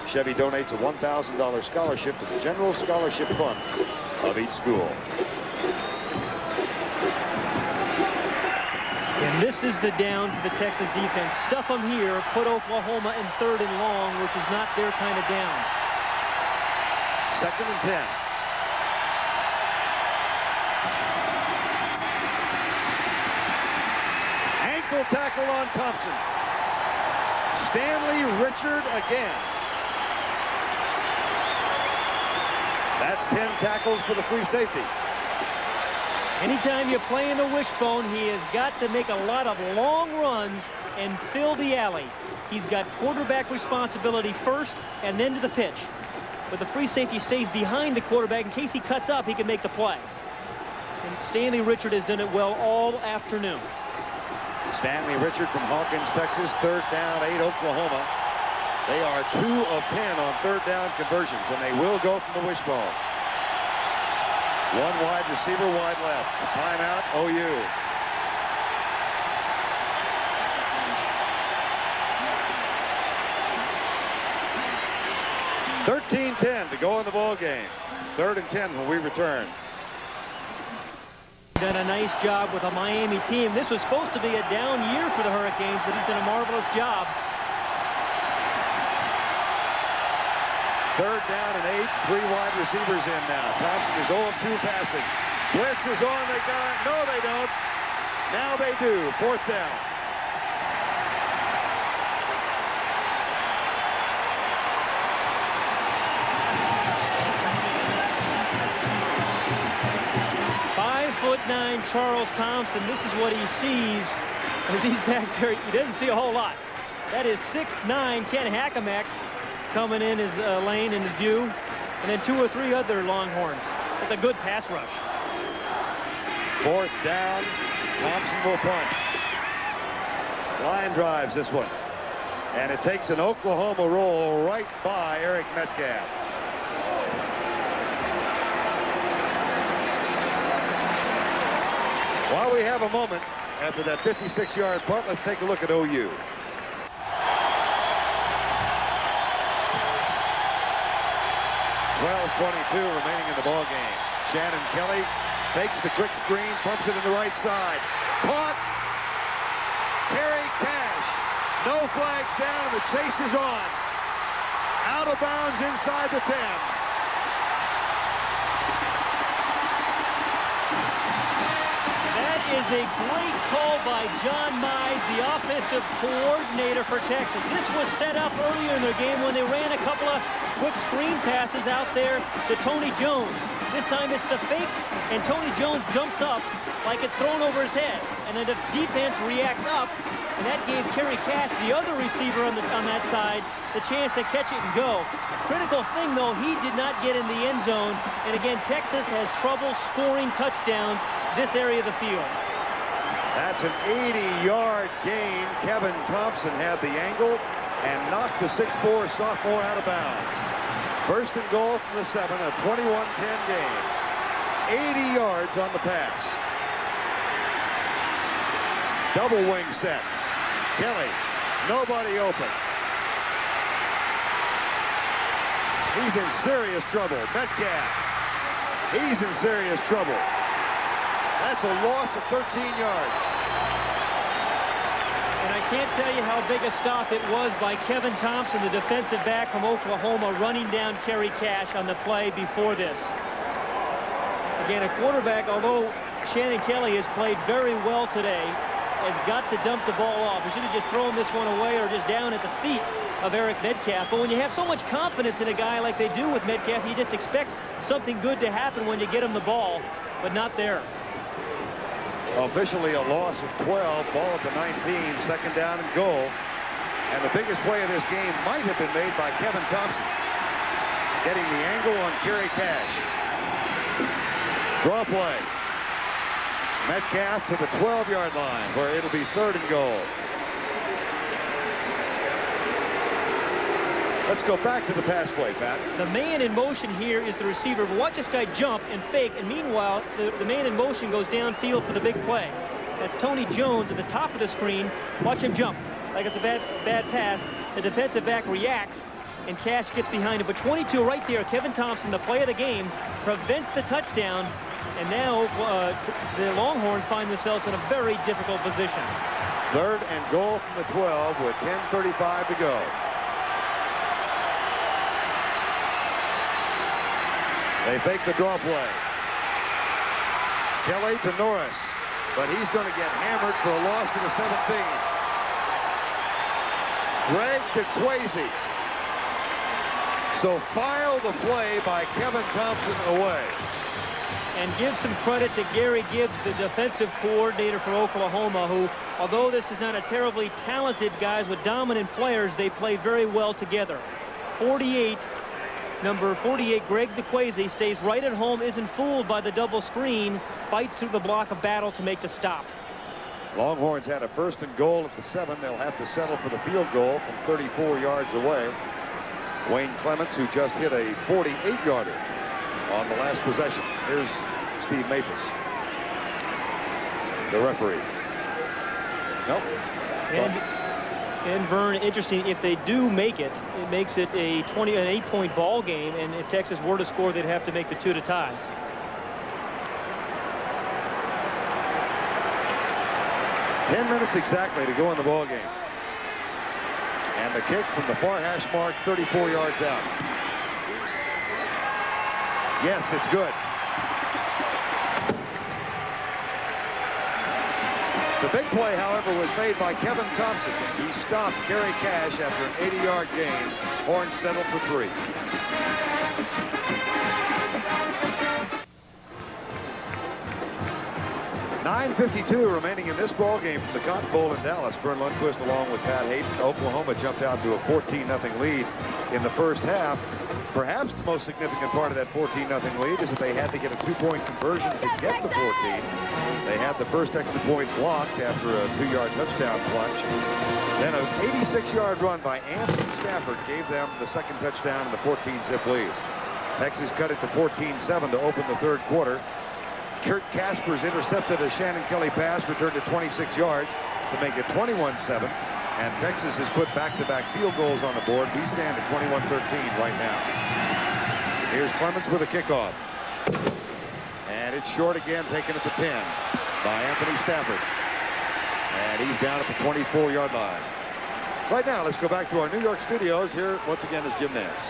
Chevy donates a $1,000 scholarship to the General Scholarship Fund of each school. And this is the down to the Texas defense. Stuff them here, put Oklahoma in 3rd and long, which is not their kind of down. 2nd and 10. Ankle tackle on Thompson. Stanley Richard again. That's 10 tackles for the free safety. Anytime you play in the wishbone, he has got to make a lot of long runs and fill the alley. He's got quarterback responsibility first and then to the pitch. But the free safety stays behind the quarterback. In case he cuts up, he can make the play. And Stanley Richard has done it well all afternoon. Stanley Richard from Hawkins, Texas. 3rd down, 8, Oklahoma. They are 2 of 10 on 3rd down conversions, and they will go from the wishbone. 1 wide receiver, wide left. Timeout, OU. .13-10 to go in the ball game. 3rd and 10 when we return. Done a nice job with a Miami team. This was supposed to be a down year for the Hurricanes, but he's done a marvelous job. 3rd down and 8, 3 wide receivers in now. Thompson is 0 of 2 passing. Blitz is on, they got it. No, they don't. Now they do. 4th down. .9 Charles Thompson. This is what he sees as he's back there. He doesn't see a whole lot. That is 6'9 Ken Hackamack coming in his lane in his view, and then 2 or 3 other Longhorns. That's a good pass rush. 4th down. Thompson will punt. Line drives this one, and it takes an Oklahoma roll right by Eric Metcalf. While we have a moment after that 56-yard punt, let's take a look at OU. 12:22 remaining in the ball game. Shannon Kelly fakes the quick screen, pumps it in the right side. Caught. Kerry Cash. No flags down, and the chase is on. Out of bounds inside the 10. Is a great call by John Mize, the offensive coordinator for Texas. This was set up earlier in the game when they ran a couple of quick screen passes out there to Tony Jones. This time it's the fake, and Tony Jones jumps up like it's thrown over his head. And then the defense reacts up, and that gave Kerry Cash, the other receiver on that side, the chance to catch it and go. Critical thing, though, he did not get in the end zone. And again, Texas has trouble scoring touchdowns this area of the field. That's an 80-yard gain. Kevin Thompson had the angle and knocked the 6'4 sophomore out of bounds. 1st and goal from the 7, a 21-10 game. 80 yards on the pass. Double wing set. Kelly, nobody open. He's in serious trouble. Metcalf, he's in serious trouble. That's a loss of 13 yards. And I can't tell you how big a stop it was by Kevin Thompson, the defensive back from Oklahoma, running down Kerry Cash on the play before this. Again, a quarterback, although Shannon Kelly has played very well today, has got to dump the ball off. He should have just thrown this one away or just down at the feet of Eric Metcalf. But when you have so much confidence in a guy like they do with Metcalf, you just expect something good to happen when you get him the ball, but not there. Officially a loss of 12, ball at the 19, 2nd down and goal. And the biggest play of this game might have been made by Kevin Thompson, getting the angle on Kerry Cash. Draw play. Metcalf to the 12-yard line, where it'll be 3rd and goal. Let's go back to the pass play, Pat. The man in motion here is the receiver. Watch this guy jump and fake, and meanwhile, the man in motion goes downfield for the big play. That's Tony Jones at the top of the screen. Watch him jump like it's a bad pass. The defensive back reacts, and Cash gets behind him. But 22 right there, Kevin Thompson, the play of the game, prevents the touchdown, and now the Longhorns find themselves in a very difficult position. 3rd and goal from the 12 with 10:35 to go. They fake the draw play. Kelly to Norris, but he's going to get hammered for a loss to the 17. Greg to Kwesi. So file the play by Kevin Thompson away. And give some credit to Gary Gibbs, the defensive coordinator for Oklahoma, who, although this is not a terribly talented guys with dominant players, they play very well together. 48, number 48, Greg DeQuazy, stays right at home, isn't fooled by the double screen, fights through the block of battle to make the stop. Longhorns had a 1st and goal at the 7. They'll have to settle for the field goal from 34 yards away. Wayne Clements, who just hit a 48-yarder on the last possession. Here's Steve Mathis, the referee. Nope. And Vern, interesting, if they do make it, it makes it an 8-point ball game, and if Texas were to score, they'd have to make the 2 to tie. Ten minutes exactly to go in the ball game. And the kick from the far hash mark, 34 yards out. Yes, it's good. The big play, however, was made by Kevin Thompson. He stopped Kerry Cash after an 80-yard gain. Horns settled for 3. .9:52 remaining in this ball game from the Cotton Bowl in Dallas. Vern Lundquist along with Pat Hayden. Oklahoma jumped out to a 14-0 lead in the first half. Perhaps the most significant part of that 14-0 lead is that they had to get a 2-point conversion to get the 14. They had the first extra point blocked after a 2-yard touchdown plunge. Then an 86-yard run by Anthony Stafford gave them the second touchdown in the 14-zip lead. Texas cut it to 14-7 to open the third quarter. Mark Kaspar's intercepted a Shannon Kelly pass, returned to 26 yards to make it 21-7. And Texas has put back-to-back field goals on the board. We stand at 21-13 right now. Here's Clements with a kickoff. And it's short again, taken at the 10 by Anthony Stafford. And he's down at the 24-yard line. Right now, let's go back to our New York studios. Here, once again, is Jim Nance.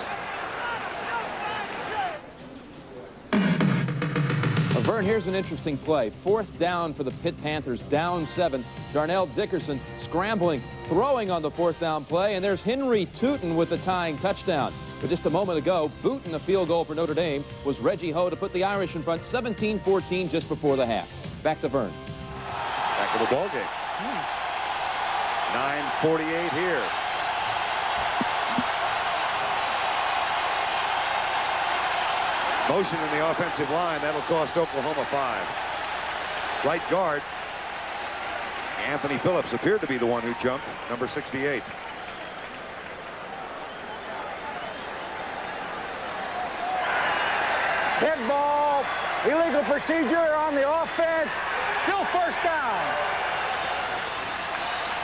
Vern, here's an interesting play. 4th down for the Pitt Panthers, down 7. Darnell Dickerson scrambling, throwing on the 4th down play, and there's Henry Tootin with the tying touchdown. But just a moment ago, booting a field goal for Notre Dame was Reggie Ho to put the Irish in front 17-14 just before the half. Back to Vern. Back to the ball game. 9:48 here. Motion in the offensive line. That'll cost Oklahoma 5. Right guard. Anthony Phillips appeared to be the one who jumped. Number 68. Hit ball. Illegal procedure on the offense. Still 1st down.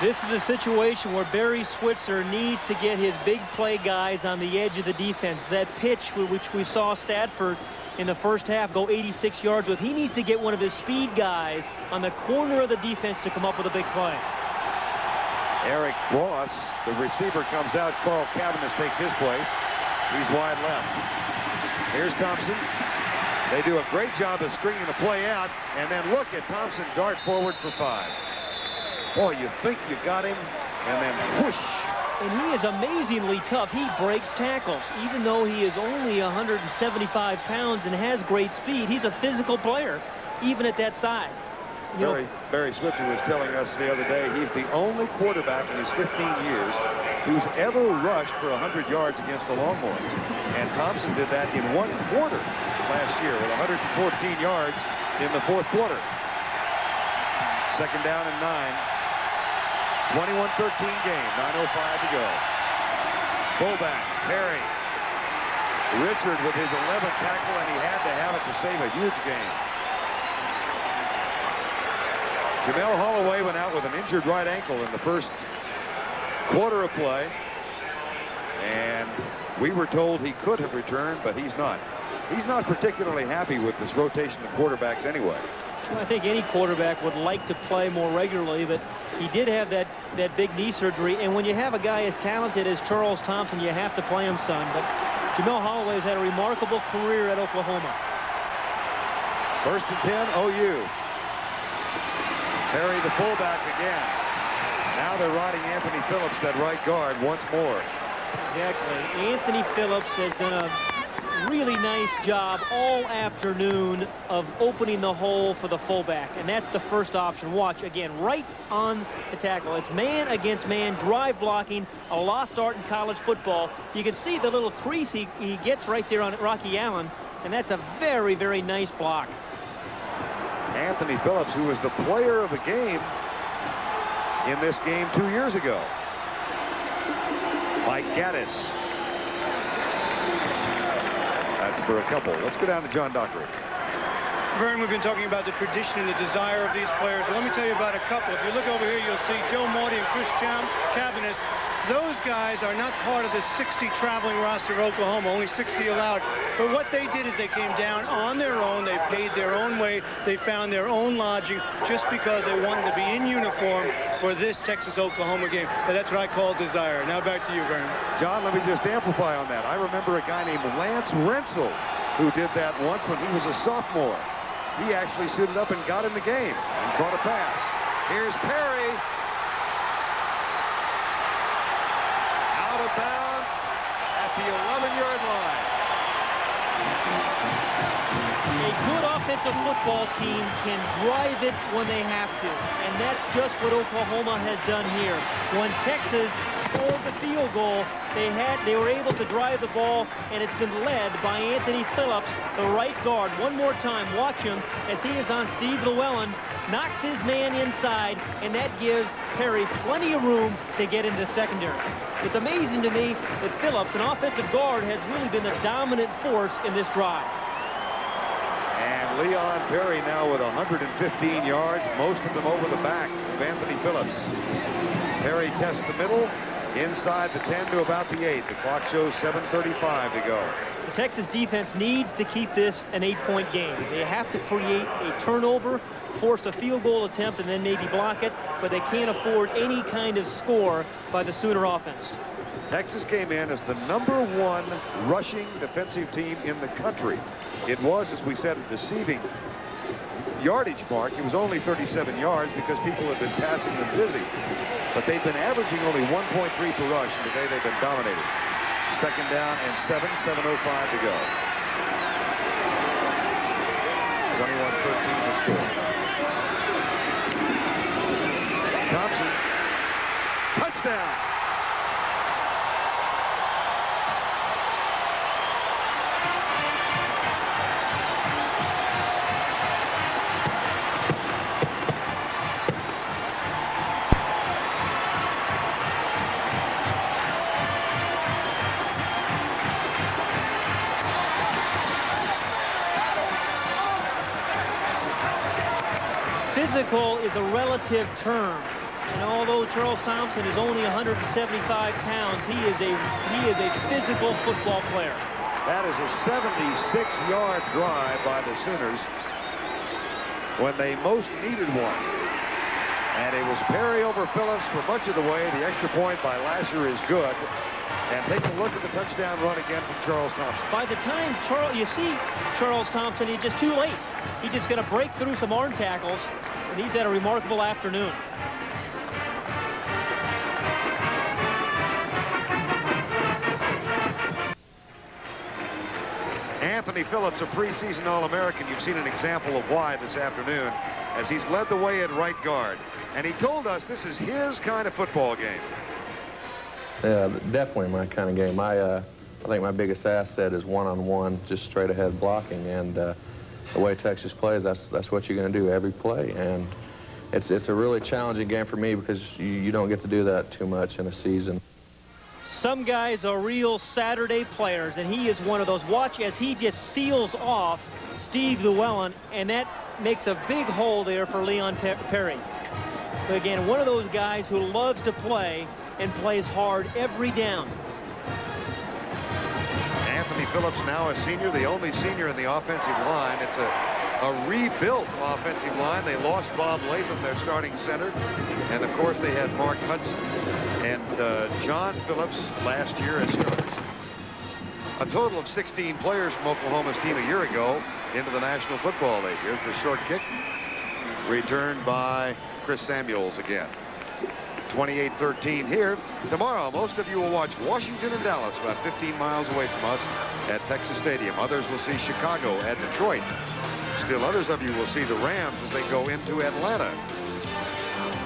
This is a situation where Barry Switzer needs to get his big play guys on the edge of the defense. That pitch which we saw Stafford in the first half go 86 yards with, he needs to get one of his speed guys on the corner of the defense to come up with a big play. Eric Ross, the receiver, comes out. Carl Cavanis takes his place. He's wide left. Here's Thompson. They do a great job of stringing the play out, and then look at Thompson dart forward for 5. Boy, you think you got him, and then whoosh. And he is amazingly tough. He breaks tackles. Even though he is only 175 pounds and has great speed, he's a physical player, even at that size. Barry Switzer was telling us the other day he's the only quarterback in his 15 years who's ever rushed for 100 yards against the Longhorns. And Thompson did that in 1 quarter last year with 114 yards in the 4th quarter. 2nd down and 9. 21-13 game, 9:05 to go. Fullback, Perry. Richard with his 11th tackle, and he had to have it to save a huge game. Jamel Holloway went out with an injured right ankle in the first quarter of play. And we were told he could have returned, but he's not. He's not particularly happy with this rotation of quarterbacks anyway. Well, I think any quarterback would like to play more regularly, but he did have that big knee surgery. And when you have a guy as talented as Charles Thompson, you have to play him, son. But Jamel Holloway has had a remarkable career at Oklahoma. 1st and 10, OU. Perry, the fullback again. Now they're riding Anthony Phillips, that right guard, once more. Exactly. Anthony Phillips has done a really nice job all afternoon of opening the hole for the fullback, and that's the first option. Watch again, right on the tackle. It's man against man, drive blocking, a lost art in college football. You can see the little crease he gets right there on Rocky Allen, and that's a very, very nice block. Anthony Phillips, who was the player of the game in this game 2 years ago. Mike Gaddis. That's for a couple. Let's go down to John Dockery. Vern, we've been talking about the tradition and the desire of these players. Well, let me tell you about a couple. If you look over here, you'll see Joe Marty and Chris Cabanis. Those guys are not part of the 60 traveling roster of Oklahoma, only 60 allowed. But what they did is they came down on their own. They paid their own way. They found their own lodging just because they wanted to be in uniform for this Texas-Oklahoma game. And that's what I call desire. Now back to you, Vern. John, let me just amplify on that. I remember a guy named Lance Rensel who did that once when he was a sophomore. He actually suited up and got in the game and caught a pass. Here's Perry. Out of bounds at the 11-yard line. A good offensive football team can drive it when they have to, and that's just what Oklahoma has done here. When Texas scored the field goal, they were able to drive the ball, and it's been led by Anthony Phillips, the right guard. One more time, watch him as he is on Steve Llewellyn, knocks his man inside, and that gives Perry plenty of room to get into the secondary. It's amazing to me that Phillips, an offensive guard, has really been the dominant force in this drive. And Leon Perry now with 115 yards, most of them over the back of Anthony Phillips. Perry tests the middle, inside the 10 to about the 8. The clock shows 7:35 to go. The Texas defense needs to keep this an 8-point game. They have to create a turnover, force a field goal attempt, and then maybe block it, but they can't afford any kind of score by the Sooner offense. Texas came in as the #1 rushing defensive team in the country. It was, as we said, a deceiving yardage mark. It was only 37 yards because people have been passing them busy. But they've been averaging only 1.3 per rush, and today they've been dominated. Second down and 7:05 to go. 21-13 to score. Thompson. Touchdown. Physical is a relative term, and although Charles Thompson is only 175 pounds, he is a physical football player. That is a 76-yard drive by the Sooners when they most needed one. And it was Perry over Phillips for much of the way. The extra point by Lasher is good. And take a look at the touchdown run again from Charles Thompson. By the time you see Charles Thompson, he's just too late. He's just going to break through some arm tackles, and he's had a remarkable afternoon. Anthony Phillips, a preseason All-American. You've seen an example of why this afternoon as he's led the way at right guard. And he told us this is his kind of football game. Yeah, definitely my kind of game. I think my biggest asset is one-on-one, just straight ahead blocking. And the way Texas plays, that's what you're going to do every play. And it's a really challenging game for me because you don't get to do that too much in a season. Some guys are real Saturday players, and he is one of those. Watch as he just seals off Steve Llewellyn, and that makes a big hole there for Leon Perry. But again, one of those guys who loves to play and plays hard every down. Anthony Phillips now a senior, the only senior in the offensive line. It's a rebuilt offensive line. They lost Bob Latham, their starting center. And, of course, they had Mark Hudson and John Phillips last year as starters. A total of 16 players from Oklahoma's team a year ago into the National Football League. Here's the short kick, returned by Chris Samuels again. 28-13 here. Tomorrow, most of you will watch Washington and Dallas, about 15 miles away from us at Texas Stadium. Others will see Chicago at Detroit. Still others of you will see the Rams as they go into Atlanta.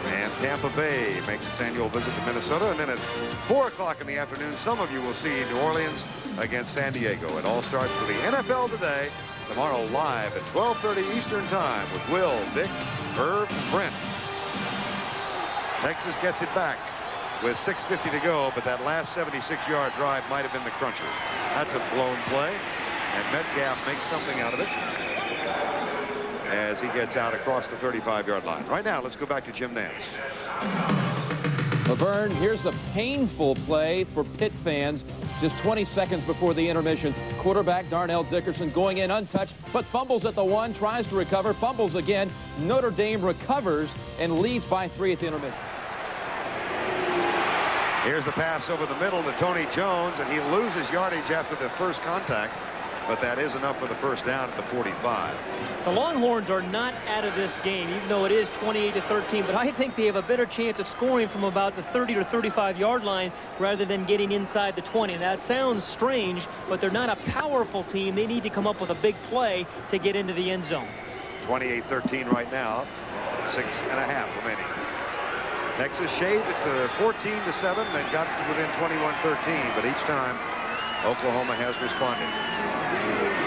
And Tampa Bay makes its annual visit to Minnesota. And then at 4 o'clock in the afternoon, some of you will see New Orleans against San Diego. It all starts with the NFL Today. Tomorrow live at 12:30 Eastern Time with Will, Dick, Irv, and Brent. Texas gets it back with 6:50 to go, but that last 76-yard drive might have been the cruncher. That's a blown play, and Metcalf makes something out of it as he gets out across the 35-yard line. Right now, let's go back to Jim Nantz. Laverne, here's the painful play for Pitt fans. Just 20 seconds before the intermission, quarterback Darnell Dickerson going in untouched, but fumbles at the 1, tries to recover, fumbles again. Notre Dame recovers and leads by 3 at the intermission. Here's the pass over the middle to Tony Jones, and he loses yardage after the first contact, but that is enough for the first down at the 45. The Longhorns are not out of this game, even though it is 28-13, but I think they have a better chance of scoring from about the 30 or 35-yard line rather than getting inside the 20. And that sounds strange, but they're not a powerful team. They need to come up with a big play to get into the end zone. 28-13 right now, 6.5 remaining. Texas shaved it to 14-7 and got to within 21-13, but each time Oklahoma has responded.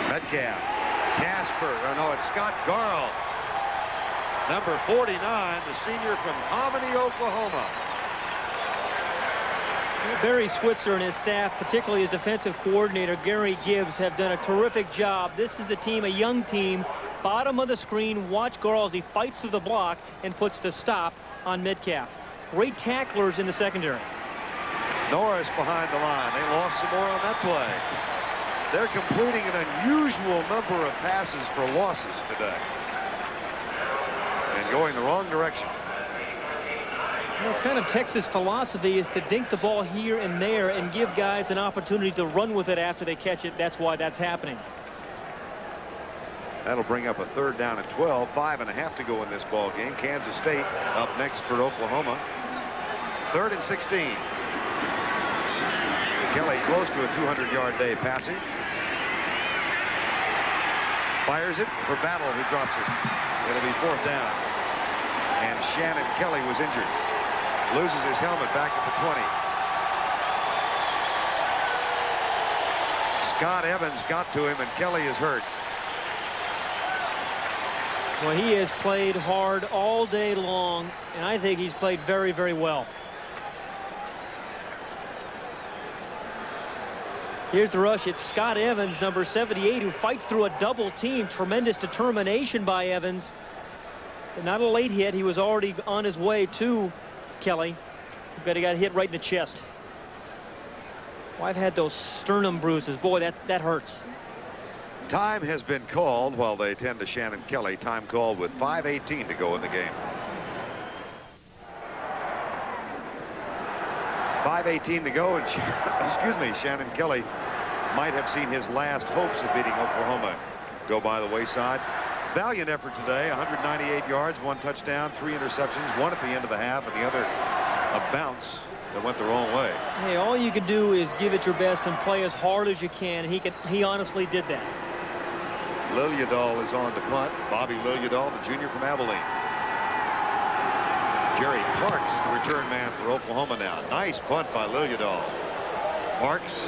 Metcalf, Kaspar, no, it's Scott Garl, number 49, the senior from Hominy, Oklahoma. Barry Switzer and his staff, particularly his defensive coordinator, Gary Gibbs, have done a terrific job. This is the team, a young team, bottom of the screen. Watch Garl as he fights through the block and puts the stop on Metcalf. Great tacklers in the secondary. Norris behind the line. They lost some more on that play. They're completing an unusual number of passes for losses today. And going the wrong direction. You know, it's kind of Texas' philosophy is to dink the ball here and there and give guys an opportunity to run with it after they catch it. That's why that's happening. That'll bring up a 3rd down and 12. 5.5 to go in this ball game. Kansas State up next for Oklahoma. 3rd and 16. Kelly close to a 200-yard day passing. Fires it for Battle, who drops it. It'll be 4th down. And Shannon Kelly was injured. Loses his helmet back at the 20. Scott Evans got to him, and Kelly is hurt. Well, he has played hard all day long, and I think he's played very, very well. Here's the rush. It's Scott Evans, number 78, who fights through a double team. Tremendous determination by Evans. Not a late hit. He was already on his way to Kelly, but he got hit right in the chest. Well, I've had those sternum bruises. Boy, that hurts. Time has been called while they tend to Shannon Kelly. Time called with 5:18 to go in the game. 5:18 to go, and excuse me, Shannon Kelly might have seen his last hopes of beating Oklahoma go by the wayside. Valiant effort today, 198 yards, 1 touchdown, 3 interceptions, 1 at the end of the half, and the other a bounce that went the wrong way. Hey, all you can do is give it your best and play as hard as you can. He honestly did that. Liljedahl is on to punt. Bobby Liljedahl, the junior from Abilene. Jerry Parks is the return man for Oklahoma now. Nice punt by Liljedahl. Parks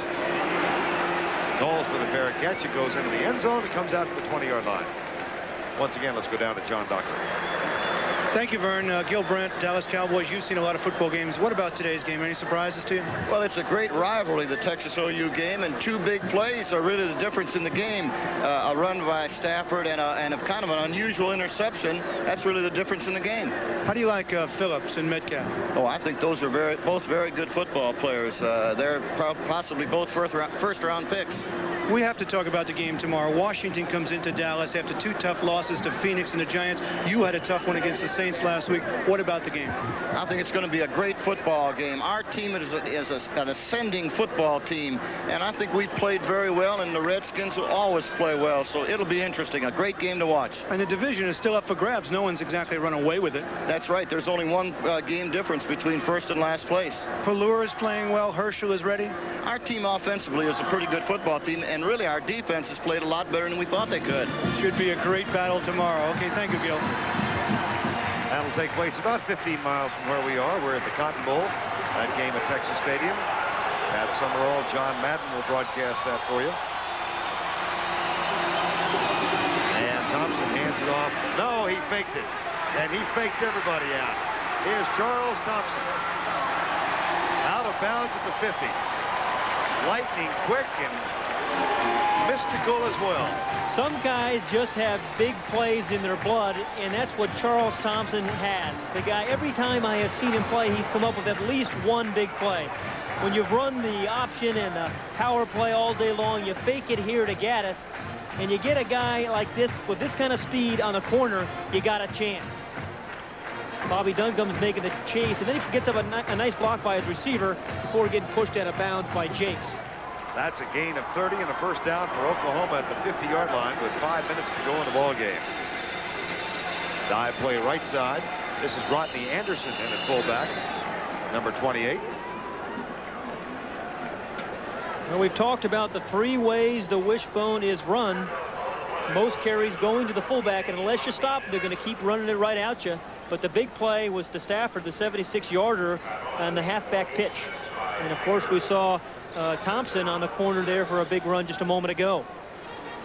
calls for the fair catch. It goes into the end zone. It comes out to the 20-yard line. Once again, let's go down to John Dockery. Thank you, Vern. Gil Brandt, Dallas Cowboys, you've seen a lot of football games. What about today's game? Any surprises to you? Well, it's a great rivalry, the Texas-OU game, and 2 big plays are really the difference in the game. A run by Stafford and a kind of an unusual interception. That's really the difference in the game. How do you like Phillips and Metcalf? Oh, I think those are both very good football players. They're possibly both first-round picks. We have to talk about the game tomorrow. Washington comes into Dallas after 2 tough losses to Phoenix and the Giants. You had a tough one against the Saints last week. What about the game? I think it's going to be a great football game. Our team is an ascending football team, and I think we played very well, and the Redskins will always play well, so it'll be interesting. A great game to watch. And the division is still up for grabs. No one's exactly run away with it. That's right. There's only one game difference between first and last place. Pallur is playing well. Herschel is ready. Our team offensively is a pretty good football team, and really our defense has played a lot better than we thought they could. Should be a great battle tomorrow. Okay, thank you, Gil. That'll take place about 15 miles from where we are. We're at the Cotton Bowl, that game at Texas Stadium. Pat Summerall, John Madden will broadcast that for you. And Thompson hands it off. No, he faked it. And he faked everybody out. Here's Charles Thompson. Out of bounds at the 50. Lightning quick and mystical as well. Some guys just have big plays in their blood, and that's what Charles Thompson has. The guy, every time I have seen him play, he's come up with at least one big play. When you've run the option and the power play all day long, you fake it here to Gaddis, and you get a guy like this with this kind of speed on the corner, you got a chance. Bobby Duncombe's making the chase, and then he gets up a nice block by his receiver before getting pushed out of bounds by Jakes. That's a gain of 30 and a first down for Oklahoma at the 50-yard line with 5 minutes to go in the ball game. Dive play right side. This is Rodney Anderson in at fullback, number 28. Well, we've talked about the 3 ways the wishbone is run. Most carries going to the fullback, and unless you stop, they're going to keep running it right at you. But the big play was to Stafford, the 76-yarder on the halfback pitch. And, of course, we saw Thompson on the corner there for a big run just a moment ago.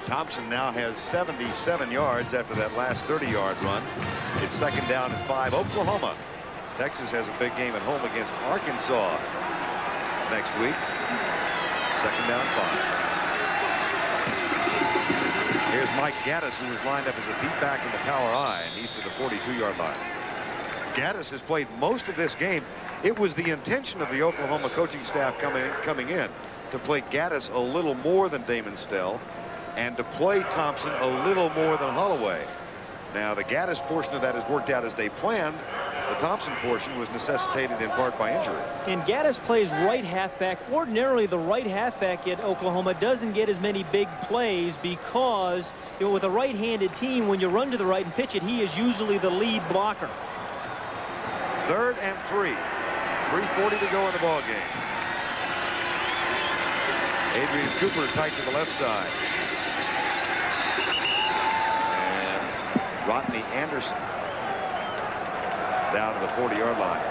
Thompson now has 77 yards after that last 30-yard run. It's second down and 5. Oklahoma. Texas has a big game at home against Arkansas next week. Second down, 5. Here's Mike Gaddis, who was lined up as a deep back in the power I, and he's to the 42-yard line. Gaddis has played most of this game. It was the intention of the Oklahoma coaching staff coming in to play Gaddis a little more than Damon Stell and to play Thompson a little more than Holloway. Now, the Gaddis portion of that has worked out as they planned. The Thompson portion was necessitated in part by injury. And Gaddis plays right halfback. Ordinarily, the right halfback at Oklahoma doesn't get as many big plays because, you know, with a right-handed team, when you run to the right and pitch it, he is usually the lead blocker. 3rd and 3. 3:40 to go in the ball game. Adrian Cooper tight to the left side. And Rodney Anderson down to the 40-yard line.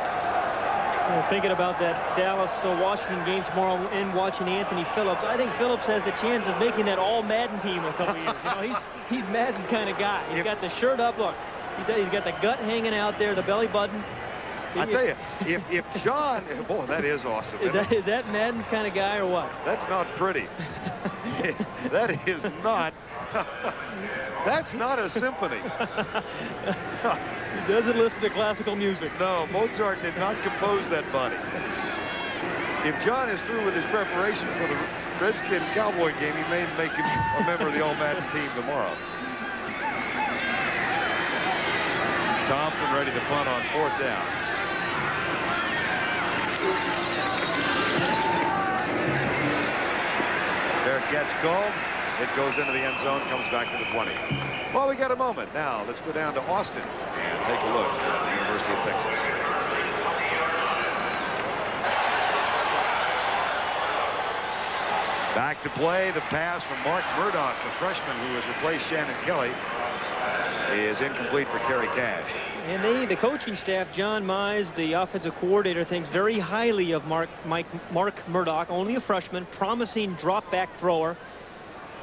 Well, thinking about that Dallas-Washington game tomorrow and watching Anthony Phillips, I think Phillips has the chance of making that all-Madden team in a couple of years. You know, he's Madden kind of guy. He's got the shirt up. Look, he's got the gut hanging out there, the belly button. I tell you, if John, boy, that is awesome. Is that Madden's kind of guy or what? That's not pretty. That is not. That's not a symphony. He doesn't listen to classical music. No, Mozart did not compose that body. If John is through with his preparation for the Redskin Cowboy game, he may make him a member of the All-Madden team tomorrow. Thompson ready to punt on 4th down. Fair catch called. It goes into the end zone, comes back to the 20. Well, we got a moment. Now, let's go down to Austin and take a look at the University of Texas. Back to play. The pass from Mark Murdoch, the freshman who has replaced Shannon Kelly, is incomplete for Kerry Cash. And the coaching staff, John Mize, the offensive coordinator, thinks very highly of Mark Murdoch, only a freshman, promising drop-back thrower,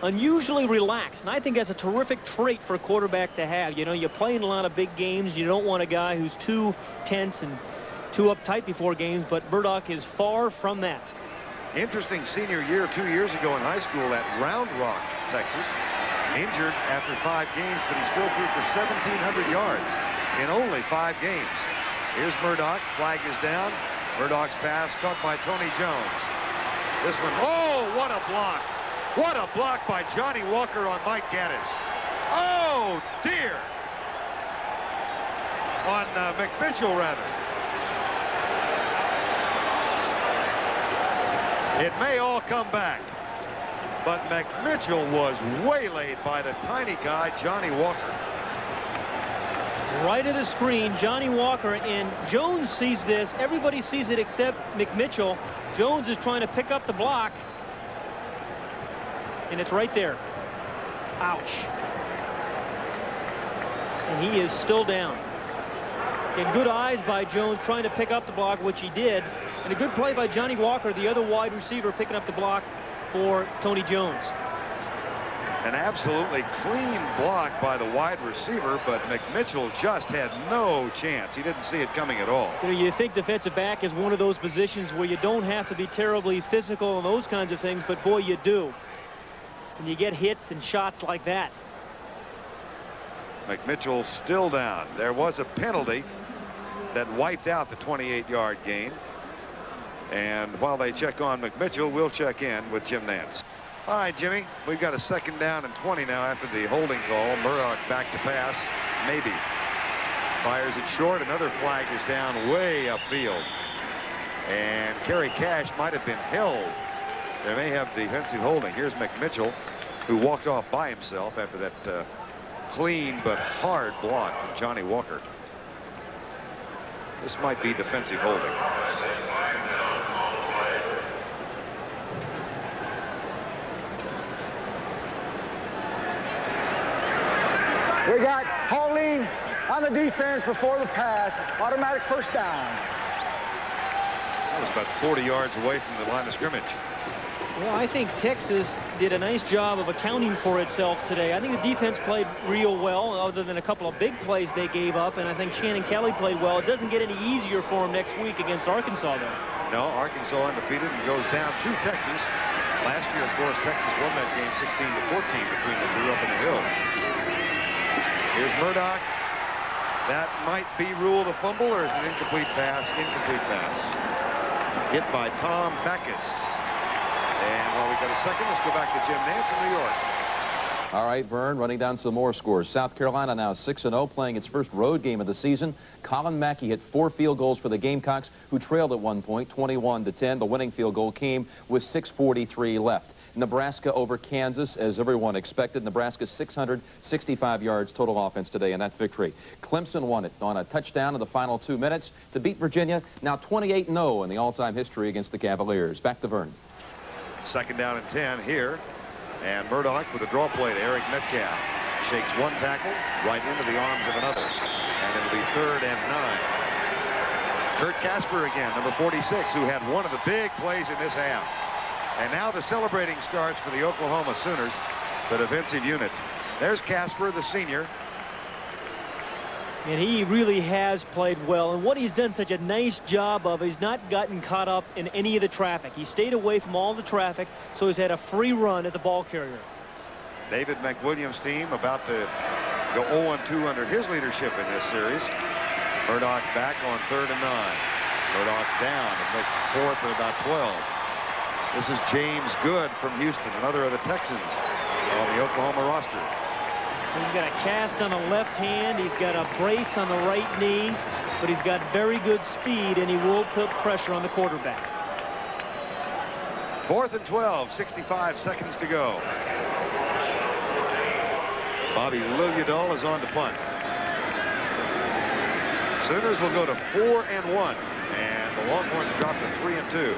unusually relaxed. And I think that's a terrific trait for a quarterback to have. You know, you play in a lot of big games. You don't want a guy who's too tense and too uptight before games, but Murdoch is far from that. Interesting senior year 2 years ago in high school at Round Rock, Texas. Injured after 5 games, but he still threw for 1,700 yards in only 5 games. Here's Murdoch. Flag is down. Murdoch's pass caught by Tony Jones. This one, oh, what a block. What a block by Johnny Walker on Mike Gaddis. Oh, dear. On McMitchell, rather. It may all come back, but McMitchell was waylaid by the tiny guy, Johnny Walker. Right of the screen, Johnny Walker, and Jones sees this. Everybody sees it except McMitchell. Jones is trying to pick up the block, and it's right there. Ouch. And he is still down. And good eyes by Jones trying to pick up the block, which he did. And a good play by Johnny Walker, the other wide receiver, picking up the block for Tony Jones. An absolutely clean block by the wide receiver, but McMitchell just had no chance. He didn't see it coming at all. You know, you think defensive back is one of those positions where you don't have to be terribly physical and those kinds of things, but boy, you do. And you get hits and shots like that. McMitchell still down. There was a penalty that wiped out the 28-yard gain. And while they check on McMitchell, we'll check in with Jim Nantz. All right, Jimmy, we've got a 2nd down and 20 now after the holding call. Murdoch back to pass, maybe. Fires it short. Another flag is down way upfield. And Kerry Cash might have been held. They may have defensive holding. Here's McMitchell, who walked off by himself after that clean but hard block from Johnny Walker. This might be defensive holding. We got holding on the defense before the pass. Automatic 1st down. That was about 40 yards away from the line of scrimmage. Well, I think Texas did a nice job of accounting for itself today. I think the defense played real well, other than a couple of big plays they gave up, and I think Shannon Kelly played well. It doesn't get any easier for him next week against Arkansas, though. No, Arkansas undefeated and goes down to Texas. Last year, of course, Texas won that game 16-14 between the two up in the hills. Here's Murdoch. That might be ruled a fumble, or is it an incomplete pass? Incomplete pass. Hit by Tom Backus. And while we've got a second, let's go back to Jim Nantz in New York. All right, Vern, running down some more scores. South Carolina now 6-0, playing its first road game of the season. Colin Mackey hit 4 field goals for the Gamecocks, who trailed at one point, 21-10. The winning field goal came with 6:43 left. Nebraska over Kansas, as everyone expected. Nebraska 665 yards total offense today in that victory. Clemson won it on a touchdown in the final 2 minutes to beat Virginia, now 28-0 in the all-time history against the Cavaliers. Back to Vern. 2nd down and 10 here. And Murdoch with a draw play to Eric Metcalf. Shakes one tackle right into the arms of another. And it'll be 3rd and 9. Kurt Kaspar again, number 46, who had one of the big plays in this half. And now the celebrating starts for the Oklahoma Sooners, the defensive unit. There's Kaspar, the senior. And he really has played well. And what he's done such a nice job of, he's not gotten caught up in any of the traffic. He stayed away from all the traffic, so he's had a free run at the ball carrier. David McWilliams' team about to go 0-2 under his leadership in this series. Murdoch back on 3rd and 9. Murdoch down and make 4th and about 12. This is James Good from Houston, another of the Texans on the Oklahoma roster. He's got a cast on the left hand. He's got a brace on the right knee, but he's got very good speed, and he will put pressure on the quarterback. 4th and 12, 65 seconds to go. Bobby Liljedahl is on to punt. Sooners will go to 4 and 1, and the Longhorns drop to 3 and 2.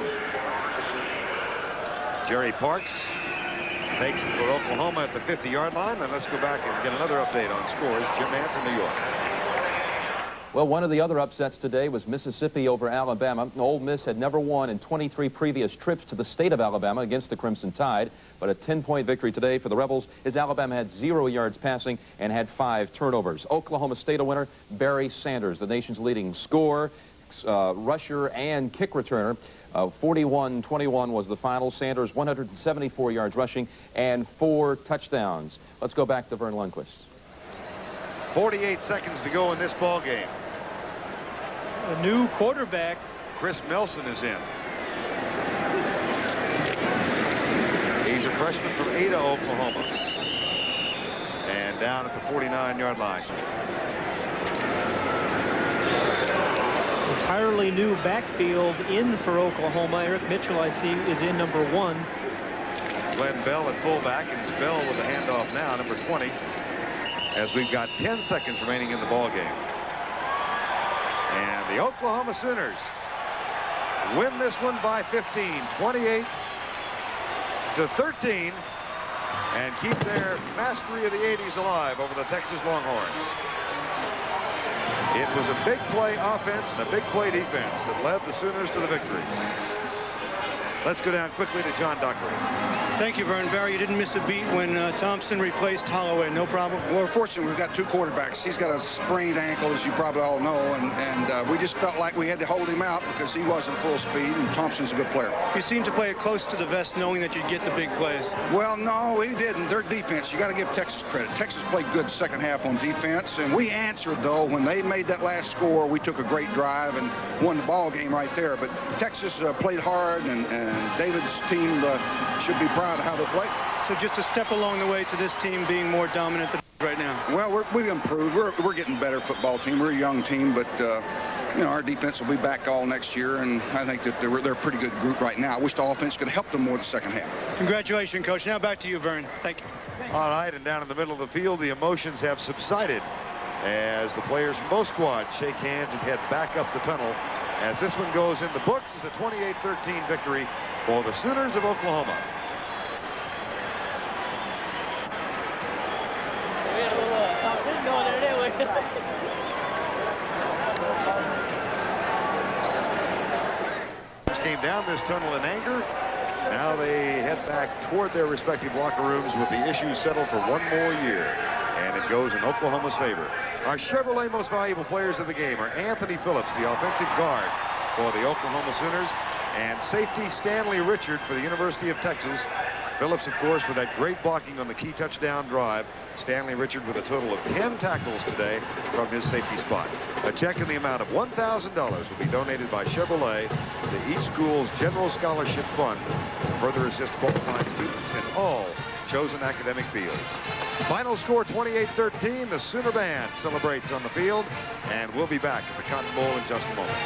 Jerry Parks takes it for Oklahoma at the 50-yard line. And let's go back and get another update on scores. Jim Nantz in New York. Well, one of the other upsets today was Mississippi over Alabama. Ole Miss had never won in 23 previous trips to the state of Alabama against the Crimson Tide. But a 10-point victory today for the Rebels as Alabama had 0 yards passing and had 5 turnovers. Oklahoma State a winner, Barry Sanders, the nation's leading scorer, rusher, and kick returner. 41-21 was the final. Sanders 174 yards rushing and 4 touchdowns. Let's go back to Vern Lundquist. 48 seconds to go in this ball game. A new quarterback. Chris Melson is in. He's a freshman from Ada, Oklahoma. And down at the 49-yard line. Entirely new backfield in for Oklahoma. Eric Mitchell, I see, is in number 1. Glenn Bell at fullback, and it's Bell with the handoff now, number 20, as we've got 10 seconds remaining in the ball game. And the Oklahoma Sooners win this one by 15, 28-13, and keep their mastery of the 80s alive over the Texas Longhorns. It was a big play offense and a big play defense that led the Sooners to the victory. Let's go down quickly to John Dockery. Thank you, Vern. Barry, you didn't miss a beat when Thompson replaced Holloway. No problem? Well, fortunately, we've got 2 quarterbacks. He's got a sprained ankle, as you probably all know, and we just felt like we had to hold him out because he wasn't full speed, and Thompson's a good player. You seemed to play it close to the vest, knowing that you'd get the big plays. Well, no, we didn't. Their defense, you got to give Texas credit. Texas played good second half on defense, and we answered, though. When they made that last score, we took a great drive and won the ball game right there. But Texas played hard, and David's team should be proud of how they played. So just a step along the way to this team being more dominant right now. Well, we've improved. We're getting better football team. We're a young team, but you know, our defense will be back all next year, and I think that they're a pretty good group right now. I wish the offense could help them more the second half. Congratulations, Coach. Now back to you, Vern. Thank you. All right, and down in the middle of the field, the emotions have subsided as the players from both squads shake hands and head back up the tunnel, as this one goes in the books as a 28-13 victory for the Sooners of Oklahoma. Came down this tunnel in anger. Now they head back toward their respective locker rooms with the issue settled for 1 more year. And it goes in Oklahoma's favor. Our Chevrolet most valuable players of the game are Anthony Phillips, the offensive guard for the Oklahoma Sooners, and safety Stanley Richard for the University of Texas. Phillips, of course, with that great blocking on the key touchdown drive. Stanley Richard with a total of 10 tackles today from his safety spot. A check in the amount of $1,000 will be donated by Chevrolet to each school's General Scholarship Fund to further assist qualified students in all chosen academic fields. Final score 28-13. The Sooner Band celebrates on the field, and we'll be back at the Cotton Bowl in just a moment.